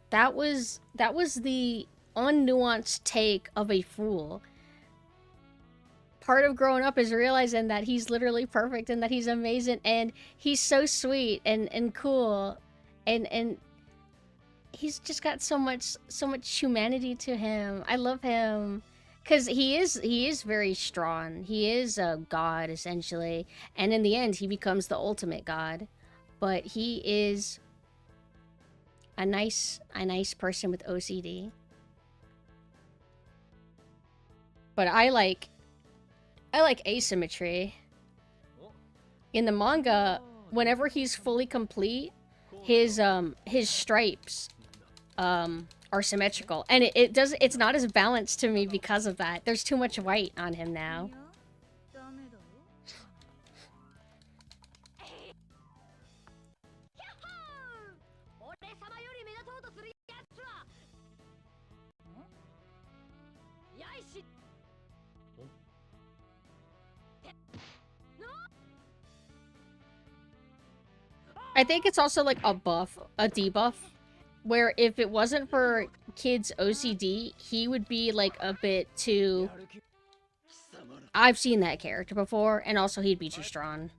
that was the unnuanced take of a fool. Part of growing up is realizing that he's literally perfect and that he's amazing and he's so sweet and cool and he's just got so much humanity to him. I love him. Because he is very strong. He is a god, essentially. And in the end, he becomes the ultimate god. But he is a nice person with OCD. But I like asymmetry. In the manga, whenever he's fully complete, his stripes are symmetrical, and it's not as balanced to me because of that. There's too much white on him now. I think it's also like a debuff, where if it wasn't for kids' OCD, he would be like a bit too... I've seen that character before, and also he'd be too strong.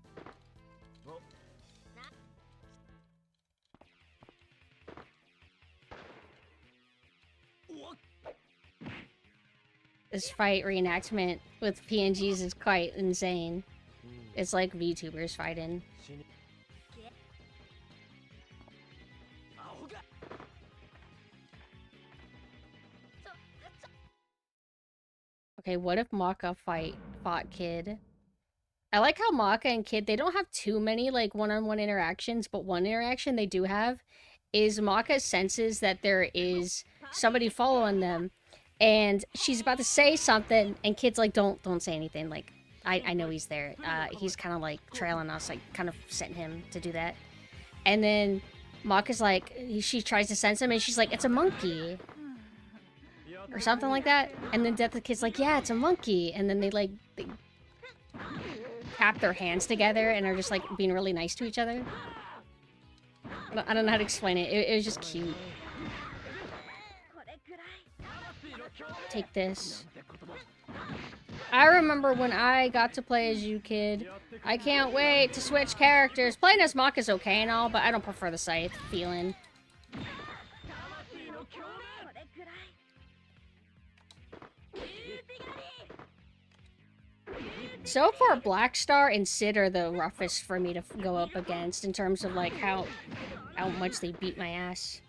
This fight reenactment with PNGs is quite insane. It's like VTubers fighting. Okay, what if Maka fought Kid? I like how Maka and Kid, they don't have too many, like, one-on-one interactions, but one interaction they do have is Maka senses that there is somebody following them, and she's about to say something, and Kid's like, don't say anything, like, I know he's there. He's kind of, like, trailing us, like, kind of setting him to do that. And then Maka's like, she tries to sense him, and she's like, it's a monkey. Or something like that. And then the Kid's like, yeah, it's a monkey. And then they tap their hands together and are just like being really nice to each other. I don't know how to explain it. It was just cute. Take this. I remember when I got to play as you, Kid. I can't wait to switch characters. Playing as Maka's okay and all, but I don't prefer the scythe feeling. So far, Black Star and Sid are the roughest for me to go up against in terms of like how much they beat my ass.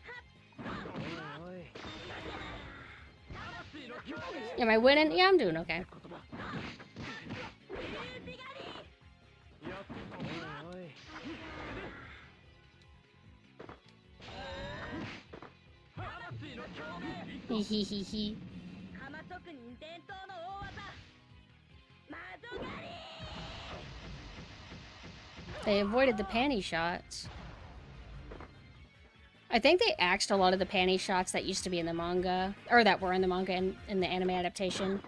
Am I winning? Yeah, I'm doing okay. Hehehehe. They avoided the panty shots. I think they axed a lot of the panty shots that used to be in the manga, or that were in the manga and in the anime adaptation.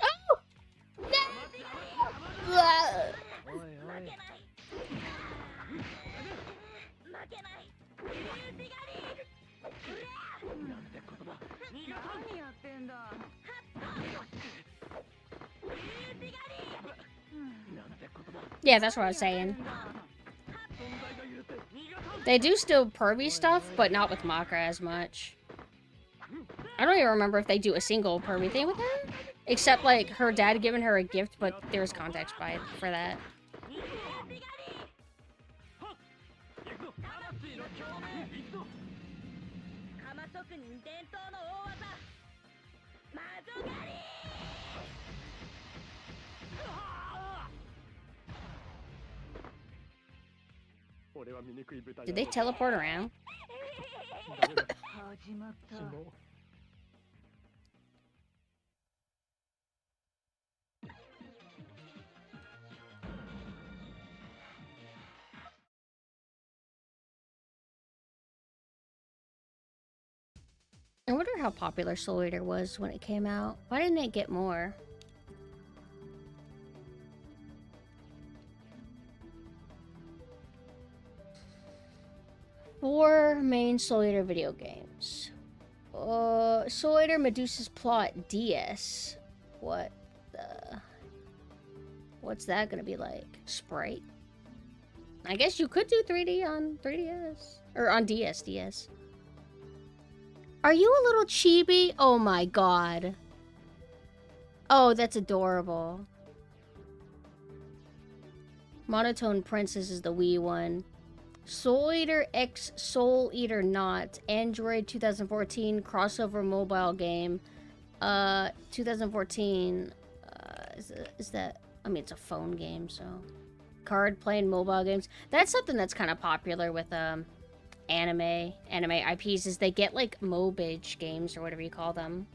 Oh! No! Yeah, that's what I was saying. They do still pervy stuff, but not with Maka as much. I don't even remember if they do a single pervy thing with her. Except, like, her dad giving her a gift, but there's context for that. Did they teleport around? I wonder how popular Soul Eater was when it came out. Why didn't it get more? Four main Soul Eater video games. Soul Eater Medusa's Plot DS. What the... What's that gonna be like? Sprite? I guess you could do 3D on 3DS. Or on DS. Are you a little chibi? Oh my god. Oh, that's adorable. Monotone Princess is the Wii one. Soul Eater X Soul Eater Not. Android 2014 crossover mobile game. 2014. Is that... I mean, it's a phone game, so... Card playing mobile games. That's something that's kind of popular with, anime IPs, is they get, like, mobile games, or whatever you call them.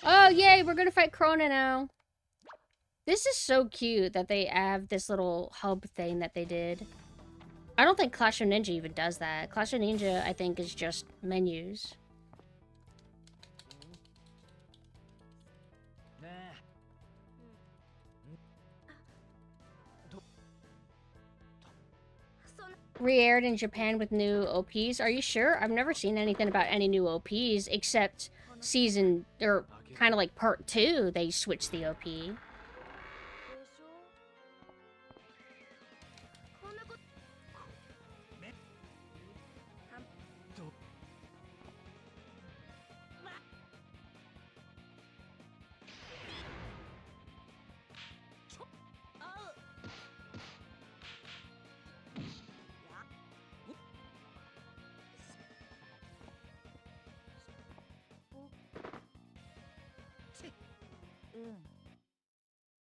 Oh, yay, we're gonna fight Krona now. This is so cute that they have this little hub thing that they did. I don't think Clash of Ninja even does that. Clash of Ninja, I think, is just menus. Re-aired in Japan with new OPs. Are you sure? I've never seen anything about any new OPs, except season, or kind of like part 2, they switched the OP.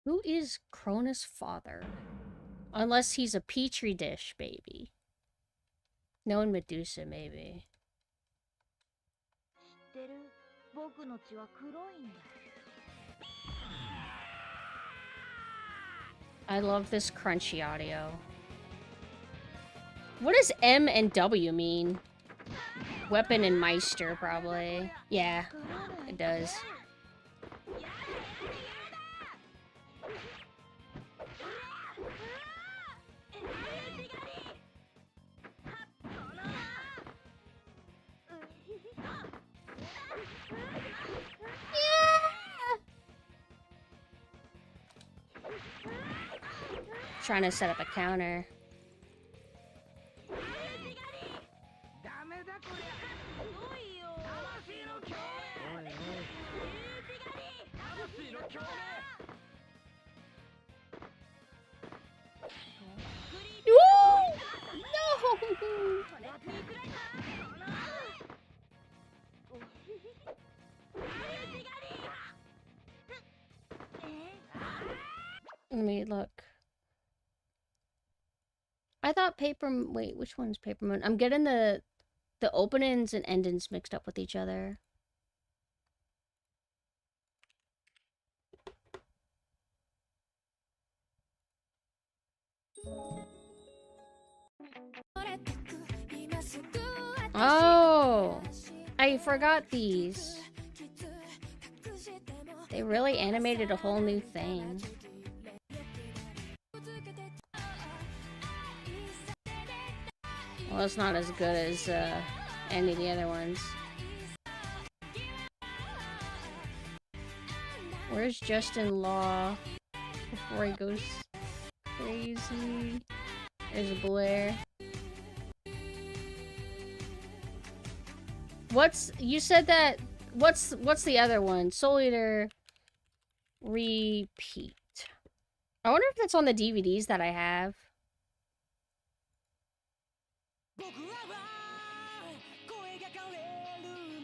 Who is Krona's father? Unless he's a petri dish baby. Knowing Medusa, maybe. I love this crunchy audio. What does M and W mean? Weapon and Meister, probably. Yeah, it does. Trying to set up a counter. Let me look. I thought wait, which one's Paper Moon? I'm getting the openings and endings mixed up with each other. Oh, I forgot these. They really animated a whole new thing. Well, it's not as good as any of the other ones. Where's Justin Law before he goes crazy? There's Blair. You said that, what's the other one? Soul Eater Repeat. I wonder if that's on the DVDs that I have.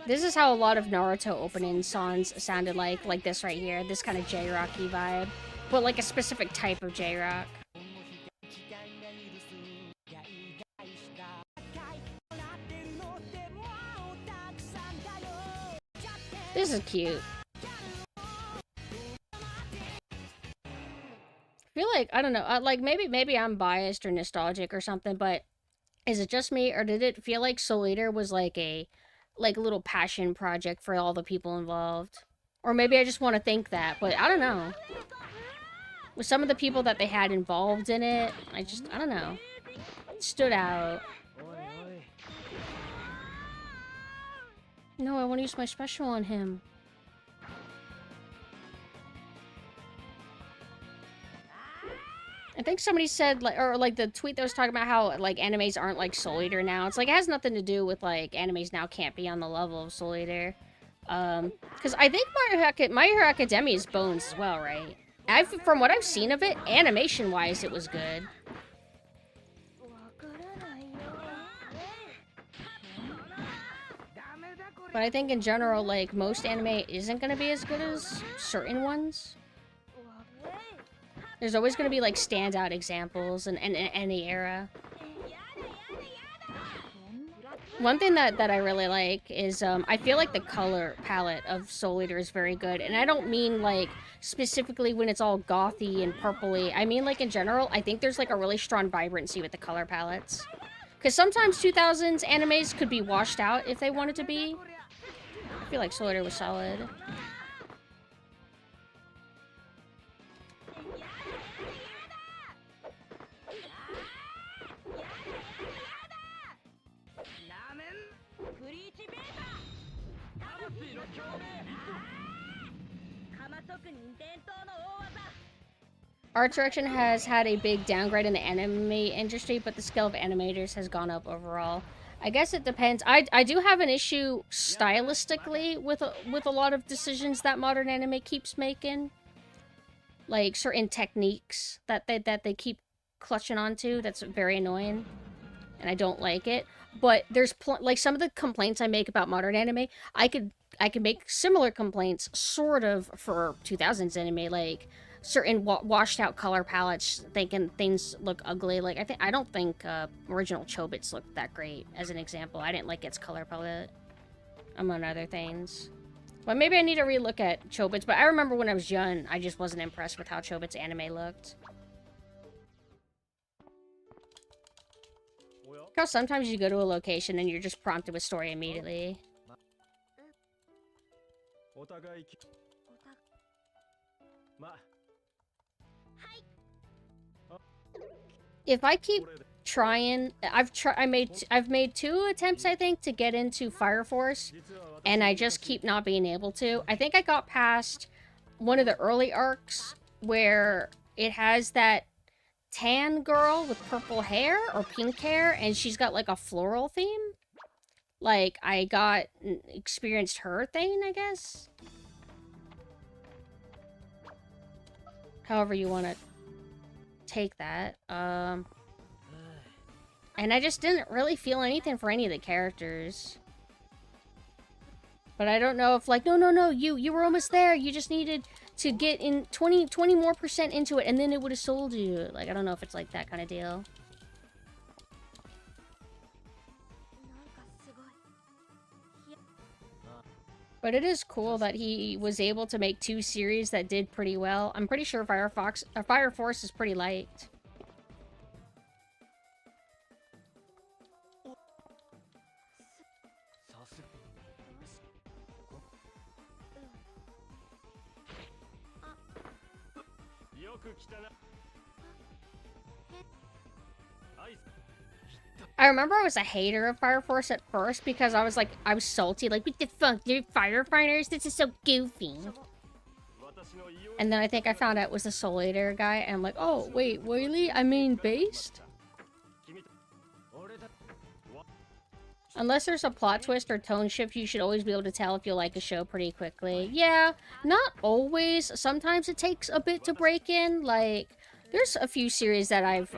This is how a lot of Naruto opening songs sounded like this right here. This kind of J-rocky vibe. But like a specific type of J-rock. This is cute. like, I don't know, like maybe I'm biased or nostalgic or something, but is it just me, or did it feel like Soul Eater was like a little passion project for all the people involved? Or maybe I just want to think that, but I don't know. With some of the people that they had involved in it, I don't know. It stood out. No, I want to use my special on him. I think somebody said, like, or like the tweet that was talking about how like animes aren't like Soul Eater now. It's like it has nothing to do with like animes now can't be on the level of Soul Eater. Because I think My Hero Academia is Bones as well, right? From what I've seen of it, animation-wise, it was good. But I think in general, like, most anime isn't gonna be as good as certain ones. There's always gonna be, like, standout examples in any era. One thing that I really like is, I feel like the color palette of Soul Eater is very good. And I don't mean, like, specifically when it's all gothy and purpley. I mean, like, in general, I think there's, like, a really strong vibrancy with the color palettes. Because sometimes 2000s animes could be washed out if they wanted to be. I feel like Soul Eater was solid. Art direction has had a big downgrade in the anime industry, but the skill of animators has gone up overall. I guess it depends. I do have an issue stylistically with a lot of decisions that modern anime keeps making. Like certain techniques that they keep clutching onto. That's very annoying, and I don't like it. But there's like some of the complaints I make about modern anime, I could make similar complaints sort of for 2000s anime, like certain washed out color palettes, thinking things look ugly. Like I don't think original Chobits looked that great. As an example, I didn't like its color palette, among other things. But maybe I need to relook at Chobits. But I remember when I was young, I just wasn't impressed with how Chobits anime looked. How sometimes you go to a location and you're just prompted with story immediately. If I keep trying, I've made 2 attempts, I think, to get into Fire Force, and I just keep not being able to. I think I got past one of the early arcs where it has that tan girl with purple hair or pink hair, and she's got like a floral theme. Like, I experienced her thing, I guess. However you want to take that. And I just didn't really feel anything for any of the characters. But I don't know if, like, no, you were almost there. You just needed to get in 20 more % into it, and then it would have sold you. Like, I don't know if it's like that kind of deal. But it is cool that he was able to make 2 series that did pretty well. I'm pretty sure Fire Force is pretty liked. I remember I was a hater of Fire Force at first because I was salty, like, what the fuck, you're firefighters? This is so goofy. And then I think I found out it was the Soul Eater guy, and I'm like, oh, wait, really? I mean, based? Unless there's a plot twist or tone shift, you should always be able to tell if you like a show pretty quickly. Yeah, not always. Sometimes it takes a bit to break in. Like, there's a few series that I've,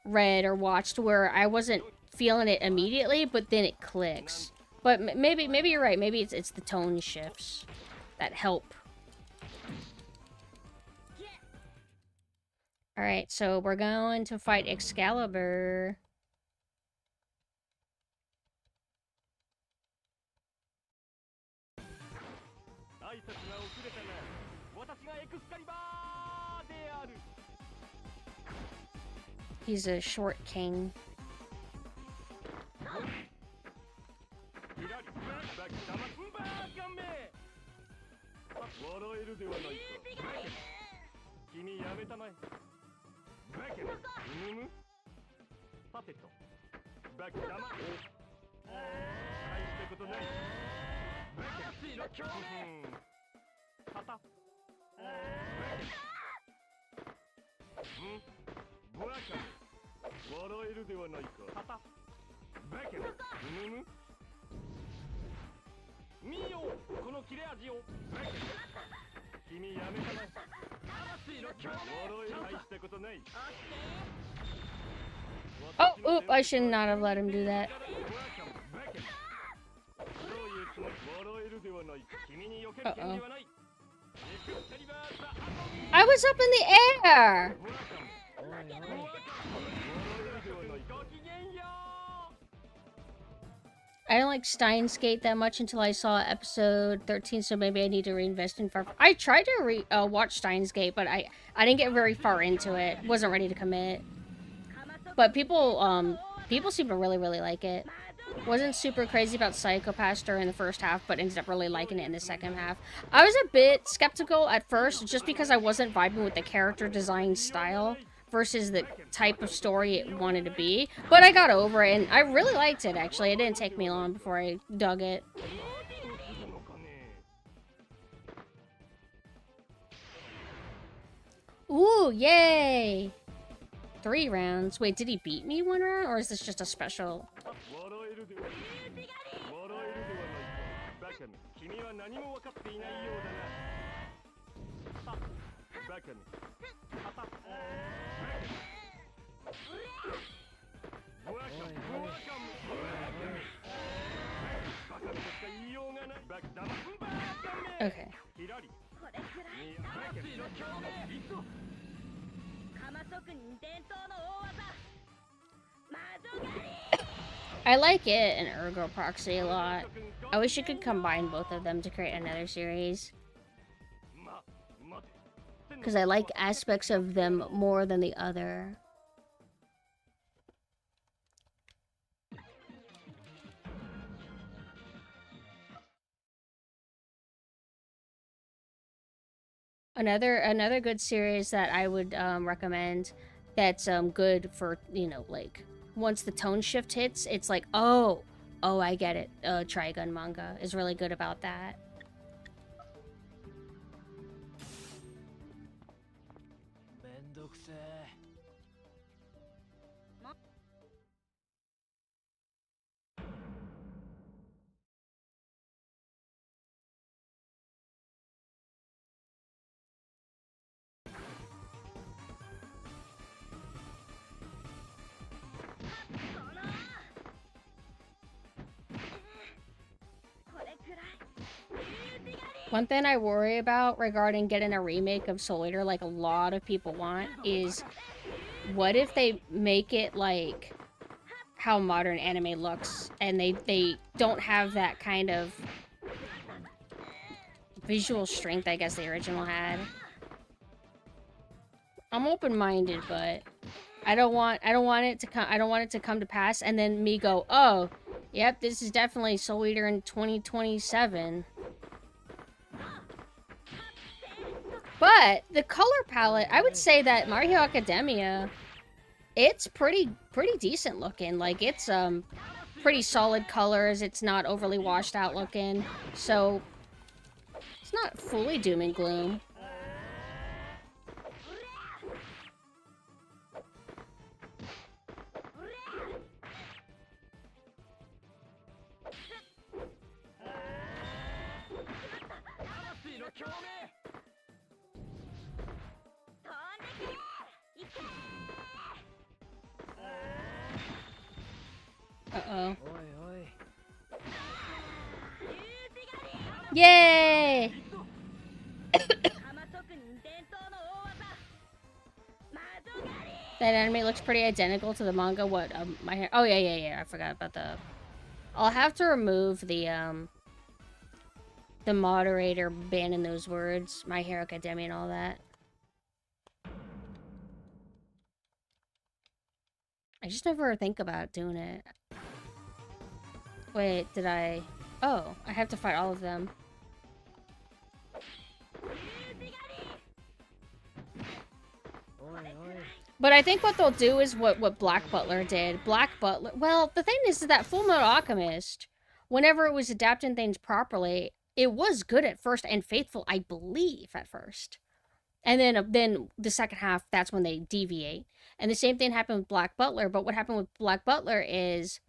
read or watched where I wasn't feeling it immediately, but then it clicks. But maybe you're right. Maybe it's the tone shifts that help. All right, so we're going to fight Excalibur. He's a short king. Oh, oop, I should not have let him do that. Uh-oh. I was up in the air! I didn't like Steins Gate that much until I saw episode 13, so maybe I need to reinvest in Far. I tried to watch Steins Gate, but I didn't get very far into it. Wasn't ready to commit. But people seem to really like it. Wasn't super crazy about Psychopaths during the first half, but ended up really liking it in the second half. I was a bit skeptical at first, just because I wasn't vibing with the character design style versus the type of story it wanted to be. But I got over it, and I really liked it, actually. It didn't take me long before I dug it. Ooh, yay! 3 rounds. Wait, did he beat me 1 round, or is this just a special? Okay. I like it and Ergo Proxy a lot. I wish you could combine both of them to create another series. Because I like aspects of them more than the other. Another good series that I would recommend that's good for, you know, like, once the tone shift hits, it's like, oh, I get it. Trigun manga is really good about that. One thing I worry about regarding getting a remake of Soul Eater, like a lot of people want, is what if they make it like how modern anime looks, and they don't have that kind of visual strength I guess the original had. I'm open-minded, but I don't want it to come to pass and then me go, oh, yep, this is definitely Soul Eater in 2027. But the color palette, I would say that My Hero Academia, it's pretty decent looking. Like, it's pretty solid colors. It's not overly washed out looking. So it's not fully doom and gloom. Uh-oh. Yay! That anime looks pretty identical to the manga. What, my hair? Oh, yeah. I forgot about the... I'll have to remove the moderator banning those words. My Hero Academia and all that. I just never think about doing it. Wait, did I... Oh, I have to fight all of them. But I think what they'll do is what Black Butler did. Black Butler... Well, the thing is that Full Metal Alchemist, whenever it was adapting things properly, it was good at first and faithful, I believe, at first. And then the second half, that's when they deviate. And the same thing happened with Black Butler, but what happened with Black Butler is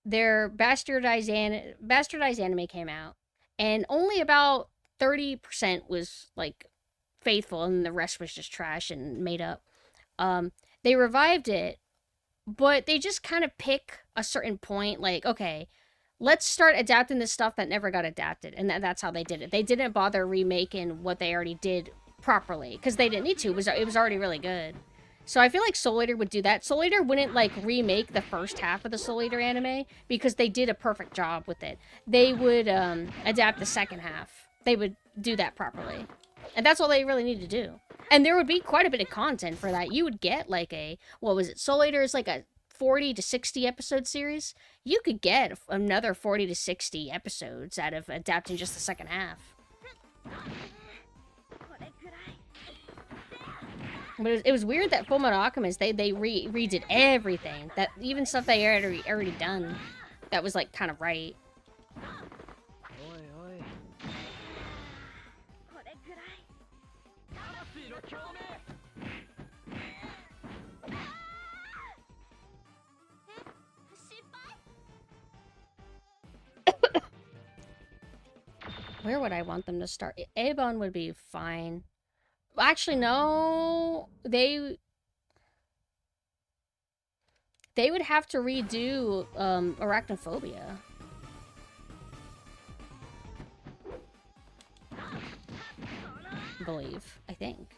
their bastardized anime came out, and only about 30% was, like, faithful, and the rest was just trash and made up. They revived it, but they just kind of pick a certain point, like, okay, let's start adapting the stuff that never got adapted, and that's how they did it. They didn't bother remaking what they already did properly, because they didn't need to. It was already really good. So I feel like Soul Eater would do that. Soul Eater wouldn't, like, remake the first half of the Soul Eater anime, because they did a perfect job with it. They would, adapt the second half. They would do that properly. And that's all they really need to do. And there would be quite a bit of content for that. You would get, like, what was it? Soul Eater is, like, a 40 to 60 episode series. You could get another 40 to 60 episodes out of adapting just the second half. But it was weird that Full Metal Alchemist, they redid everything. That even stuff they already done that was, like, kind of right. Where would I want them to start? Avon would be fine. Actually, no. They would have to redo Arachnophobia. I believe. I think.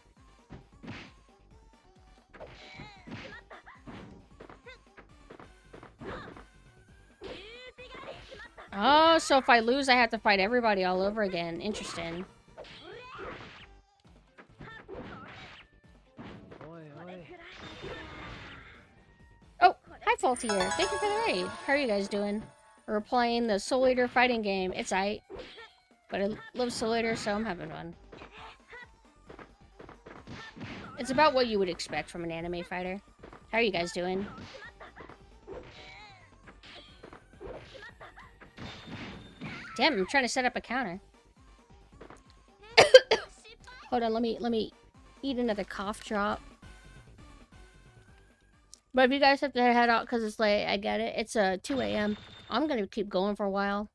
Oh, so if I lose, I have to fight everybody all over again. Interesting. Oh, hi, Faulty here. Thank you for the raid. How are you guys doing? We're playing the Soul Eater fighting game. It's aight. But I love Soul Eater, so I'm having fun. It's about what you would expect from an anime fighter. How are you guys doing? Damn, I'm trying to set up a counter. Hold on, let me eat another cough drop. But if you guys have to head out because it's late, I get it. It's 2 a.m. I'm gonna keep going for a while.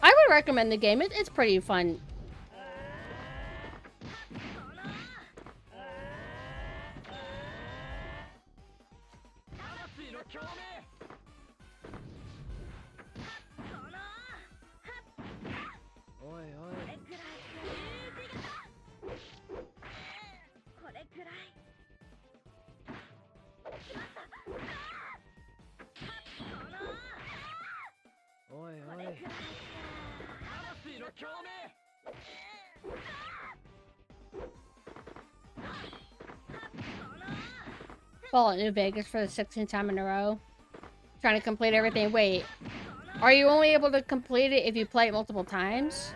I would recommend the game. It's pretty fun. Fall at New Vegas for the 16th time in a row. Trying to complete everything. Wait, are you only able to complete it if you play it multiple times?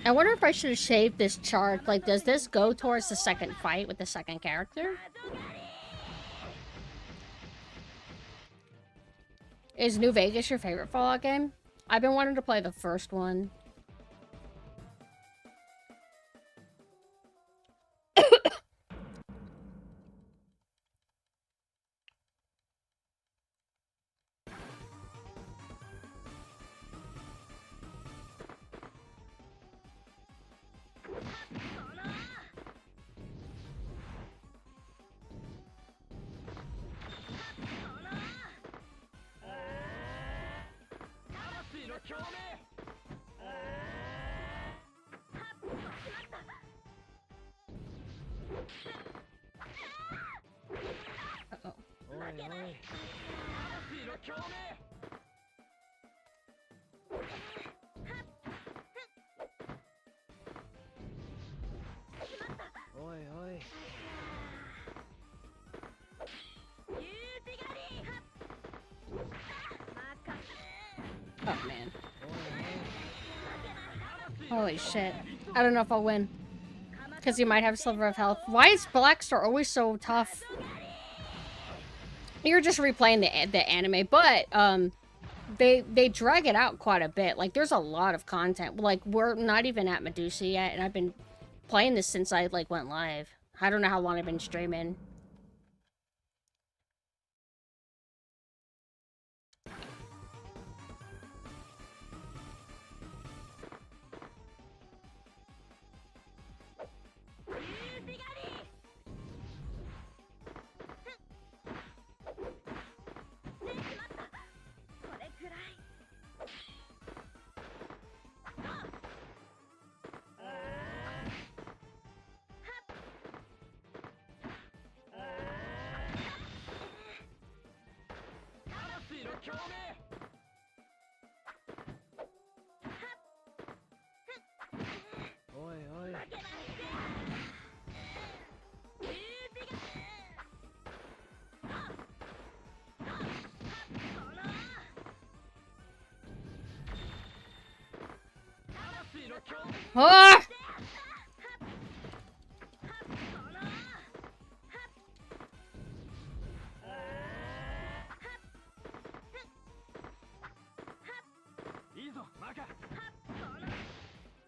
I wonder if I should have shaved this chart. Like, does this go towards the second fight with the second character? Is New Vegas your favorite Fallout game? I've been wanting to play the first one. おい。 Oh, man. Holy shit. I don't know if I'll win. Because he might have Sliver of Health. Why is Blackstar always so tough? You're just replaying the anime, but, they drag it out quite a bit. Like, there's a lot of content. Like, we're not even at Medusa yet, and I've been playing this since I, like, went live. I don't know how long I've been streaming. Ah!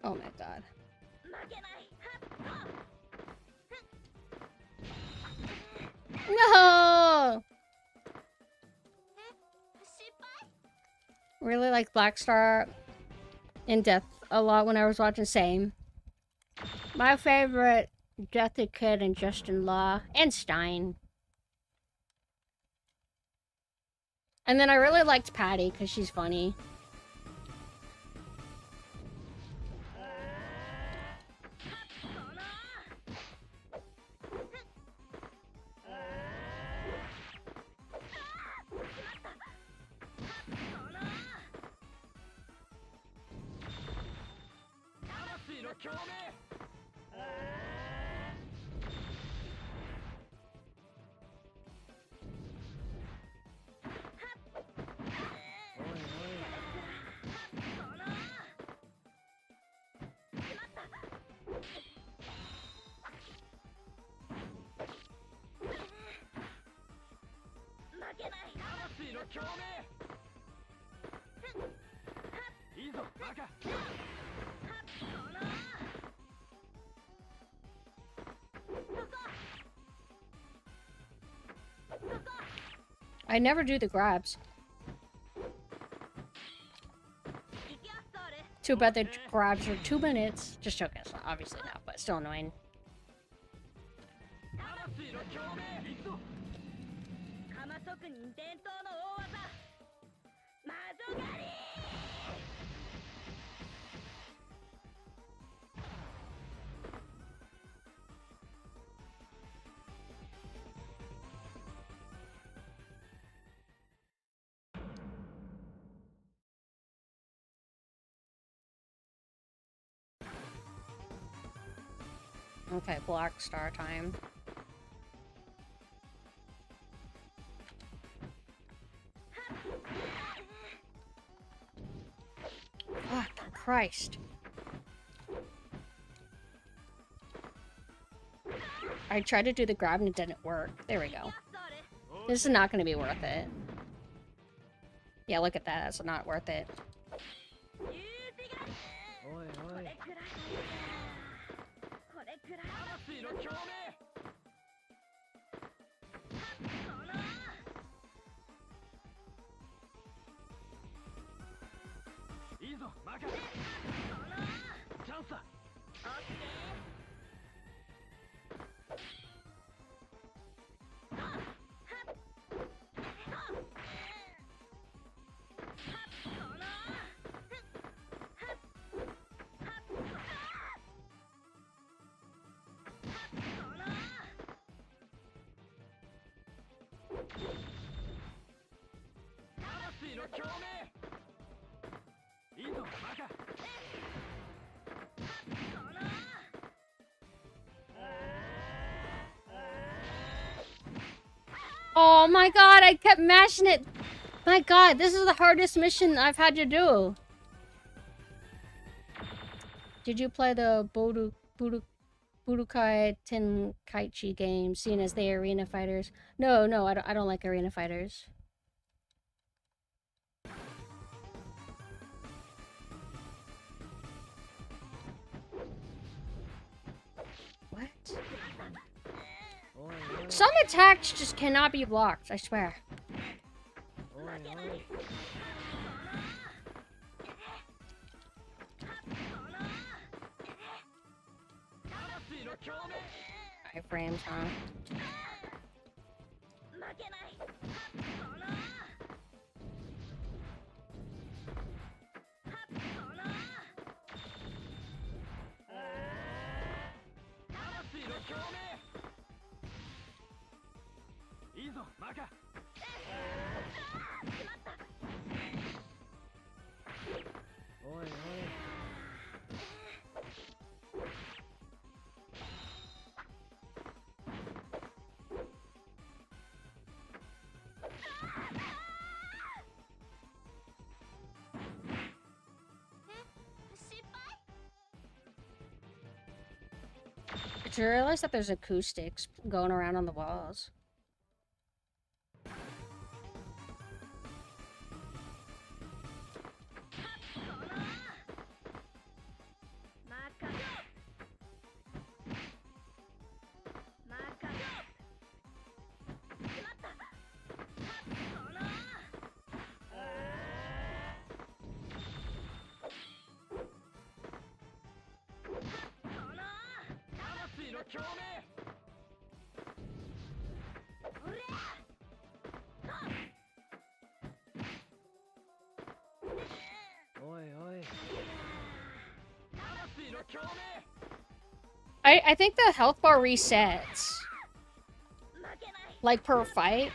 Oh my god. No! Really like Blackstar in depth a lot when I was watching. Same. My favorite, Deathy Kid and Justin Law and Stein. And then I really liked Patty because she's funny. I never do the grabs. Too bad the grabs are 2 minutes. Just joking, obviously not, but still annoying. Okay, Blackstar time. Fuck Christ. I tried to do the grab and it didn't work. There we go. This is not going to be worth it. Yeah, look at that. That's not worth it. Oh my god, I kept mashing it. My god, this is the hardest mission I've had to do. Did you play the Budokai Tenkaichi game, seen as the arena fighters? No, I don't like arena fighters. What? Some attacks just cannot be blocked, I swear. Iframes, huh? Did you realize that there's acoustics going around on the walls? I think the health bar resets. Like per fight.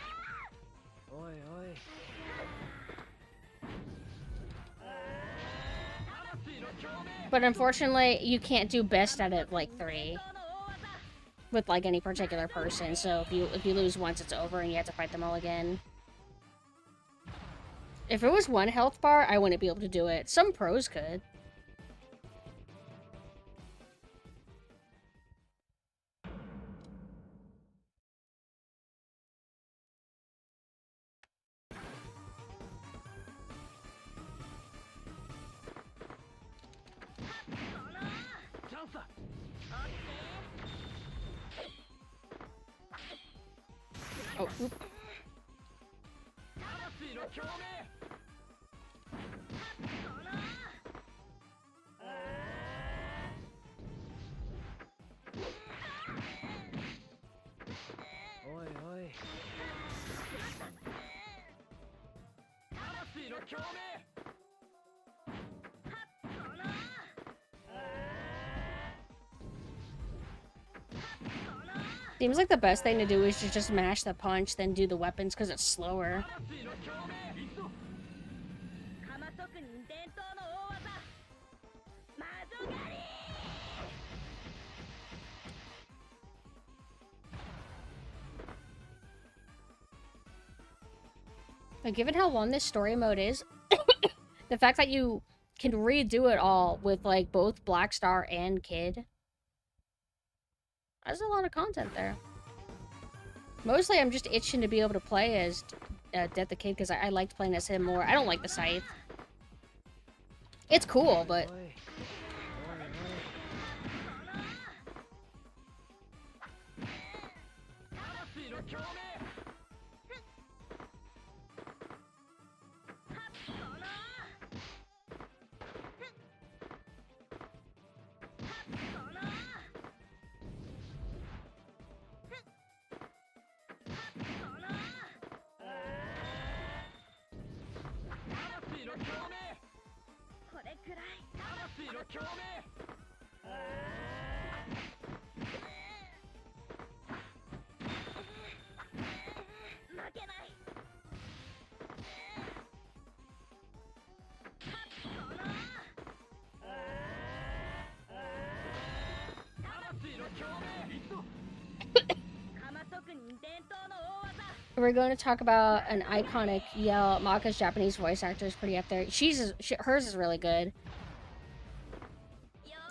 But unfortunately, you can't do best out of like 3 with like any particular person. So if you lose once, it's over and you have to fight them all again. If it was 1 health bar, I wouldn't be able to do it. Some pros could. Oh, oop. Seems like the best thing to do is to just mash the punch, then do the weapons, because it's slower. But given how long this story mode is, the fact that you can redo it all with, like, both Black Star and Kid, there's a lot of content there. Mostly, I'm just itching to be able to play as Death the Kid, because I liked playing as him more. I don't like the Scythe. It's cool, but... We're going to talk about an iconic yell. Maka's Japanese voice actor is pretty up there. Hers is really good.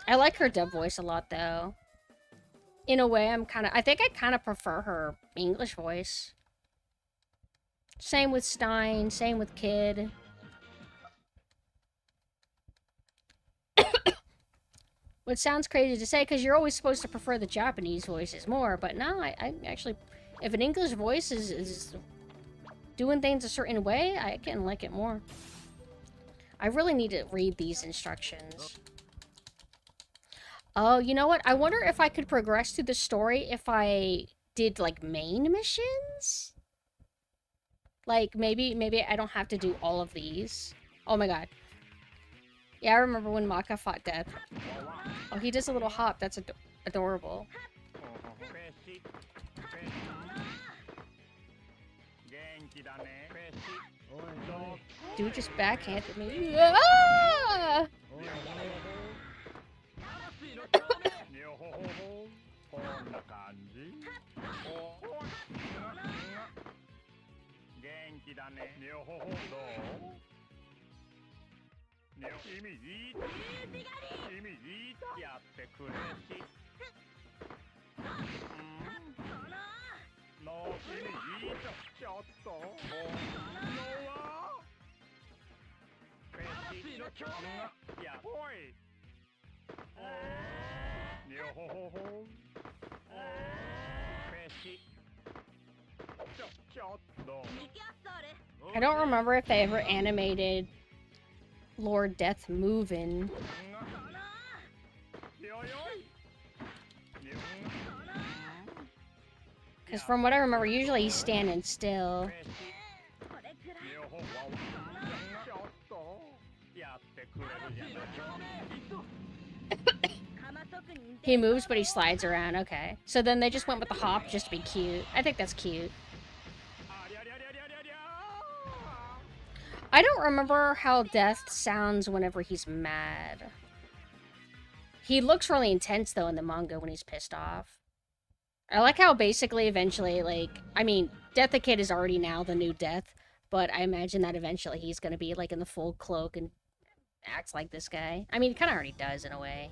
I like her dub voice a lot, though. In a way, I think I kind of prefer her English voice. Same with Stein, same with Kid. Which sounds crazy to say, because you're always supposed to prefer the Japanese voices more, but no, I actually... If an English voice is doing things a certain way, I can like it more. I really need to read these instructions. Oh, you know what? I wonder if I could progress through the story if I did, like, main missions? Like, maybe I don't have to do all of these. Oh my god. Yeah, I remember when Maka fought Death. Oh, he does a little hop. That's adorable. Dude just backhanded me. Ah! I don't remember if they ever animated Lord Death moving. Because from what I remember, usually he's standing still. He moves, but he slides around. Okay. So then they just went with the hop just to be cute. I think that's cute. I don't remember how Death sounds whenever he's mad. He looks really intense, though, in the manga when he's pissed off. I like how basically, eventually, like... I mean, Death the Kid is already now the new Death, but I imagine that eventually he's gonna be, like, in the full cloak and acts like this guy. I mean, he kind of already does, in a way.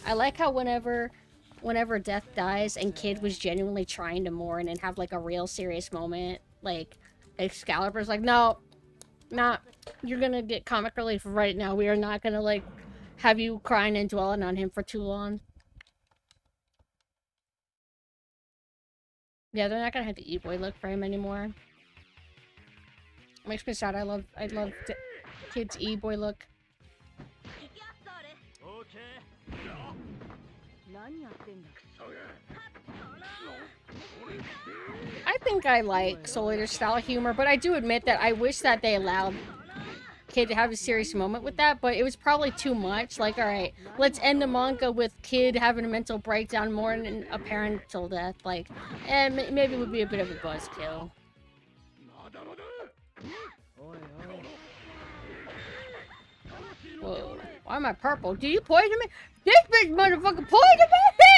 I like how whenever Death dies and Kid was genuinely trying to mourn and have, like, a real serious moment, like, Excalibur's like, no, you're gonna get comic relief right now. We are not gonna, like, have you crying and dwelling on him for too long. Yeah, they're not gonna have the E-boy look for him anymore. Makes me sad. I love Kid's E-boy look. I think I like Soul Eater's style of humor, but I do admit that I wish that they allowed Kid to have a serious moment with that, but it was probably too much. Like, alright, let's end the manga with Kid having a mental breakdown more than a parental death. Like, maybe it would be a bit of a buzzkill. Whoa. Why am I purple? Do you poison me? This bitch motherfucker poisoned me!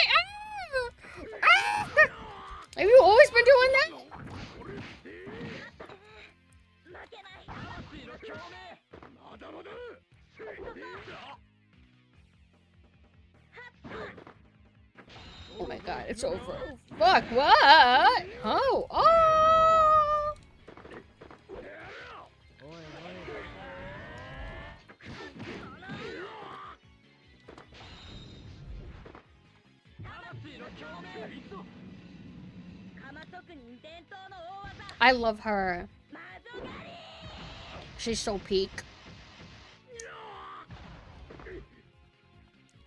Ah! Have you always been doing that? Oh my god, it's over. Fuck, what? Oh, oh! I love her. She's so peak.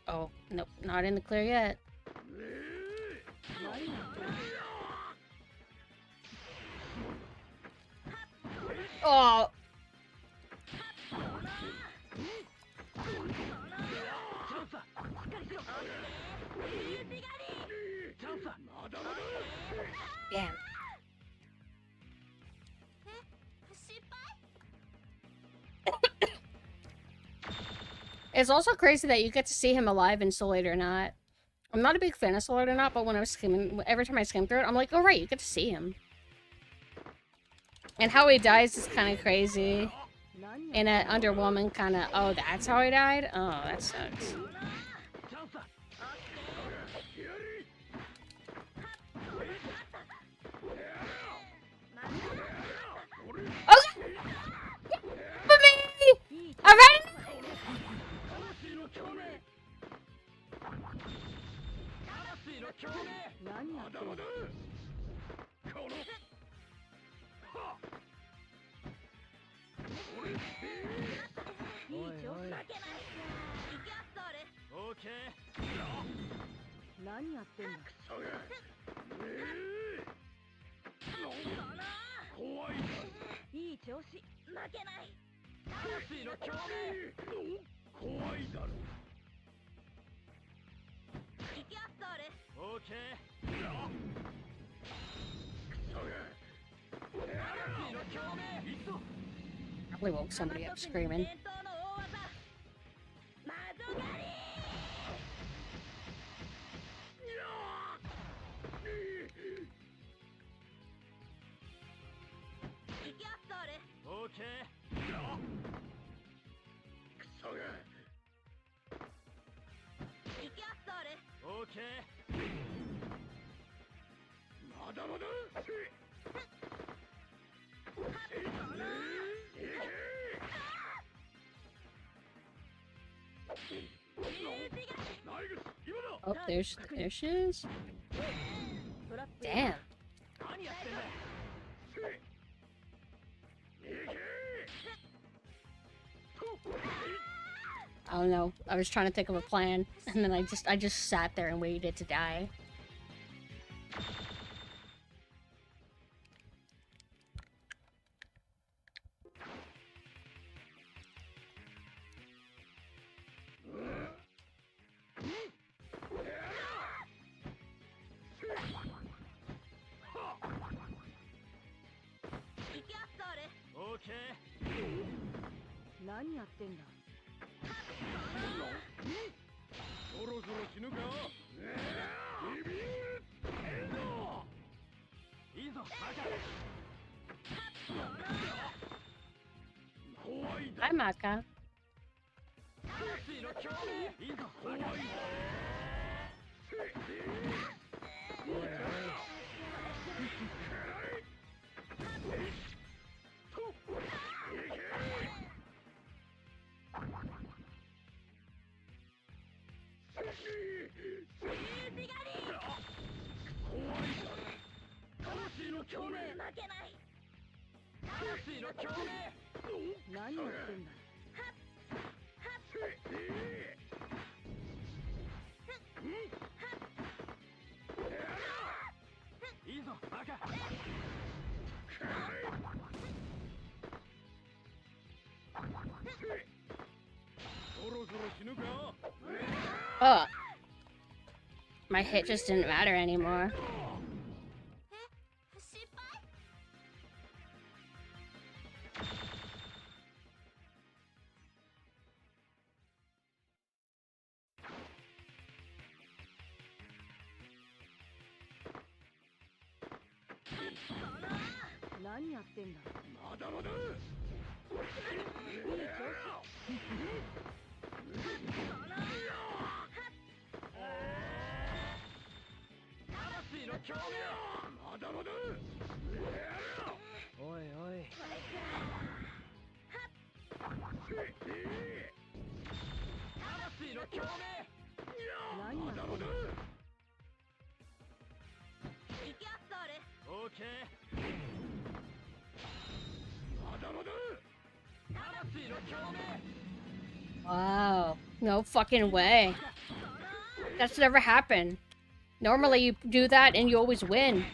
Oh, nope, not in the clear yet. Oh. Damn. It's also crazy that you get to see him alive in Soul Eater or not. I'm not a big fan of Sword or not, but when I was skimming, every time I skim through it, I'm like, oh right, you get to see him. And how he dies is kind of crazy. In a Underwoman kind of, oh, that's how he died? Oh, that sucks. Okay! For me! Alright! Probably woke somebody up screaming. Oh, there she is. Damn. I don't know. I was trying to think of a plan, and then I just sat there and waited to die. Hi, Maka. Oh. My hit just didn't matter anymore. Wow. No fucking way. That's never happened. Normally you do that and you always win.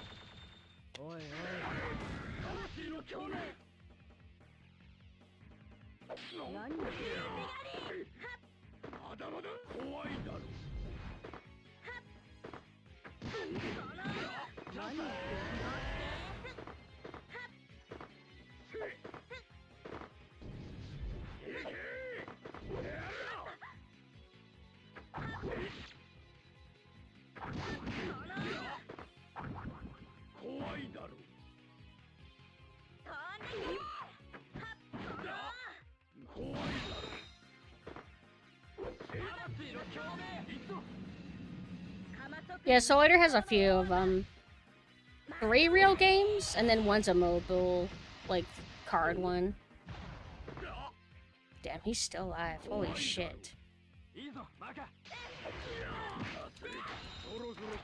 Yeah, Soul Eater has a few of them. 3 real games, and then one's a mobile, like, card one. Damn, he's still alive. Holy shit.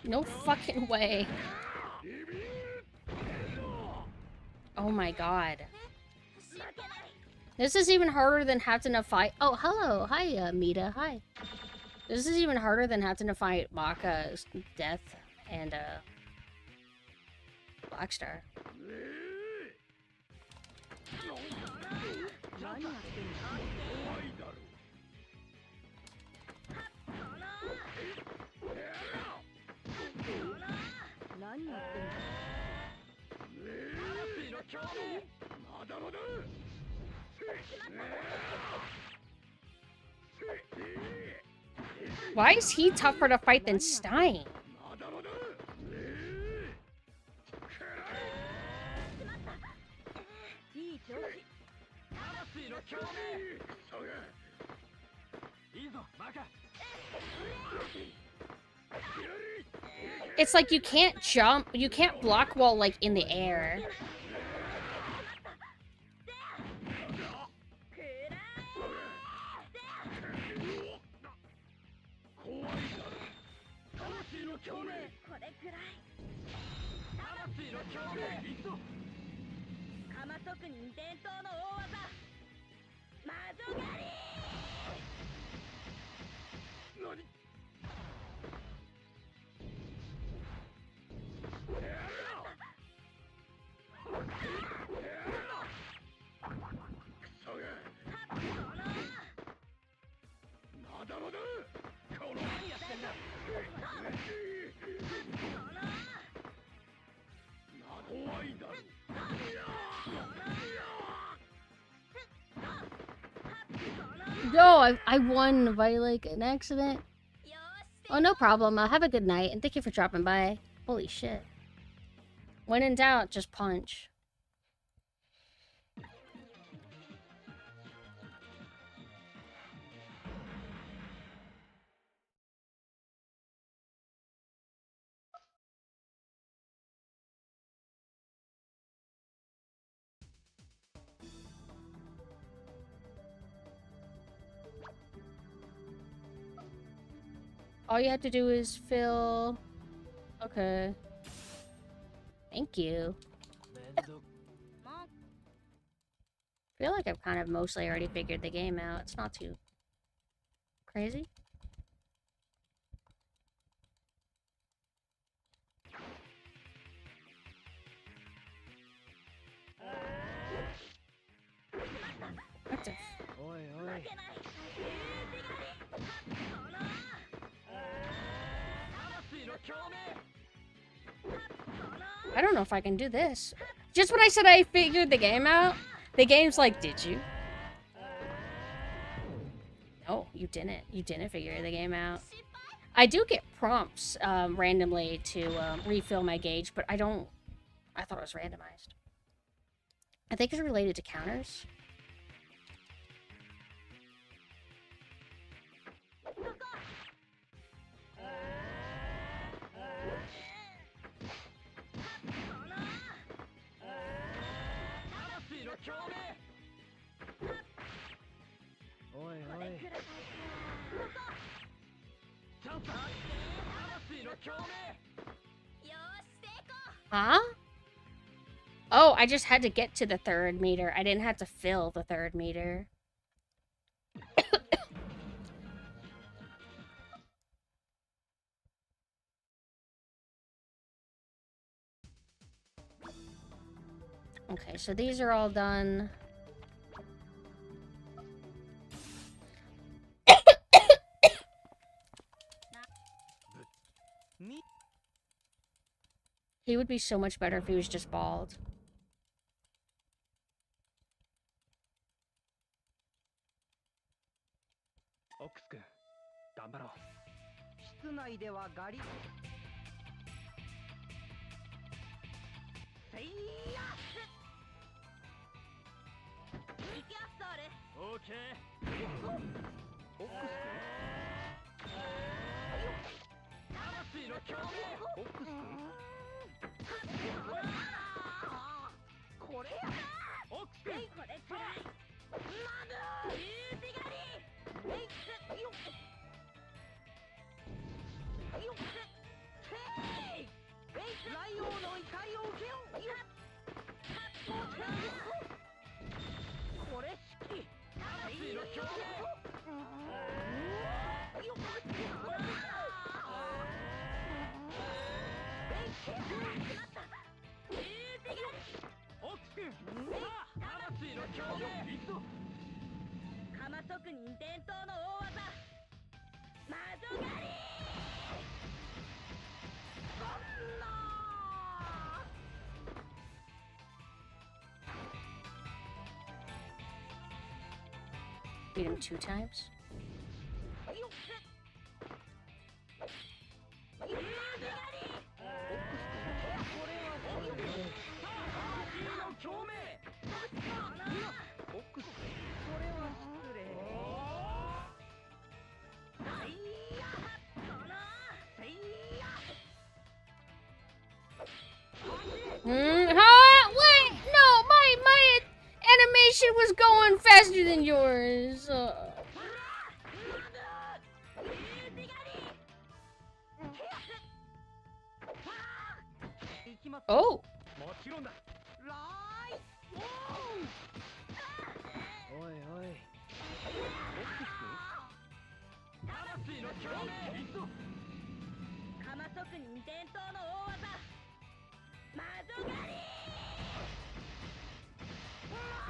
No fucking way. Oh my god. This is even harder than having to fight. Oh, hello. Hi, Mita. Hi. This is even harder than having to fight Maka's Death and, Blackstar. Why is he tougher to fight than Stein? It's like you can't jump, you can't block while, like, in the air. Yo, I won by, like, an accident. Oh, no problem. Have a good night, and thank you for dropping by. Holy shit. When in doubt, just punch. All you have to do is fill... Okay. Thank you. I feel like I've kind of mostly already figured the game out. It's not too crazy. What the... Oi, oi. I don't know if I can do this. Just when I said I figured the game out, the game's like, did you? No, you didn't. You didn't figure the game out. I do get prompts randomly to refill my gauge, but I don't... I thought it was randomized. I think it's related to counters. Oi, oi. Huh? Oh, I just had to get to the 3rd meter. I didn't have to fill the 3rd meter. Okay, so these are all done. He would be so much better if he was just bald. Ox-kun, 頑張ろう。室内ではガリせいや行きやすそれオーケー。オックス任天堂の大技魔女狩りそんな Beat him 2 times. Huh? Wait, no, my animation was going faster than yours. Oh. もちろんだおいおい魂の共鳴いくぞかまそく任天堂の大技魔女狩り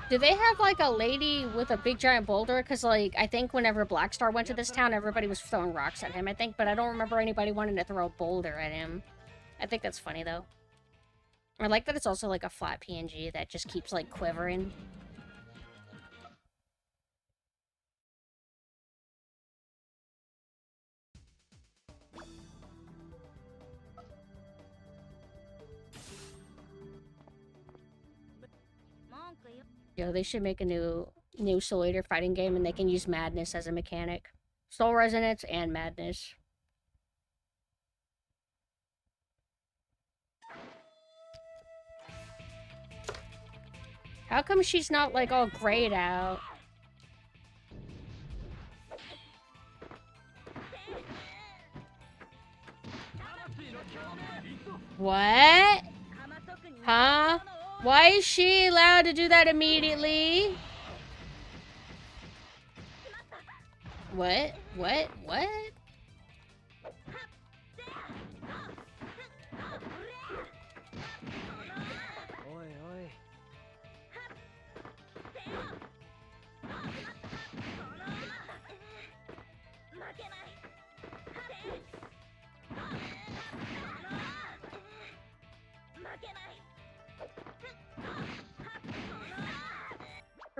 Do they have, like, a lady with a big giant boulder? Because, like, I think whenever Blackstar went to this town, everybody was throwing rocks at him, I think. But I don't remember anybody wanting to throw a boulder at him. I think that's funny, though. I like that it's also, like, a flat PNG that just keeps, like, quivering. Yo, they should make a new Soul Eater fighting game, and they can use Madness as a mechanic. Soul Resonance and Madness. How come she's not, like, all grayed out? What? Huh? Why is she allowed to do that immediately? What? What? What?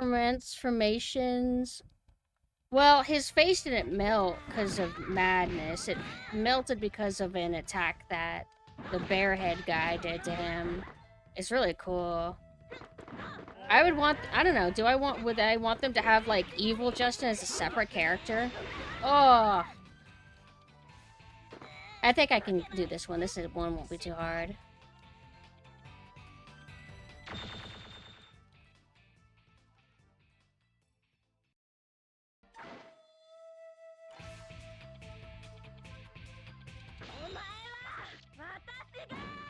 Transformations. Well, his face didn't melt because of madness. It melted because of an attack that the bearhead guy did to him. It's really cool. I would want, I don't know, would I want them to have, like, Evil Justin as a separate character? Oh! I think I can do this one. This one won't be too hard.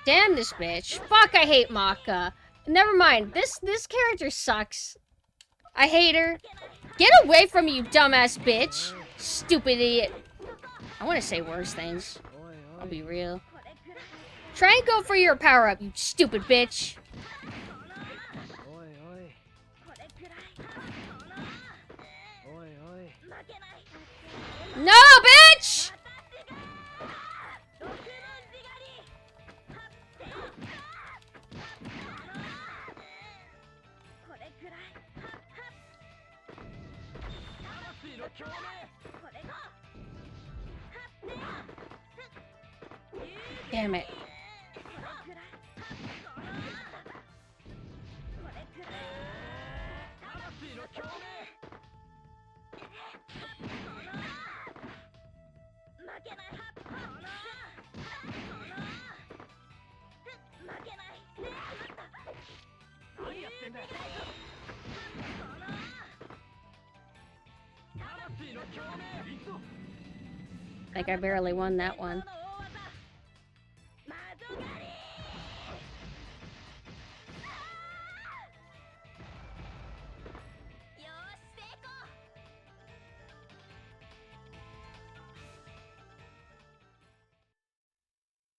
Damn this bitch. Fuck, I hate Maka. Never mind. This character sucks. I hate her. Get away from me, you dumbass bitch. Stupid idiot. I want to say worse things. I'll be real. Try and go for your power-up, you stupid bitch. No, bitch! Damn it. Like I barely won that one.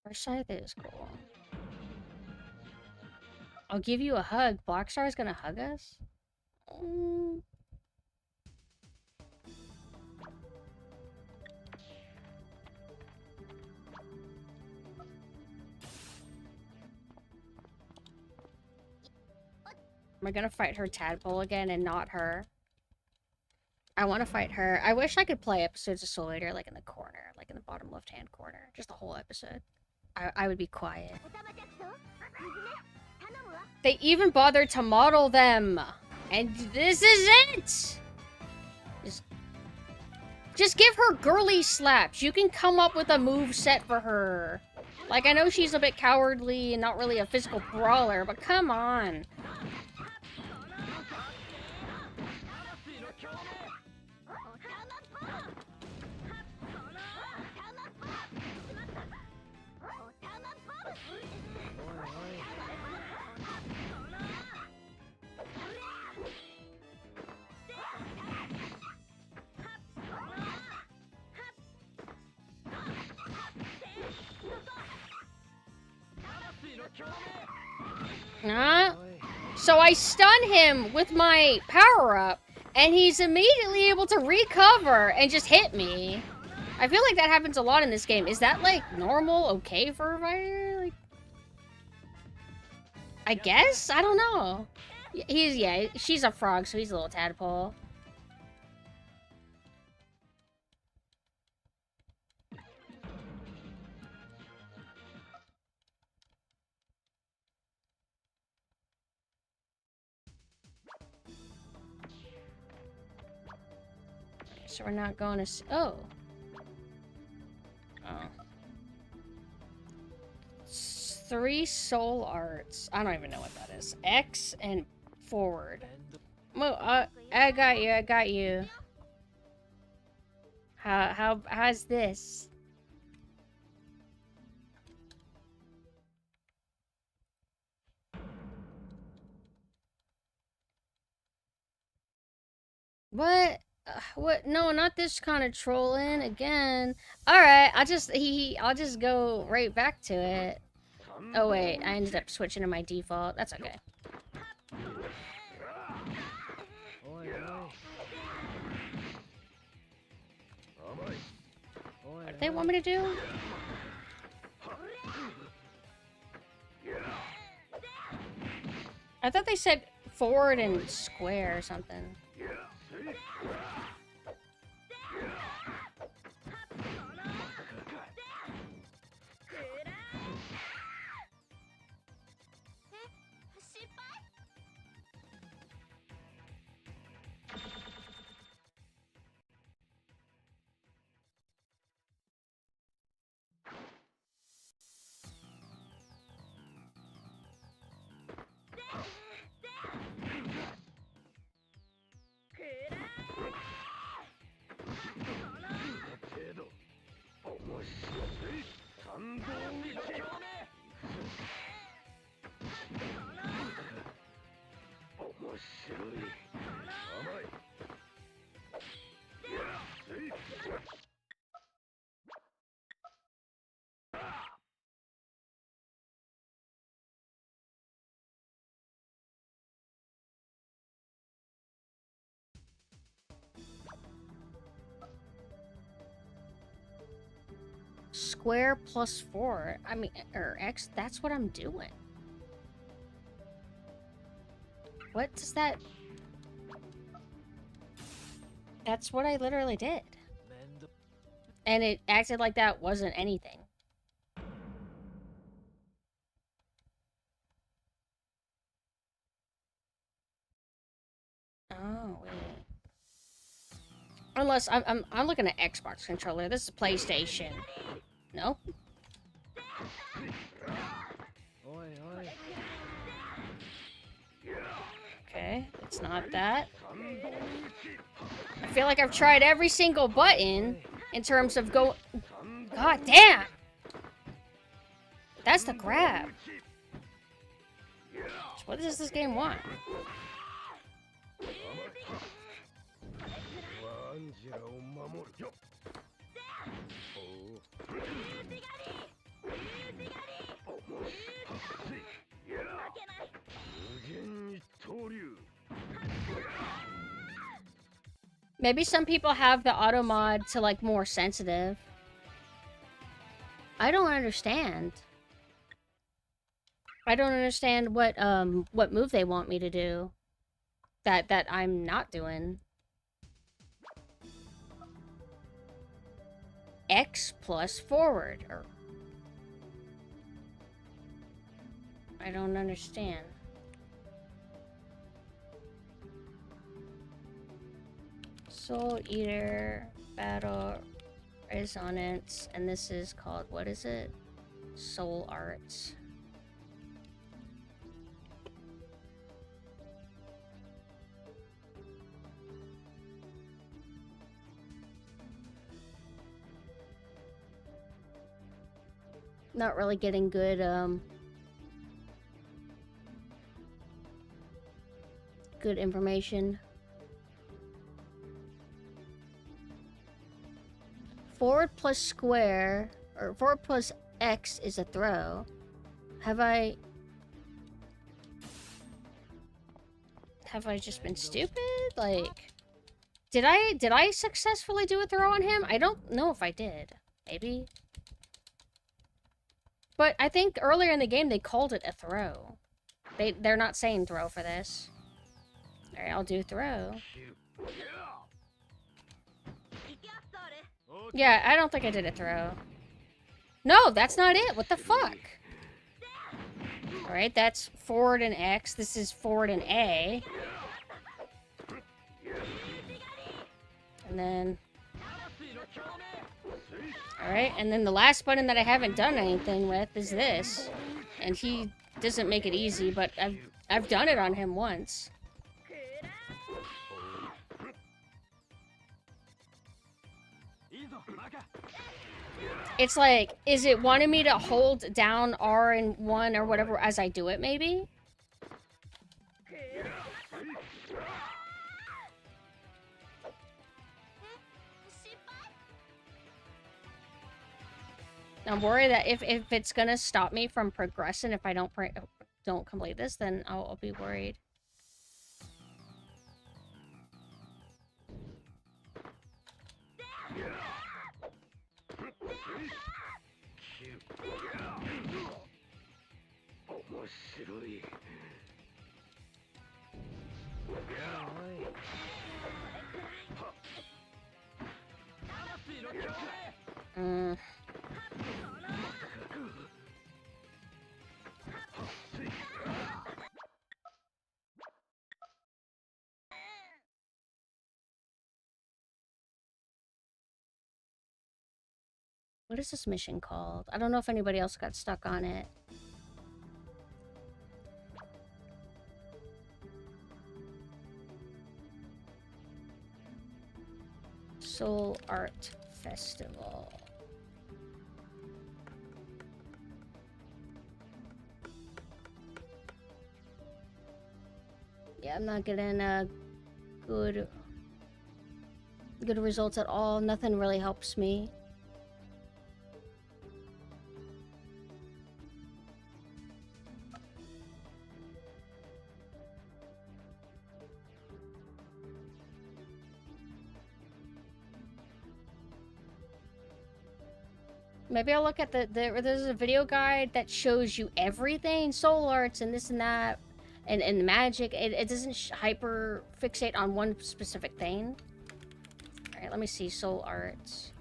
Our scythe is cool. I'll give you a hug. Blackstar's gonna hug us? Am I gonna fight her tadpole again and not her? I want to fight her. I wish I could play episodes of Soul Eater like in the corner, like in the bottom left-hand corner. Just the whole episode. I would be quiet. They even bothered to model them. And this is it! Just give her girly slaps. You can come up with a move set for her. Like, I know she's a bit cowardly and not really a physical brawler, but come on. So I stun him with my power-up, and he's immediately able to recover and just hit me. I feel like that happens a lot in this game. Is that, like, normal, okay for a fighter? Like, I guess? I don't know. Yeah, she's a frog, so he's a little tadpole. So we're not going to... Oh. 3 soul arts. I don't even know what that is. X and forward. I got you. How's this? What? What? No, not this kind of trolling again. All right, I'll just go right back to it. Oh wait, I ended up switching to my default. That's okay. What do they want me to do? I thought they said forward and square or something. Square plus 4. I mean, or X, that's what I'm doing. What does that... That's what I literally did. And it acted like that wasn't anything. Oh, wait. Unless I'm looking at Xbox controller. This is PlayStation. No? Okay, it's not that. I feel like I've tried every single button in terms of go... God damn! That's the grab. So what does this game want? Maybe some people have the auto mod to, like, more sensitive. I don't understand. I don't understand what move they want me to do. That I'm not doing. X plus forward, or I don't understand. Soul Eater, Battle, Resonance, and this is called, what is it? Soul Arts. Not really getting good, good information. Forward plus square, or forward plus X is a throw. Have I just been stupid? Like, did I successfully do a throw on him? I don't know if I did. Maybe. But I think earlier in the game they called it a throw. They're not saying throw for this. Alright, I'll do throw. Yeah, I don't think I did a throw. No, that's not it. What the fuck? Alright, that's forward and X. This is forward and A. And then... Alright, and then the last button that I haven't done anything with is this. And he doesn't make it easy, but I've done it on him once. It's like, is it wanting me to hold down R and 1 or whatever as I do it, maybe? I'm worried that if it's gonna stop me from progressing if I don't complete this, then I'll be worried. What is this mission called? I don't know if anybody else got stuck on it. Soul Art Festival. Yeah, I'm not getting good results at all. Nothing really helps me. Maybe I'll look at there's a video guide that shows you everything, soul arts and this and that, and the magic. It doesn't hyper fixate on one specific thing. All right, let me see soul arts.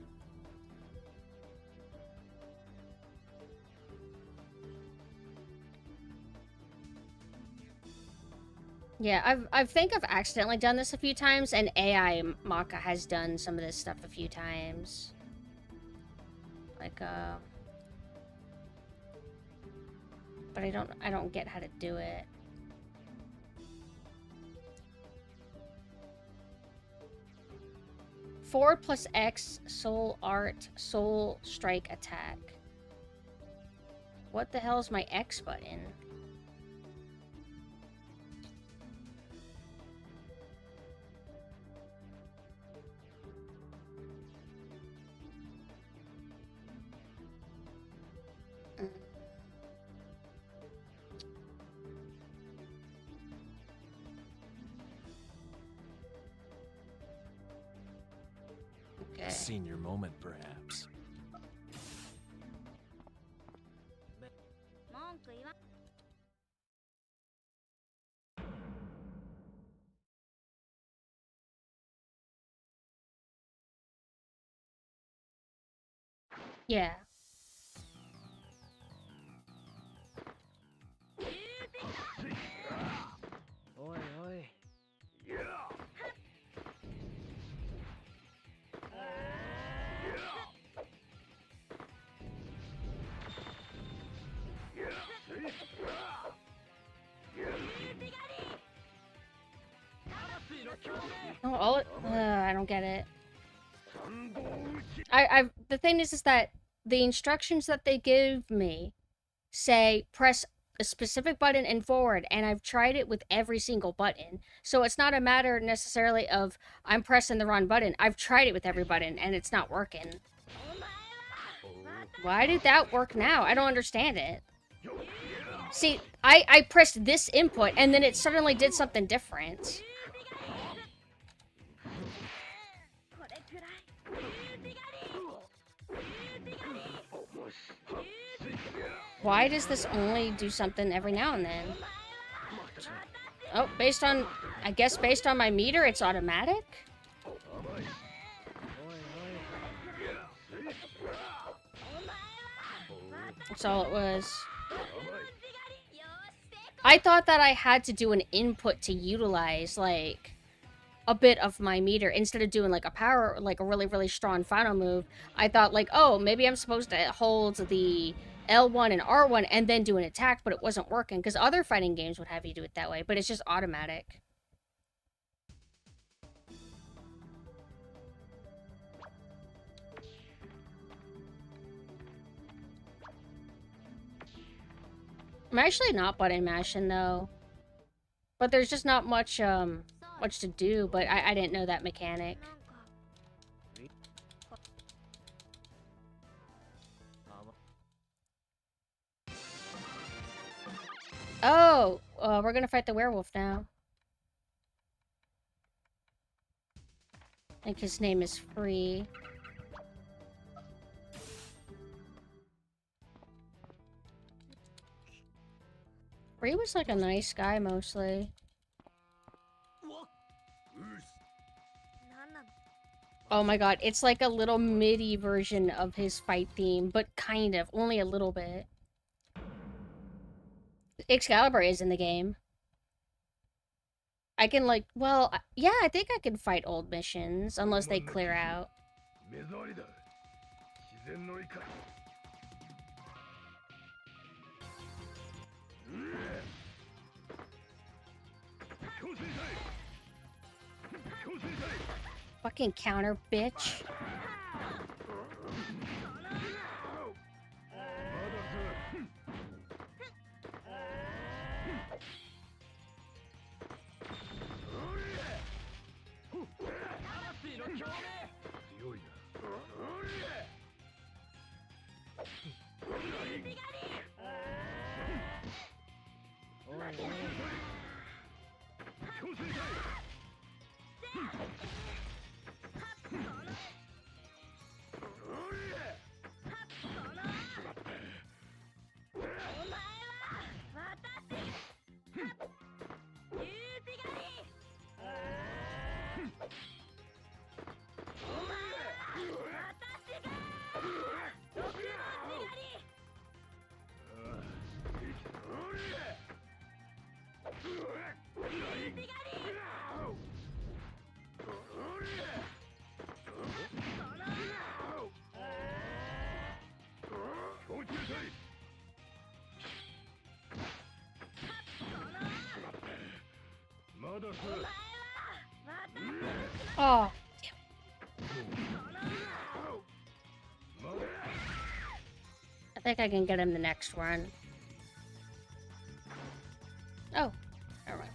Yeah, I think I've accidentally done this a few times, and AI Maka has done some of this stuff a few times. Like, but I don't get how to do it. Forward plus X, soul art, soul strike attack. What the hell is my X button? A senior moment, perhaps. Yeah. Oi, oi. Oh, I don't get it. The thing is that the instructions that they give me say press a specific button and forward, and I've tried it with every single button. So it's not a matter necessarily of I'm pressing the wrong button. I've tried it with every button, and it's not working. Why did that work now? I don't understand it. See, I pressed this input, and then it suddenly did something different. Why does this only do something every now and then? Oh, I guess based on my meter, it's automatic? That's all it was. I thought that I had to do an input to utilize, like, a bit of my meter instead of doing, like, a really, really strong final move. I thought, like, oh, maybe I'm supposed to hold the L1 and R1 and then do an attack, but it wasn't working, because other fighting games would have you do it that way, but it's just automatic. I'm actually not button mashing, though. But there's just not much, much to do, but I didn't know that mechanic. Oh, we're gonna fight the werewolf now. I think his name is Free. Free was like a nice guy, mostly. Oh my god, it's like a little MIDI version of his fight theme, but kind of, only a little bit. Excalibur is in the game. I can, like, well, yeah, I think I can fight old missions, unless they clear out. Fucking counter, bitch. Oh. I think I can get him the next run. Oh, never mind.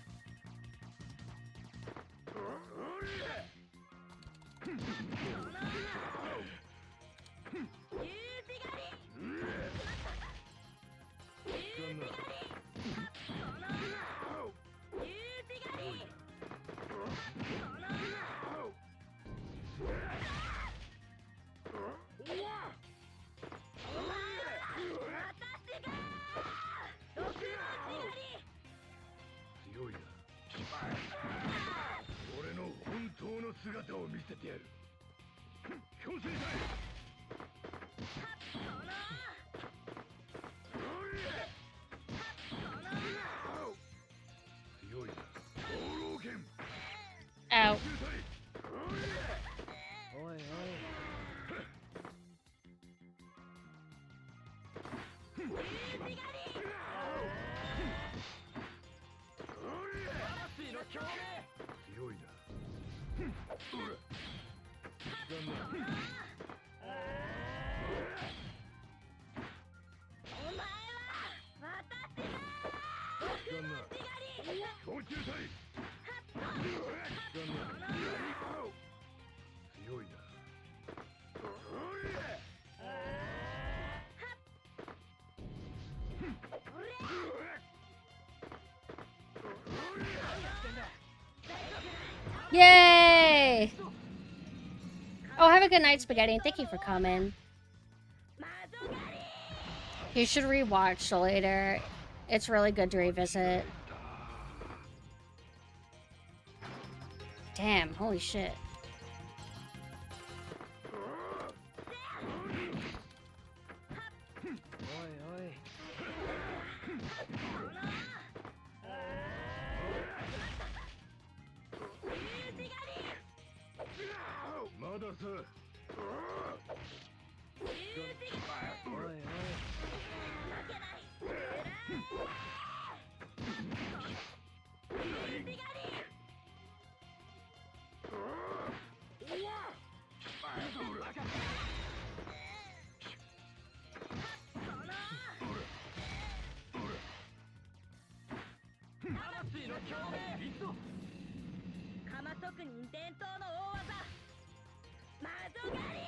強いな。強いな。Yay! Oh, have a good night, Spaghetti, and thank you for coming. You should rewatch later. It's really good to revisit. Damn, holy shit. Oi, oi. まださ。おいおい。かまとくに伝統の大技魔女狩り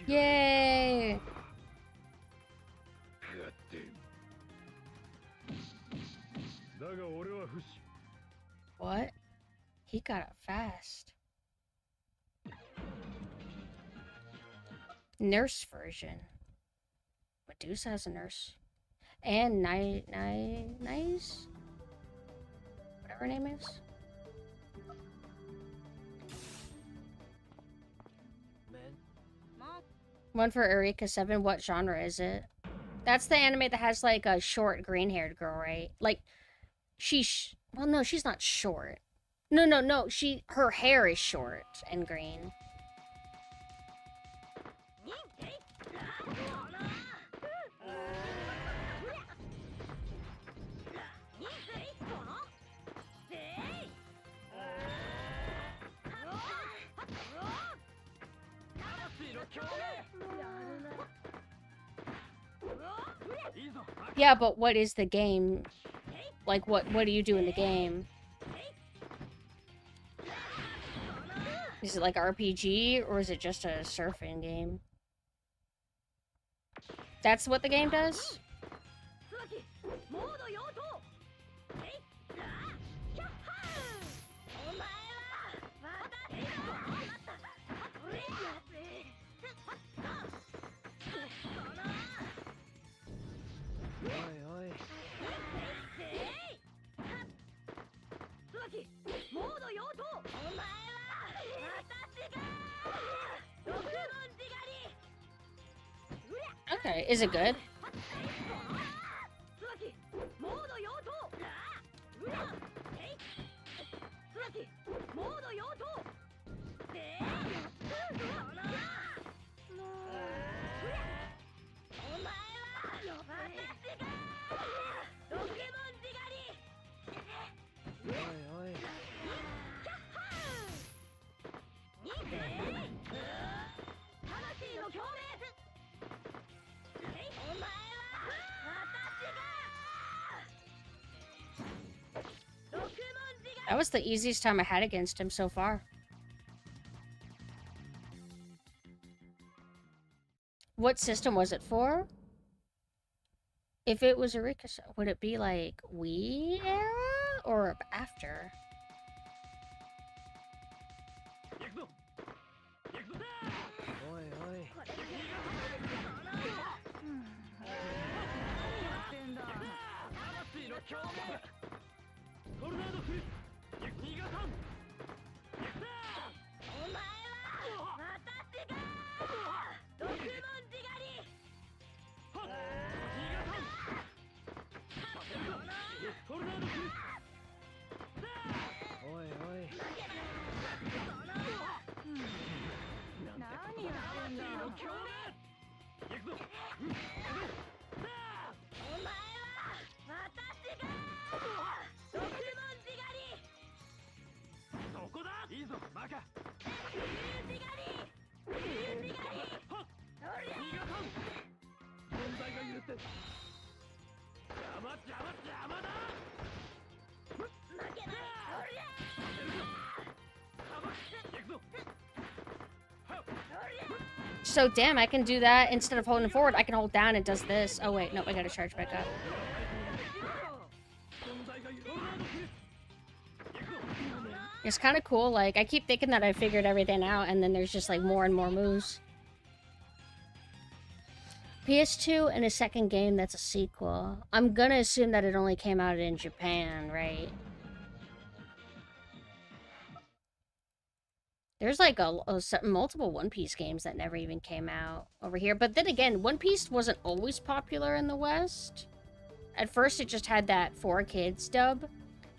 Yay! だが俺は不死。 What? He got it fast. Nurse version. Medusa has a nurse. And Nice? Whatever her name is. One for Eureka 7. What genre is it? That's the anime that has like a short green-haired girl, right? Like, well, no, she's not short. No. Her hair is short and green. Yeah, but what is the game? Like, what do you do in the game? Is it like RPG, or is it just a surfing game? That's what the game does? Oi, oi. Okay, is it good? Oi, oi. That was the easiest time I had against him so far. What system was it for? If it was Eureka, would it be like Wii era or after? Oi, oi. トルネードフリップ。新潟。お前は私が毒文字狩り トルネードフリップ。 Oi, oi. 何やってんだお前は私が六文字狩りそこだいいぞバカ十字狩り十字狩りはっおりゃ逃がさん問題が許せ邪魔だ負けないおりゃ行くぞ So damn, I can do that instead of holding forward. I can hold down. It does this. Oh wait, no, I gotta charge back up. 問題が許せ行くぞ It's kind of cool. Like I keep thinking that I figured everything out, and then there's just like more and more moves. PS2 and a second game that's a sequel. I'm gonna assume that it only came out in Japan, right? There's like multiple One Piece games that never even came out over here. But then again, One Piece wasn't always popular in the West. At first, it just had that 4Kids dub.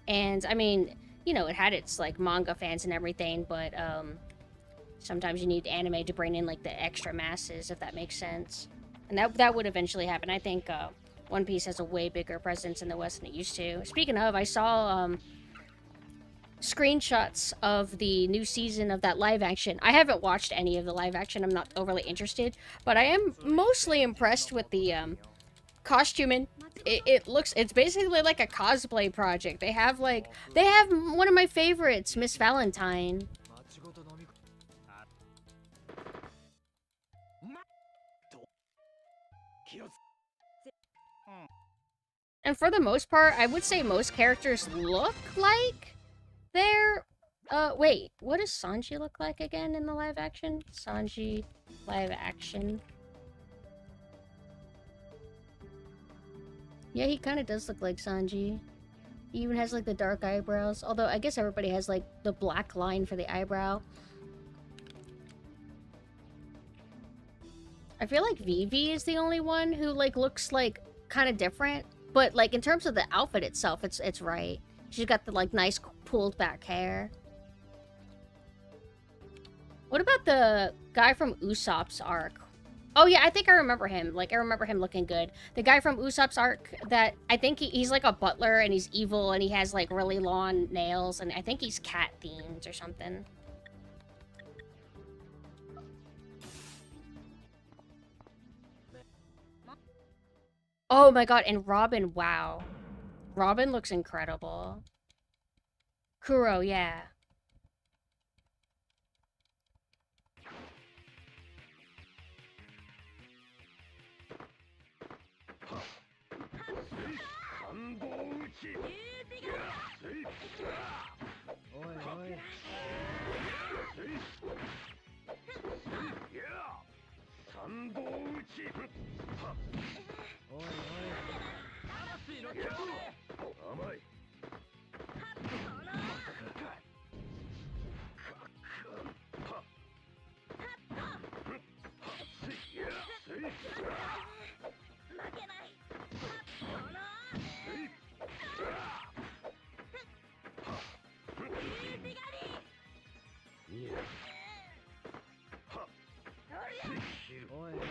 And, I mean, you know, it had its, like, manga fans and everything. But, sometimes you need anime to bring in, like, the extra masses, if that makes sense. And that would eventually happen. I think, One Piece has a way bigger presence in the West than it used to. Speaking of, I saw, screenshots of the new season of that live action. I haven't watched any of the live action. I'm not overly interested, but I am mostly impressed with the costuming. It's basically like a cosplay project. They have one of my favorites, Miss Valentine. And for the most part, I would say most characters look like they're, wait, what does Sanji look like again in the live action? Sanji live action. Yeah, he kind of does look like Sanji. He even has, like, the dark eyebrows. Although, I guess everybody has, like, the black line for the eyebrow. I feel like Vivi is the only one who, like, looks, like, kind of different. But, like, in terms of the outfit itself, it's right. She's got the, like, nice pulled back hair. What about the guy from Usopp's arc? Oh, yeah, I think I remember him. Like, I remember him looking good. The guy from Usopp's arc that... I think he's, like, a butler, and he's evil, and he has, like, really long nails, and I think he's cat-themed or something. Oh, my God, and Robin, wow. Robin looks incredible. Kuro, yeah.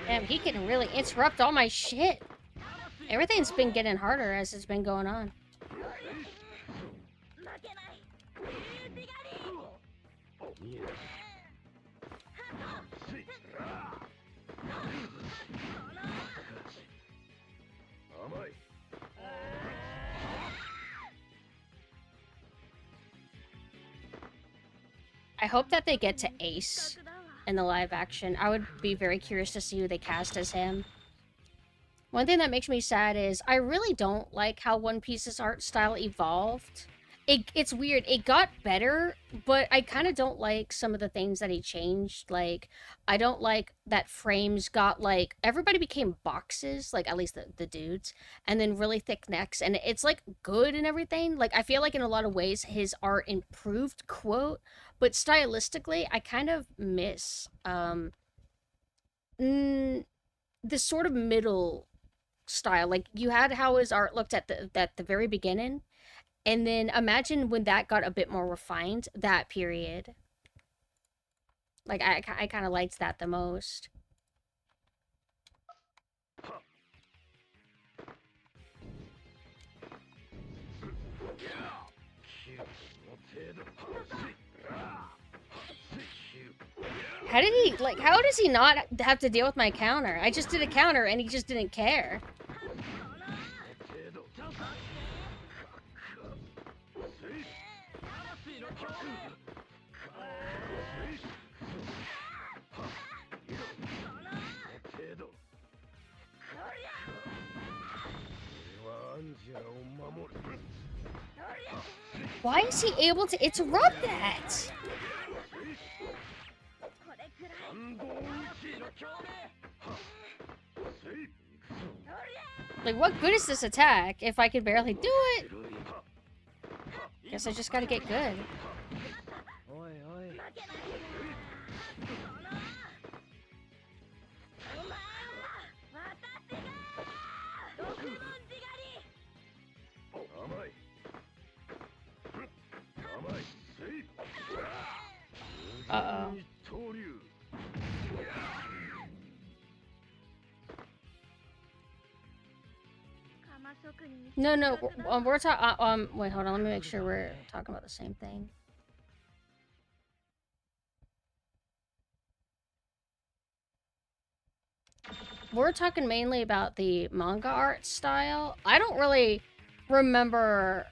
Damn, he can really interrupt all my shit. Everything's been getting harder as it's been going on. I hope that they get to Ace in the live action. I would be very curious to see who they cast as him. One thing that makes me sad is I really don't like how One Piece's art style evolved. It's weird. It got better, but I kind of don't like some of the things that he changed. Like, I don't like that frames got, like, everybody became boxes, like, at least the dudes, and then really thick necks, and it's, like, good and everything. Like, I feel like in a lot of ways his art improved, quote, but stylistically, I kind of miss, this sort of middle style. Like, you had how his art looked at the very beginning, and then imagine when that got a bit more refined, that period. Like, I kind of liked that the most. How did he, like, how does he not have to deal with my counter? I just did a counter and he just didn't care. Why is he able to interrupt that? Like, what good is this attack if I can barely do it? Guess I just gotta get good. Oi, oi. Uh-oh. No, we're talking, wait, hold on, let me make sure we're talking about the same thing. We're talking mainly about the manga art style. I don't really remember,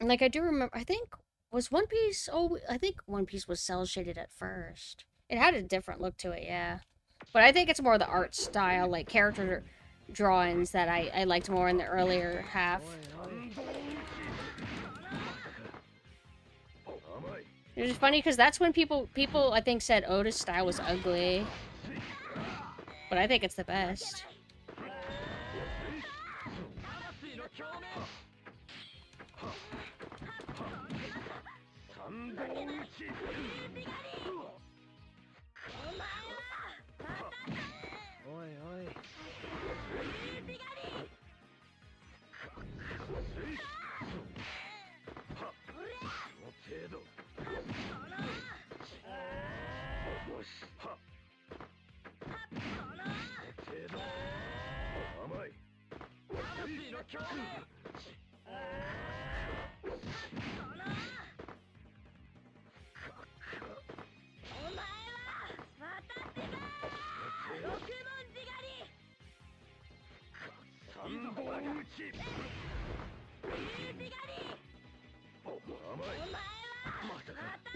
like, I do remember, I think, was One Piece, oh, I think One Piece was cel shaded at first. It had a different look to it, yeah. But I think it's more the art style, like, character drawings that I liked more in the earlier half. It was funny because that's when people I think said Oda's style was ugly. But I think it's the best. Oi, oi.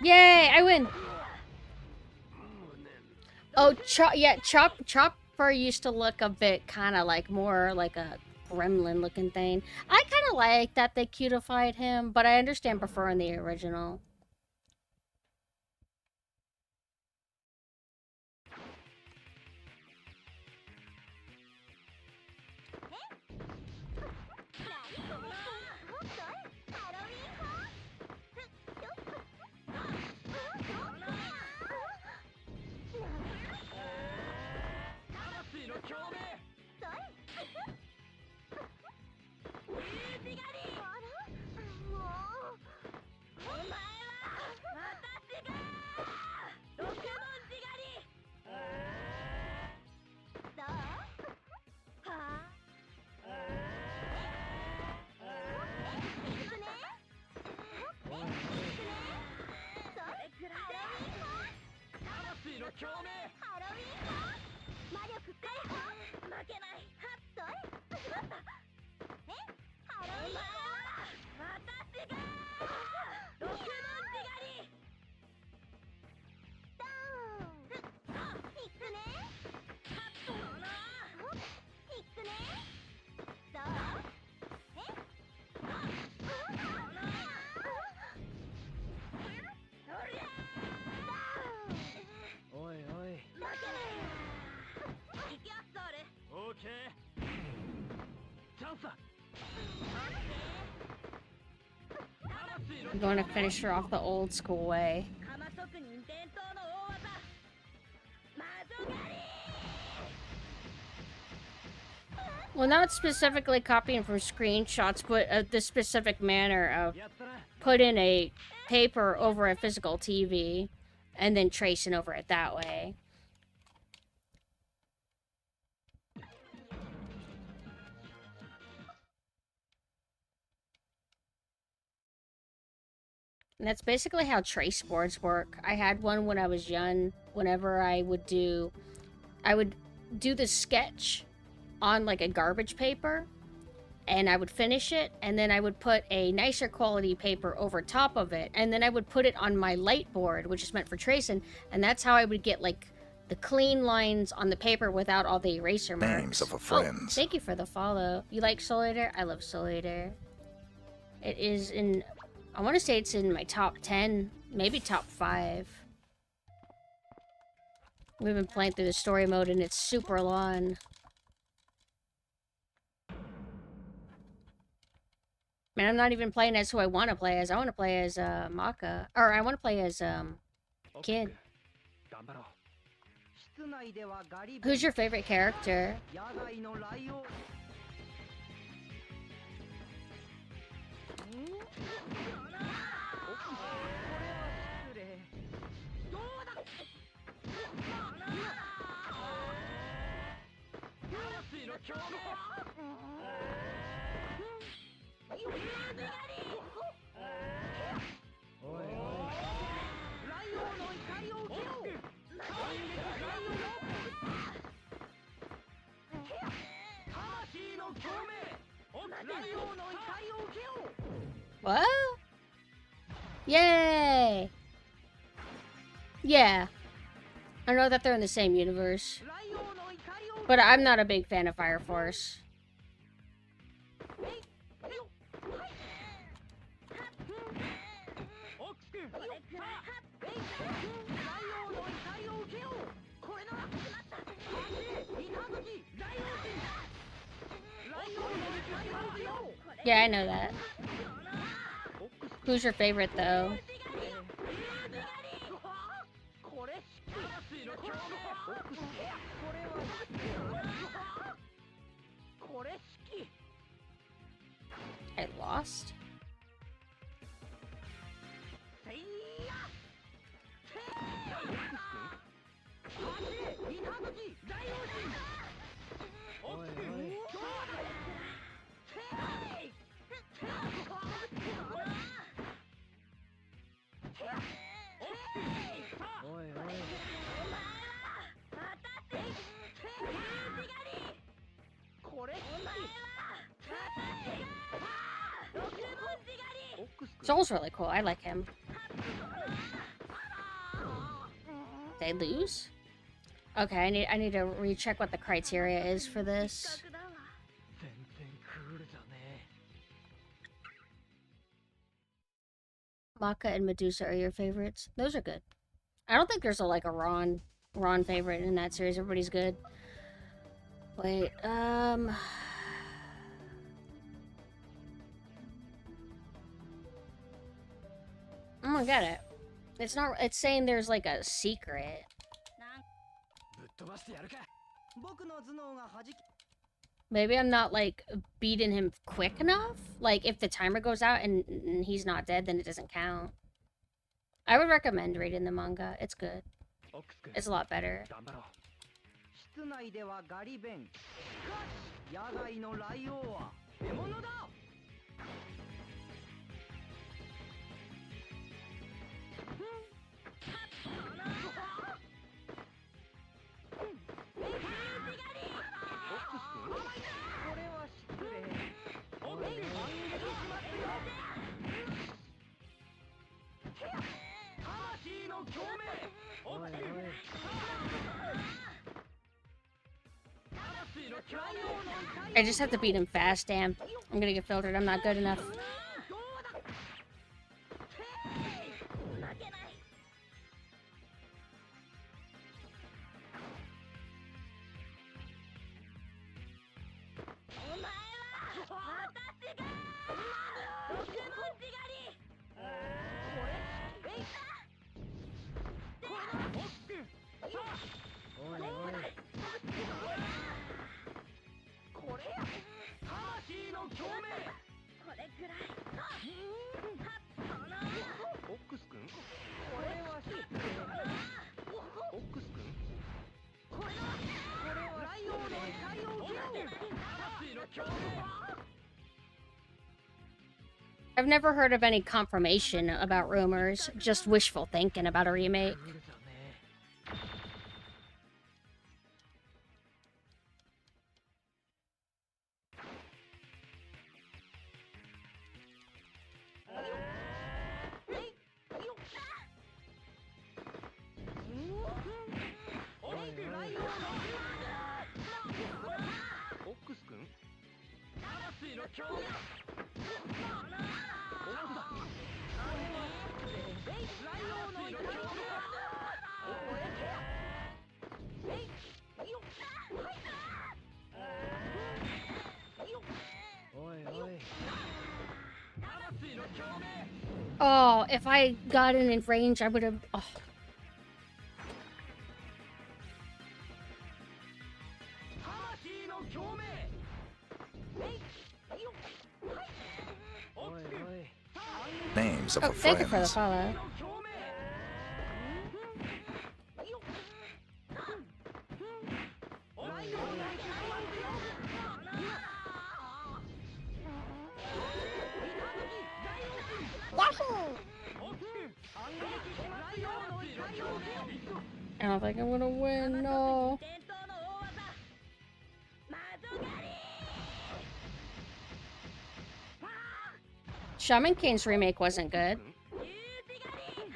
Yay, I win! Oh, Chopper used to look a bit kind of like more like a gremlin looking thing. I kind of like that they cutified him, but I understand preferring the original. Oi, oi. I'm going to finish her off the old school way. Well, not specifically copying from screenshots, but the specific manner of putting a paper over a physical TV and then tracing over it that way. And that's basically how trace boards work. I had one when I was young. Whenever I would do the sketch on like a garbage paper, and I would finish it, and then I would put a nicer quality paper over top of it, and then I would put it on my light board, which is meant for tracing, and that's how I would get like the clean lines on the paper without all the eraser marks. Names of a Oh, friends. thank you for the follow. You like Soul Eater? I love Soul Eater. It is in, I want to say it's in my top 10, maybe top 5. We've been playing through the story mode and it's super long. Man, I'm not even playing as who I want to play as. I want to play as Maka. Or I want to play as Kid. Who's your favorite character? What? Yay! Yeah. I know that they're in the same universe. But I'm not a big fan of Fire Force. Yeah, I know that. Who's your favorite, though? I lost? Joel's really cool. I like him. They lose? Okay, I need to recheck what the criteria is for this. Maka and Medusa are your favorites. Those are good. I don't think there's a Ron favorite in that series. Everybody's good. Wait, I'm gonna get it. It's not. It's saying there's like a secret. Maybe I'm not like beating him quick enough. Like if the timer goes out and he's not dead, then it doesn't count. I would recommend reading the manga. It's good. It's a lot better. I just have to beat him fast, damn. I'm gonna get filtered, I'm not good enough. I've never heard of any confirmation about rumors, just wishful thinking about a remake. クールだね。おいおいオックスくん。魂の強めおいおい。 Oh, if I got in range, I would have. Oh. 魂の共鳴おいおい。 Names of Oh, a thank you for the friends. follow. I don't think I'm gonna win, no. 伝統の大技魔女狩り Shaman King's remake wasn't good. 十字狩り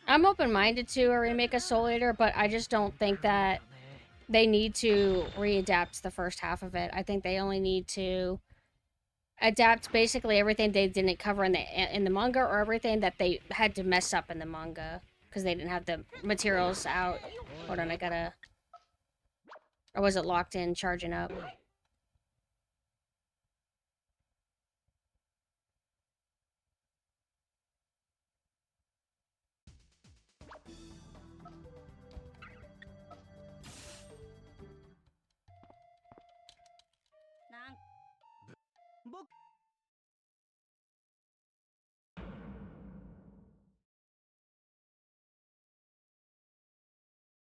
I'm open-minded to a remake of Soul Eater, but I just don't think that they need to readapt the first half of it. I think they only need to adapt basically everything they didn't cover in the manga, or everything that they had to mess up in the manga because they didn't have the materials out. Hold on, I gotta... Or was it locked in, charging up?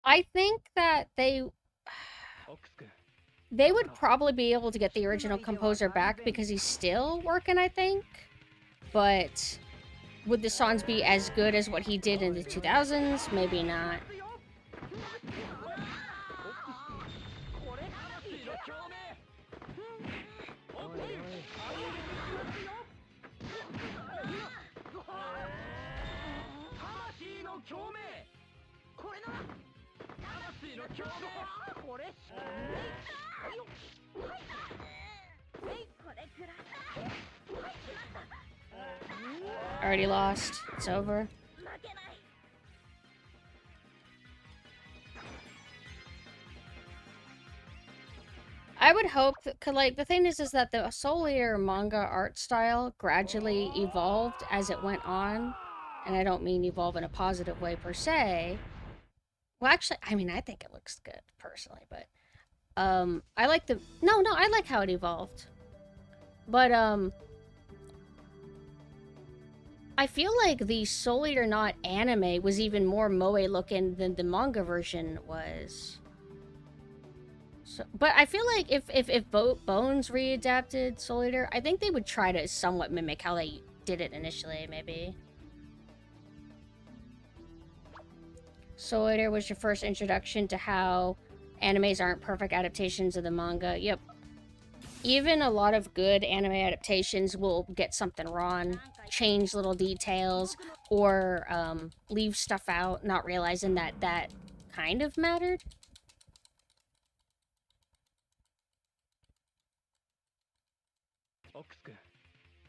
I think that they オックスくん。 they would probably be able to get the original composer back because he's still working, I think. But would the songs be as good as what he did in the 2000s? Maybe not. おいおい。 魂の共鳴これなら魂の共鳴これこれくらい Already lost. It's over. 負けない I would hope that, 'cause, like, the thing is that the Soul Eater manga art style gradually evolved as it went on. And I don't mean evolve in a positive way per se. Well, actually, I mean, I think it looks good, personally, but... I like the... No, I like how it evolved. But, I feel like the Soul Eater not anime was even more moe looking than the manga version was. So, but I feel like if Bones readapted Soul Eater, I think they would try to somewhat mimic how they did it initially, maybe. Soul Eater was your first introduction to how animes aren't perfect adaptations of the manga. Yep. Even a lot of good anime adaptations will get something wrong, change little details, or leave stuff out, not realizing that that kind of mattered. オックスくん。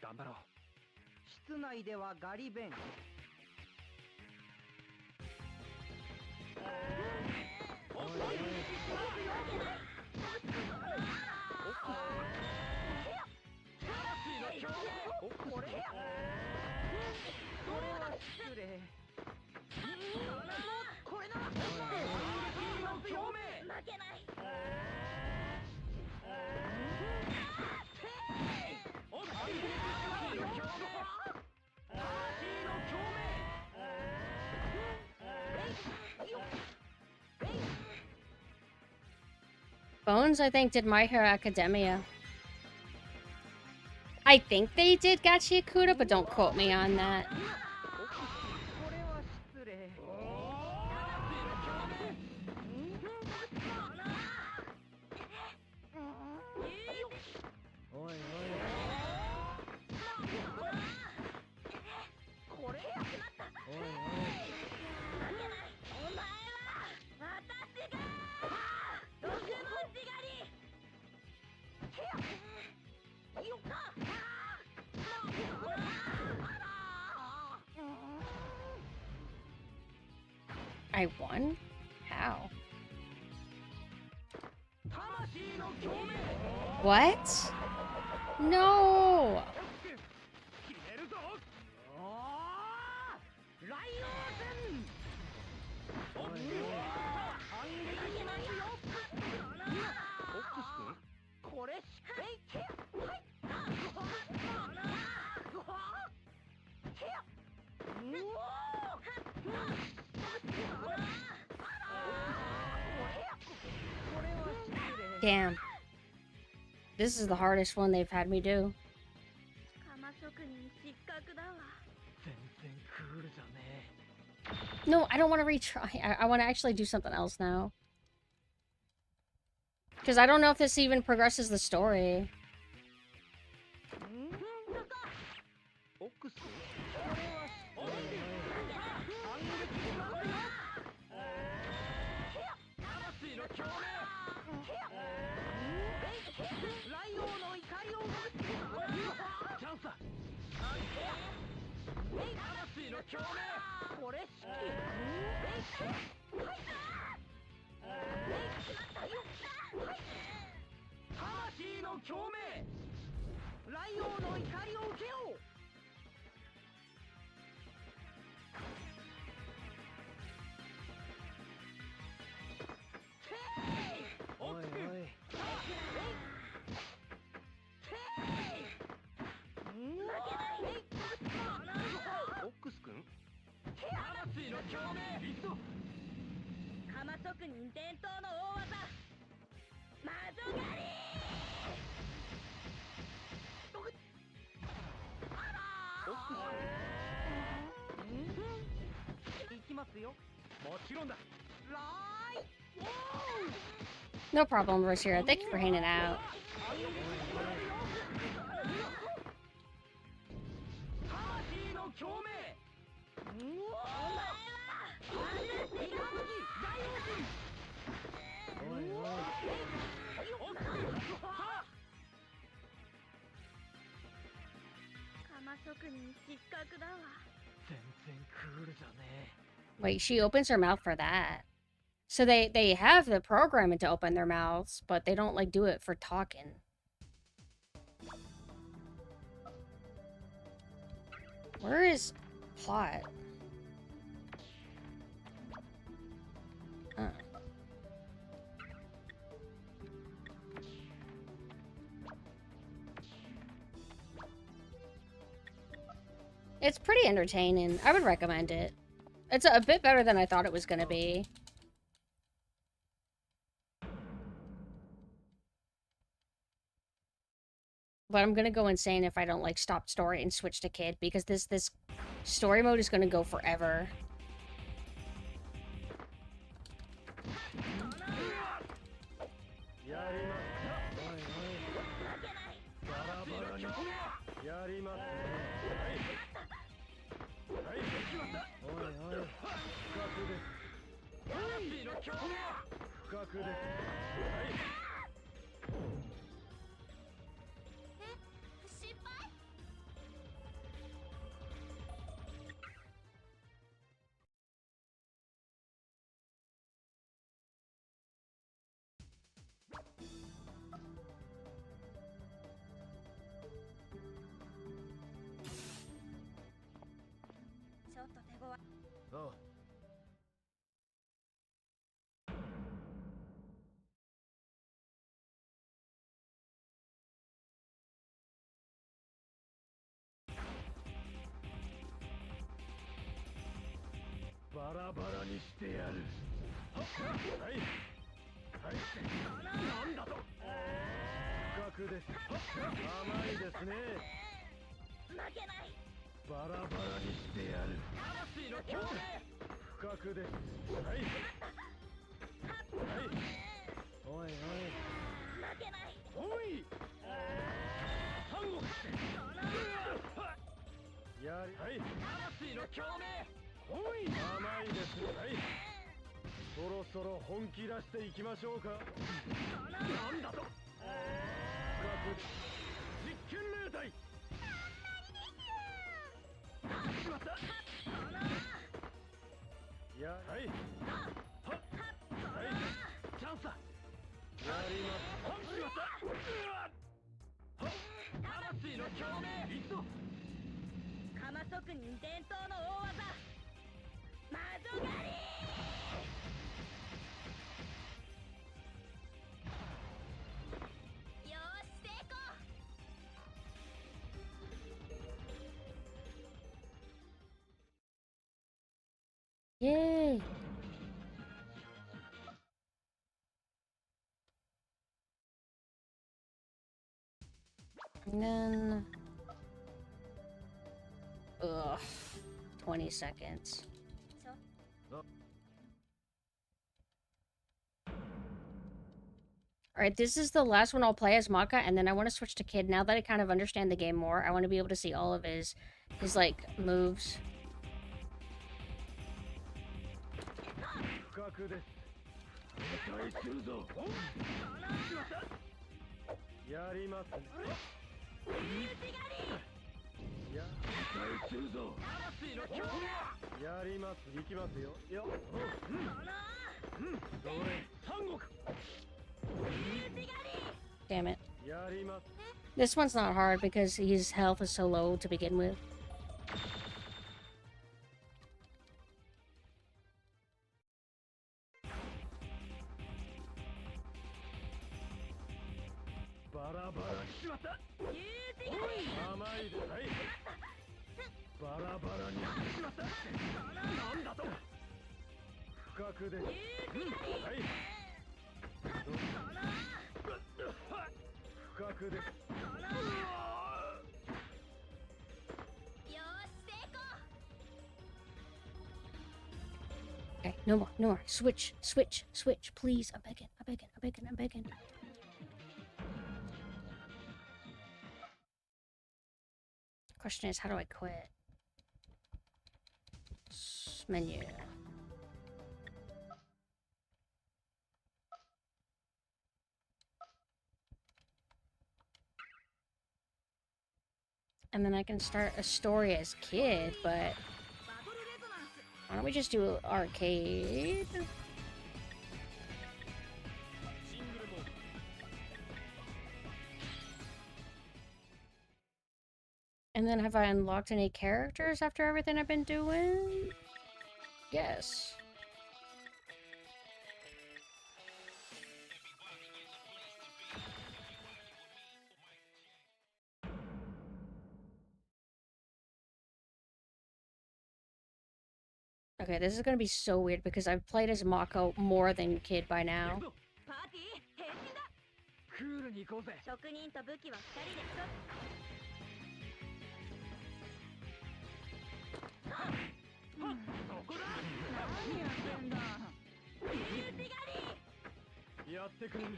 頑張ろう。 室内ではガリ弁 おいおい。 これは失礼これなら負けない 魂の共鳴 Bones, I think, did My Hero Academia. I think they did Gachi Akuda, but don't quote me on that. これは失礼。おいおいこれおいおいお前は私が毒持ち狩り I won? How? 魂の共鳴 What? No! 決めるぞおーライオン戦おいおい反撃しますよオックス君これしかいけはいうお Damn. This is the hardest one they've had me do. 釜職人失格だわ全然クールじゃね No, I don't want to retry. I want to actually do something else now. Because I don't know if this even progresses the story. オックス君魂の共鳴ライオンの怒りをチャンスだ魂の共鳴これし魂の共鳴ライオンの怒りを受けようおいおいオックス君魂の共鳴行くぞ釜職人伝統の大技魔女狩りオックス行きますよ。もちろんだライ No problem, Rosira. Thank you for hanging out. 魂の共鳴おいおい釜職人失格だわ全然クールじゃね Wait, she opens her mouth for that. So they have the programming to open their mouths, but they don't, like, do it for talking. Where is Plot? It's pretty entertaining. I would recommend it. It's a bit better than I thought it was gonna be. But I'm gonna go insane if I don't, like, stop story and switch to kid, because this story mode is gonna go forever. Oh. バラバラにしてやる。はい。はなんだと不覚です。甘いですね。負けない。バラバラにしてやる。魂の共鳴。不覚です。はい。はい。おいおい。負けない。おい。三国。やり。はい。魂の共鳴。おい。甘いです。はい。そろそろ本気出していきましょうか。なんだと。不覚。実験例題。しまった。やはい。はっ。はい。チャンスだ。やります。はっ。しまった。はっ。魂の共鳴。いつぞ。カマ職人伝統の大技魔女狩り。よーし成功。Yay! And then... Ugh. 20 seconds. Alright, this is the last one I'll play as Maka, and then I want to switch to Kid. Now that I kind of understand the game more, I want to be able to see all of his like, moves. 不覚です。期待するぞ。やりますね。や、期待するぞ。やります。行きますよ。よ。どれ。三国。 Damn it. やります。 This one's not hard because his health is so low to begin with. Okay, no more, no more. Switch, switch, switch, please. I'm begging, I'm begging, I'm begging, I'm begging. Question is, how do I quit? Menu. And then I can start a story as Kid, but why don't we just do arcade? And then have I unlocked any characters after everything I've been doing? Yes. Okay, this is gonna be so weird because I've played as Mako more than Kid by now. パーティー変身だ。クールに行こうぜ。職人と武器は2人で競う。そこだ。何やってんだ。やってくれる。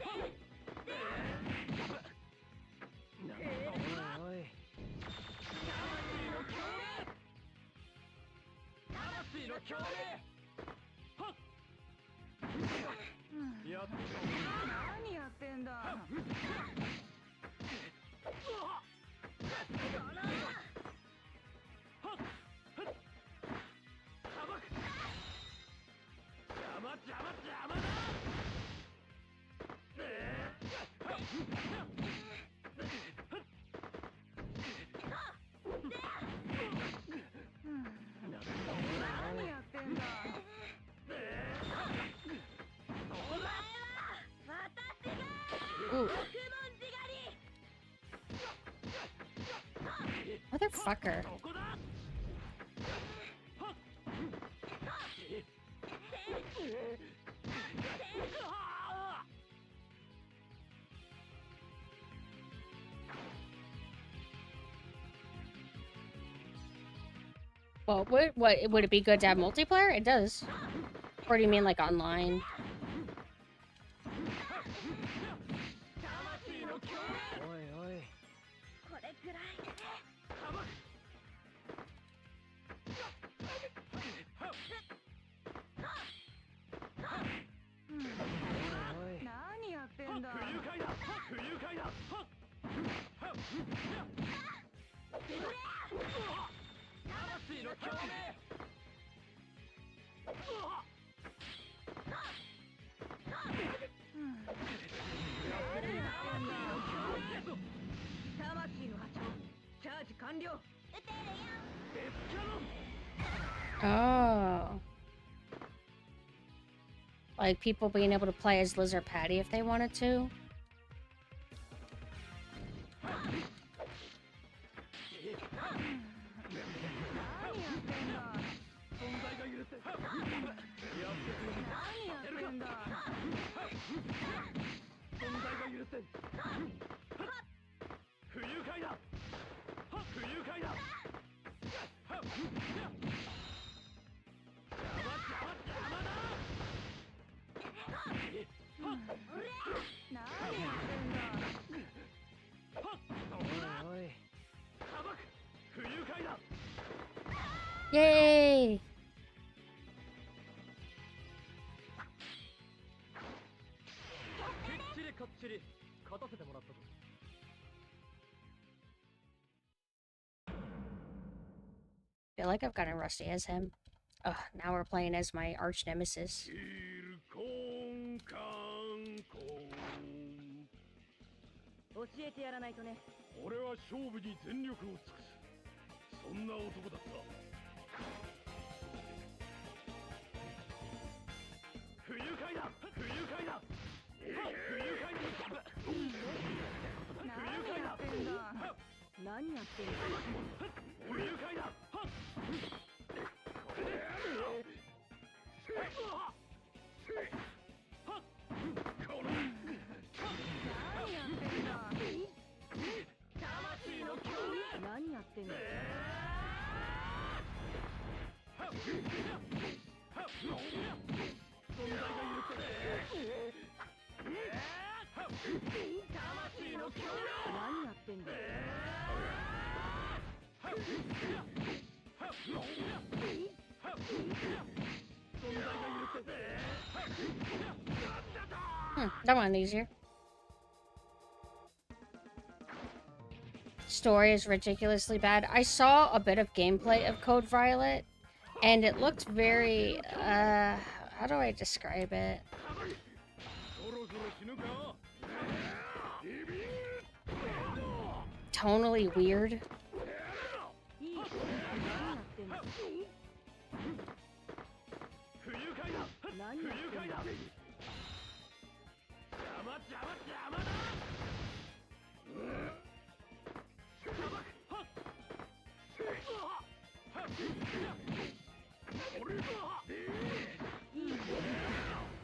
おいおい。魂の共鳴。はっ。やってくれ。何やってんだ。何やってんだ。 Ooh. Motherfucker. Well, what would it be good to have multiplayer? It does. Or do you mean like online? おいおいこれくらいおい何やってんだ。不愉快だ不愉快だ魂の共鳴魂の波長チャージ完了撃てるよ Oh. Like people being able to play as Lizard Patty if they wanted to. 何やってんだ。存在が許せやってくれ何やってんだ。存在が許せん不愉快だ不愉快だ何やってんだ。おいおい不愉快だ Yay! きっちりかっちり勝たせてもらったぞ I feel like I've gotten rusty as him. Ugh, now we're playing as my arch nemesis. キルコンカンコン教えてやらないとね俺は勝負に全力を尽くすそんな男だった不愉快だ不愉快だ不愉快だ何やってんだ。何やってんの不愉快だ何やってんだ。何やってんの 何やってんだよ That one easier. Story is ridiculously bad. I saw a bit of gameplay of Code Violet, and it looked very, how do I describe it? そろそろ死ぬか Tonally weird. いい何やってんの不愉快だ何やってんの邪魔邪魔邪魔だ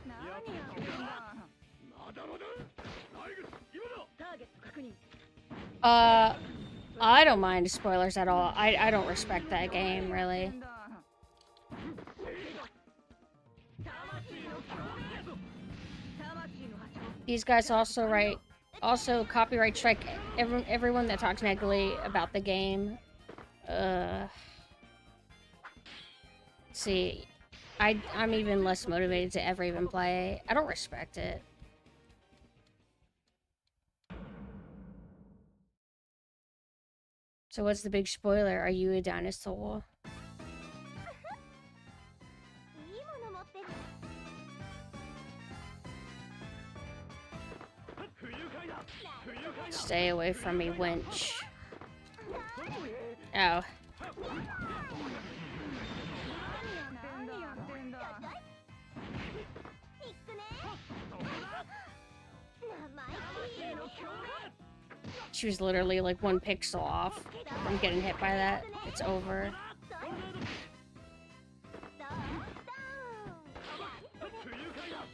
何やってんだ。まだまだ来月今だ ターゲット確認 I don't mind spoilers at all. I don't respect that game, really. These guys also copyright strike everyone that talks negatively about the game. See, I'm even less motivated to ever even play. I don't respect it. So what's the big spoiler? Are you a dinosaur? いいもの持ってる 不愉快だ不愉快だ Stay away from me, winch. Oh. 何やってんだ。いくね生意気 She was literally like one pixel off from getting hit by that. It's over. 不愉快だ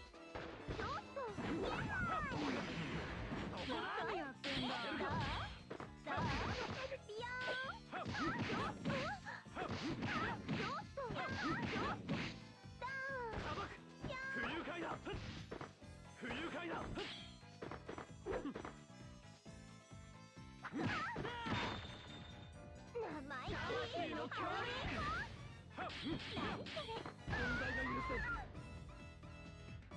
何やってんだ。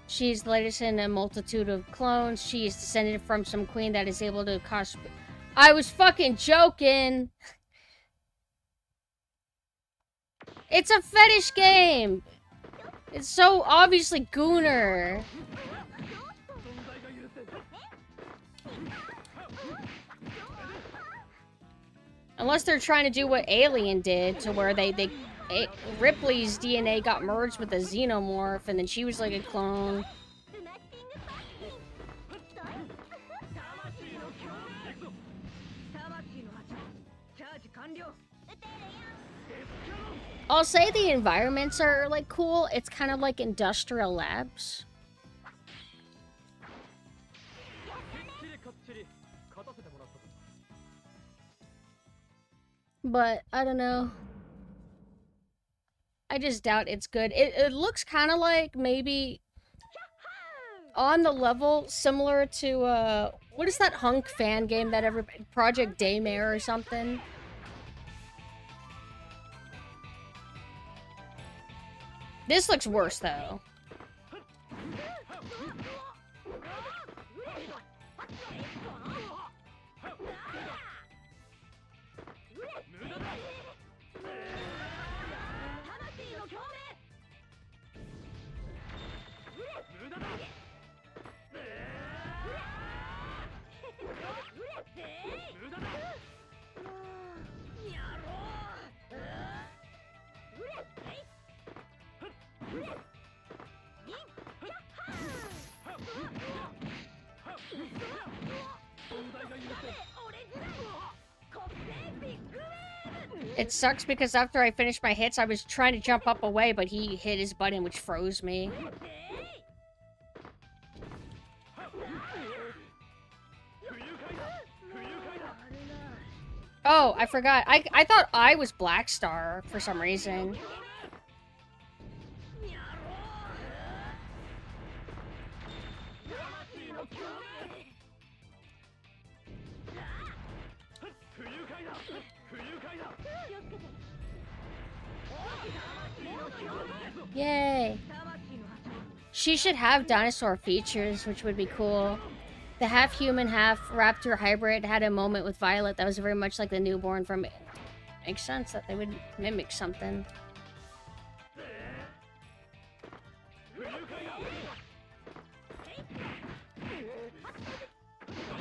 She's the latest in a multitude of clones. She is descended from some queen that is able to cause... I was fucking joking! It's a fetish game! It's so obviously Gooner. Unless they're trying to do what Alien did, to where Ripley's DNA got merged with a xenomorph, and then she was like a clone. I'll say the environments are like cool. It's kind of like industrial labs. But I don't know. I just doubt it's good. It looks kind of like maybe on the level similar to what is that hunk fan game that Project Daymare or something? This looks worse though. It sucks because after I finished my hits, I was trying to jump up away, but he hit his button, which froze me. Oh, I forgot. I thought I was Black Star for some reason. Yay. She should have dinosaur features, which would be cool. The half-human, half-raptor hybrid had a moment with Violet that was very much like the newborn from... Makes sense that they would mimic something.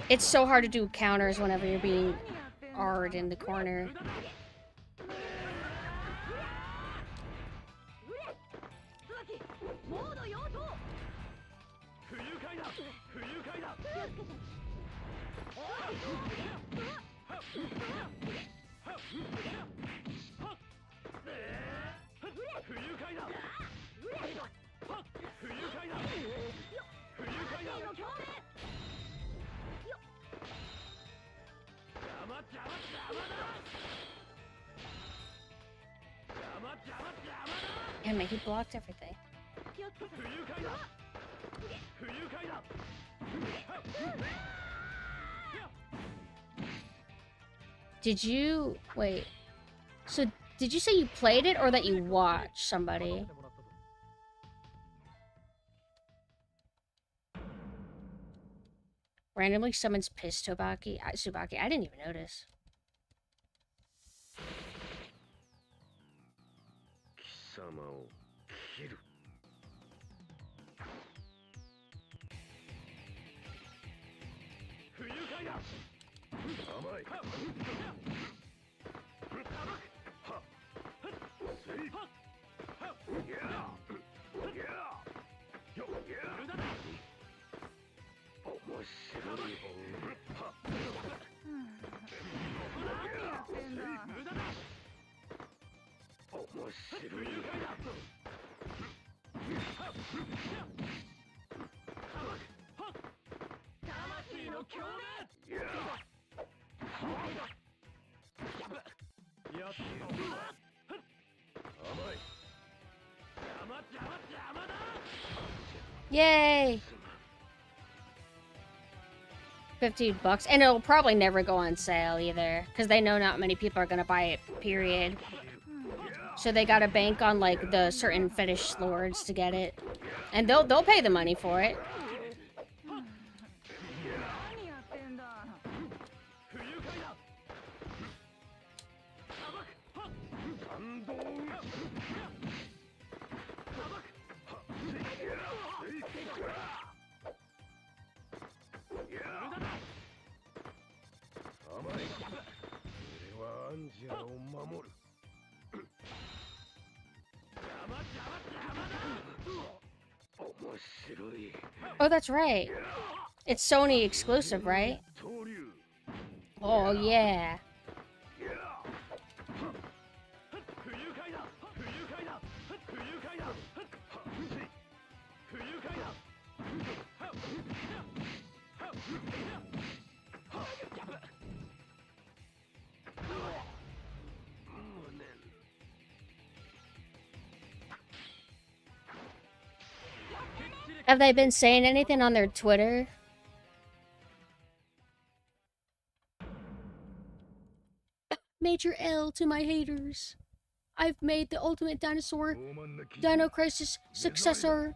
It's so hard to do counters whenever you're being R'd in the corner. Damn it, he blocked everything. Did you... Wait. So, did you say you played it or that you watched somebody? Randomly summons Piss Tsubaki. I didn't even notice. Yay! $15, and it'll probably never go on sale either, because they know not many people are gonna buy it. Period. So they gotta bank on like the certain fetish lords to get it, and they'll pay the money for it. 何やってんだ。 Oh, that's right. It's Sony exclusive, right? Oh, yeah. Have they been saying anything on their Twitter? Major L to my haters. I've made the ultimate dinosaur, Dino Crisis successor.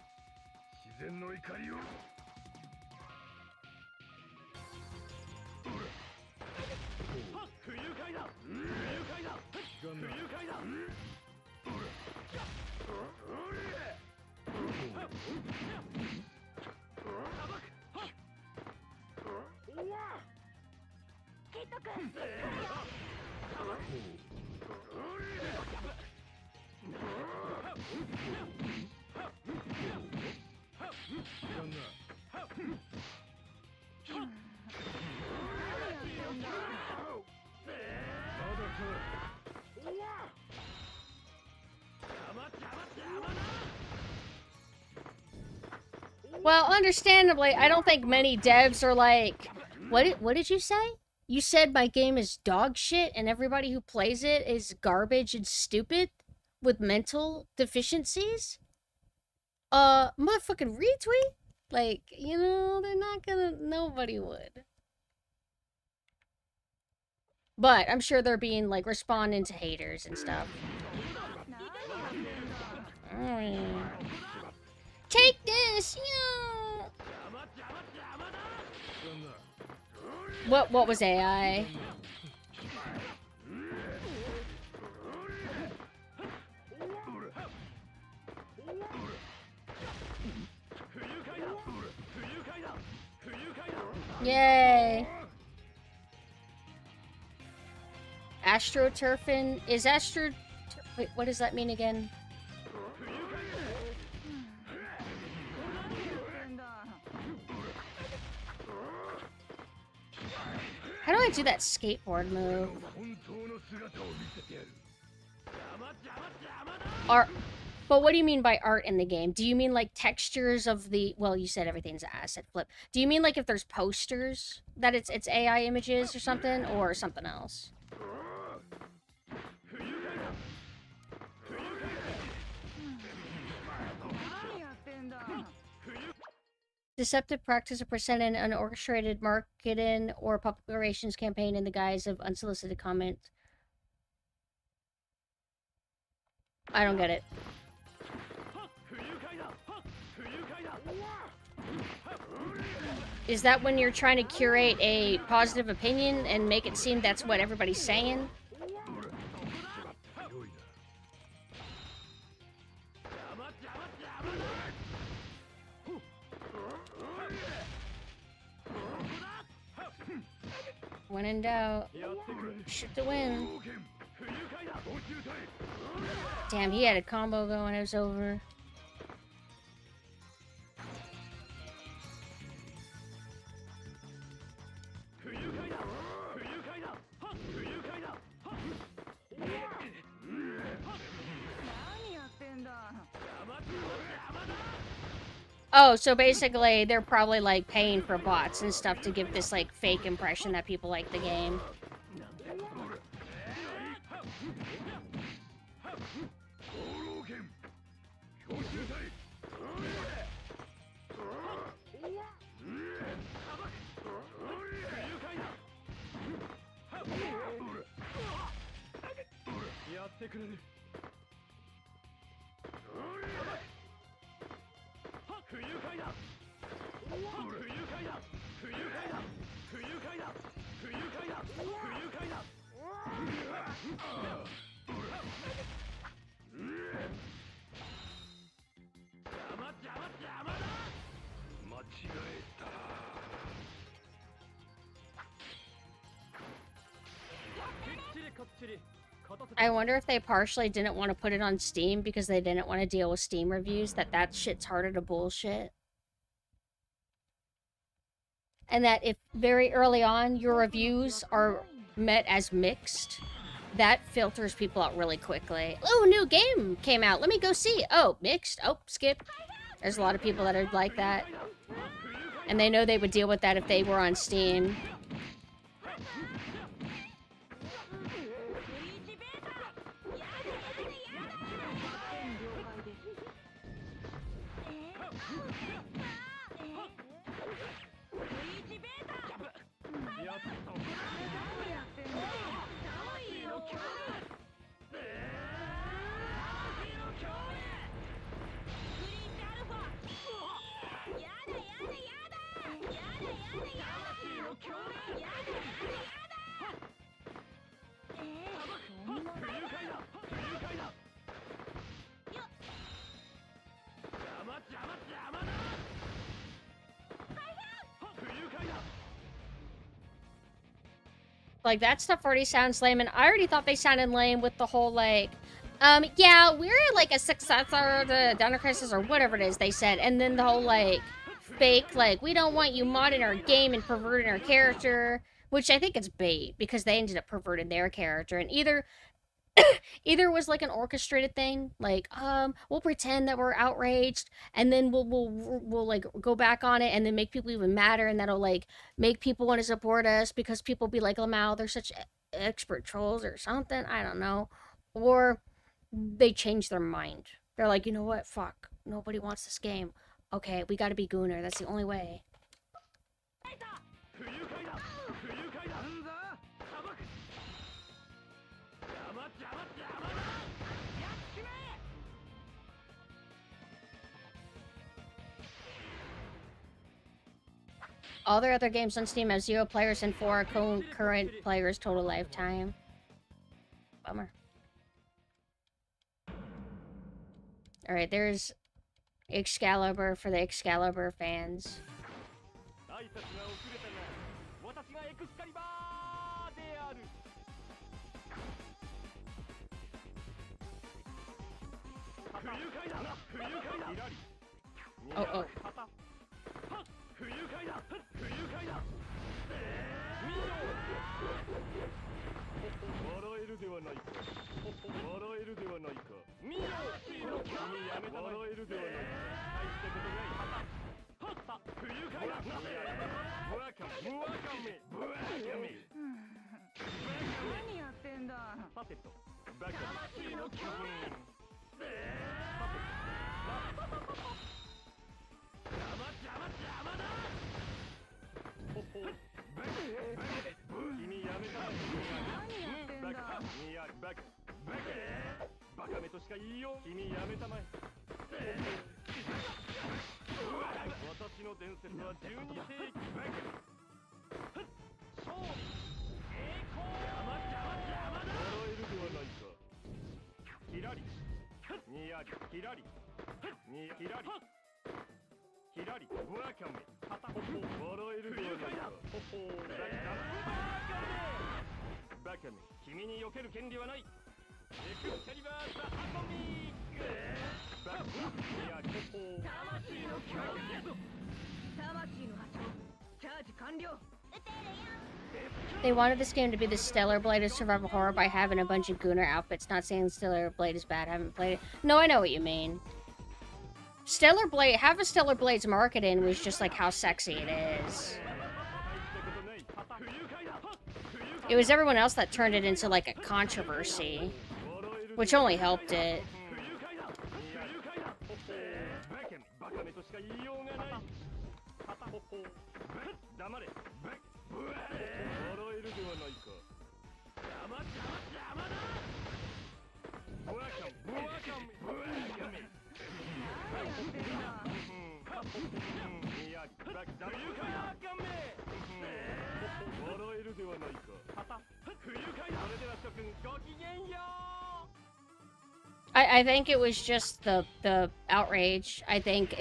Well, understandably, I don't think many devs are like, what did you say? You said my game is dog shit and everybody who plays it is garbage and stupid with mental deficiencies? Motherfucking retweet? Like, you know, they're not gonna, nobody would. But I'm sure they're being, like, responding to haters and stuff. Take this, yeah. What was AI? Yay. Astroturfing is wait, what does that mean again? How do I do that skateboard move? Art. But what do you mean by art in the game? Do you mean like textures of the... Well, you said everything's asset flip. Do you mean like if there's posters that it's AI images or something else? Deceptive practice of presenting an orchestrated marketing or public relations campaign in the guise of unsolicited comment. I don't get it. Is that when you're trying to curate a positive opinion and make it seem that's what everybody's saying? When in doubt, shoot to win. Damn, he had a combo going, it was over. Oh, so basically they're probably like paying for bots and stuff to give this like fake impression that people like the game. してくれる。不愉快だ。不愉快だ。不愉快だ。不愉快だ。不愉快だ。不愉快だ。邪魔だ。間違えた。きっちりかっちり。 I wonder if they partially didn't want to put it on Steam because they didn't want to deal with Steam reviews, that shit's harder to bullshit. And that if very early on your reviews are met as mixed, that filters people out really quickly. Oh, new game came out. Let me go see. Oh, mixed. Oh, skip. There's a lot of people that are like that. And they know they would deal with that if they were on Steam. Like, that stuff already sounds lame, and I already thought they sounded lame with the whole, like, yeah, we're, like, a successor to Dino Crisis, or whatever it is they said, and then the whole, like, fake, like, we don't want you modding our game and perverting our character, which I think is bait, because they ended up perverting their character, and either it was like an orchestrated thing, like, we'll pretend that we're outraged, and then we'll like go back on it, and then make people even madder, and that'll like make people want to support us because people be like, Lamau, they're such expert trolls or something. I don't know, or they change their mind. They're like, you know what? Fuck, nobody wants this game. Okay, we got to be Gooner. That's the only way. All their other games on Steam have 0 players and 4 concurrent players total lifetime. Bummer. Alright, there's Excalibur for the Excalibur fans. Oh, oh. They wanted this game to be the Stellar Blade of survival horror by having a bunch of Gooner outfits. Not saying Stellar Blade is bad, I haven't played it. No, I know what you mean. Stellar Blade, half of Stellar Blade's marketing was just like how sexy it is. It was everyone else that turned it into like a controversy, which only helped it. I think it was just the outrage. I think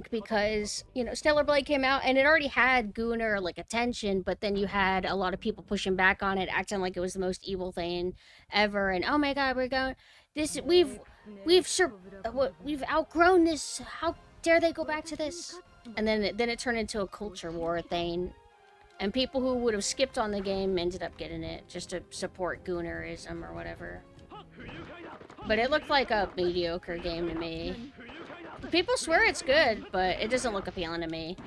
because, you know, Stellar Blade came out and it already had Gunnar like attention, but then you had a lot of people pushing back on it, acting like it was the most evil thing ever, and oh my god, we're going this we've outgrown this. How dare they go back to this? And then it turned into a culture war thing. And people who would have skipped on the game ended up getting it just to support Gunnarism or whatever. But it looked like a mediocre game to me. People swear it's good, but it doesn't look appealing to me.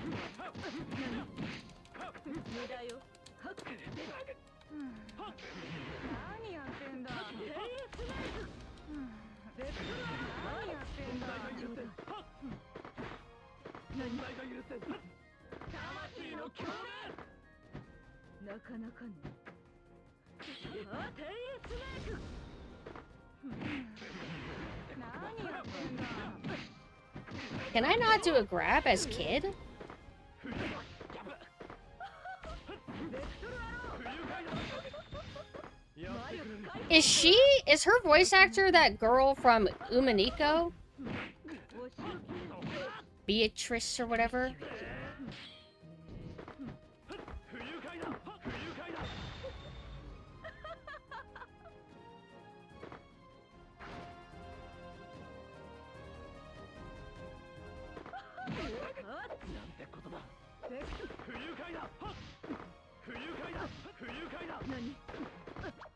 Can I not do a grab as Kid? Is her voice actor that girl from Umaniko? Beatrice or whatever?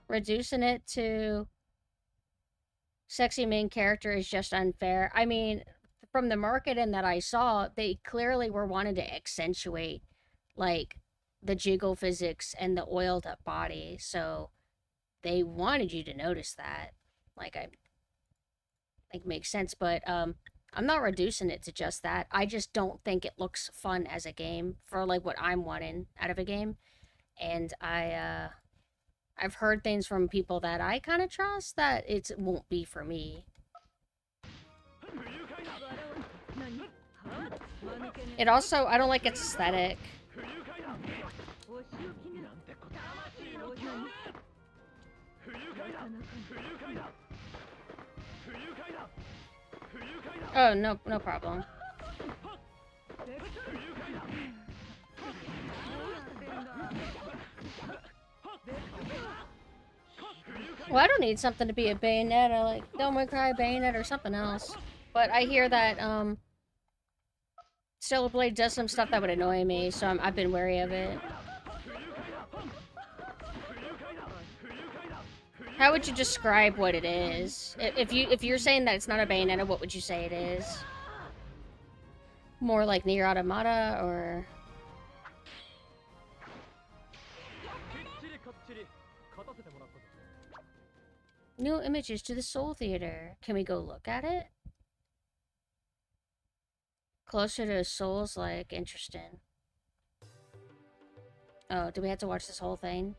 Reducing it to sexy main character is just unfair. I mean, from the marketing that I saw, they clearly were wanting to accentuate, like, the jiggle physics and the oiled up body, so they wanted you to notice that. Like, makes sense, but, I'm not reducing it to just that. I just don't think it looks fun as a game for, like, what I'm wanting out of a game. And I've heard things from people that I kind of trust that it won't be for me. It also, I don't like its aesthetic. Oh, no problem. Well, I don't need something to be a Bayonetta, like Devil May Cry, Bayonetta, or something else. But I hear that, Stellar Blade does some stuff that would annoy me, so I've been wary of it. How would you describe what it is? If you're saying that it's not a Bayonetta, what would you say it is? More like Nier Automata, or... New images to the Soul Theater. Can we go look at it? Closer to Souls, like, interesting. Oh, do we have to watch this whole thing?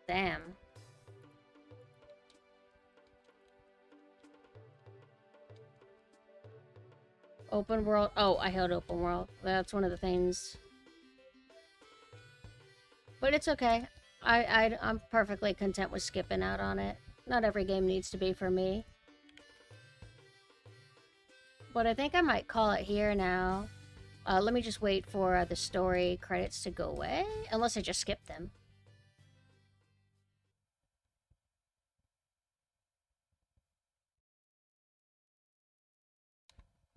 Damn. Open world. Oh, I held open world. That's one of the things. But it's okay. I'm perfectly content with skipping out on it. Not every game needs to be for me. But I think I might call it here now. Let me just wait for the story credits to go away. Unless I just skip them.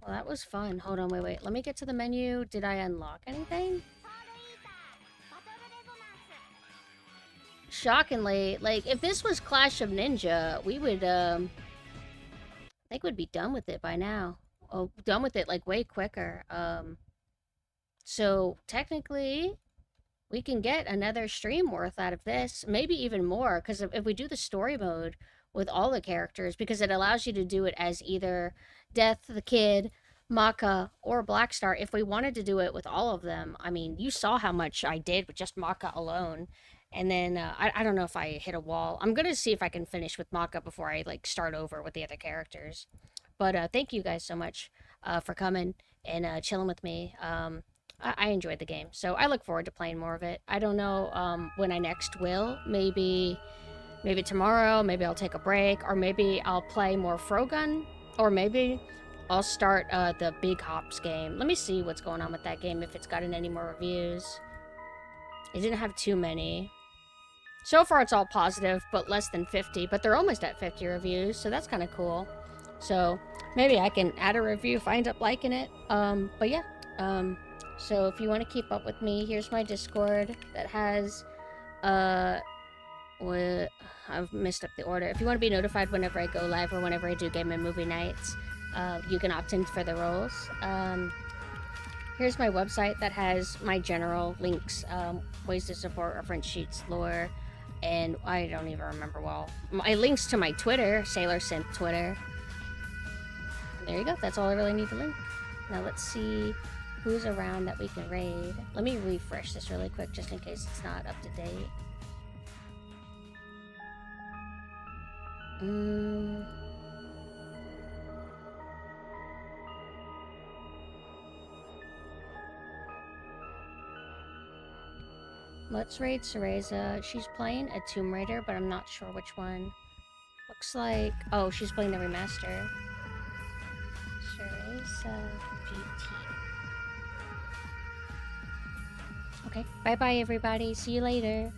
Well, that was fun. Hold on, wait. Let me get to the menu. Did I unlock anything? Shockingly, like, if this was Clash of Ninja, we would, I think we'd be done with it by now. Oh, done with it, like, way quicker. So, technically, we can get another stream worth out of this. Maybe even more, because if we do the story mode with all the characters, because it allows you to do it as either Death, the Kid, Maka, or Blackstar. If we wanted to do it with all of them, I mean, you saw how much I did with just Maka alone. And then, I don't know if I hit a wall. I'm going to see if I can finish with Maka before I, like, start over with the other characters. But, thank you guys so much, for coming and, chilling with me. I enjoyed the game, so I look forward to playing more of it. I don't know when I next will. Maybe tomorrow, maybe I'll take a break, or maybe I'll play more Frogun, or maybe I'll start the Big Hops game. Let me see what's going on with that game, if it's gotten any more reviews. It didn't have too many. So far it's all positive, but less than 50, but they're almost at 50 reviews, so that's kind of cool. So maybe I can add a review if I end up liking it. But yeah, so if you want to keep up with me, here's my Discord that has, I've messed up the order. If you want to be notified whenever I go live or whenever I do game and movie nights, you can opt in for the roles. Here's my website that has my general links, ways to support, reference sheets, lore, and I don't even remember well. My links to my Twitter, SailorSynth Twitter. There you go. That's all I really need to link. Now let's see who's around that we can raid. Let me refresh this really quick just in case it's not up to date. Let's raid Cereza. She's playing a Tomb Raider, but I'm not sure which one. Looks like... Oh, she's playing the remaster. Cereza GT. Okay, bye-bye everybody. See you later.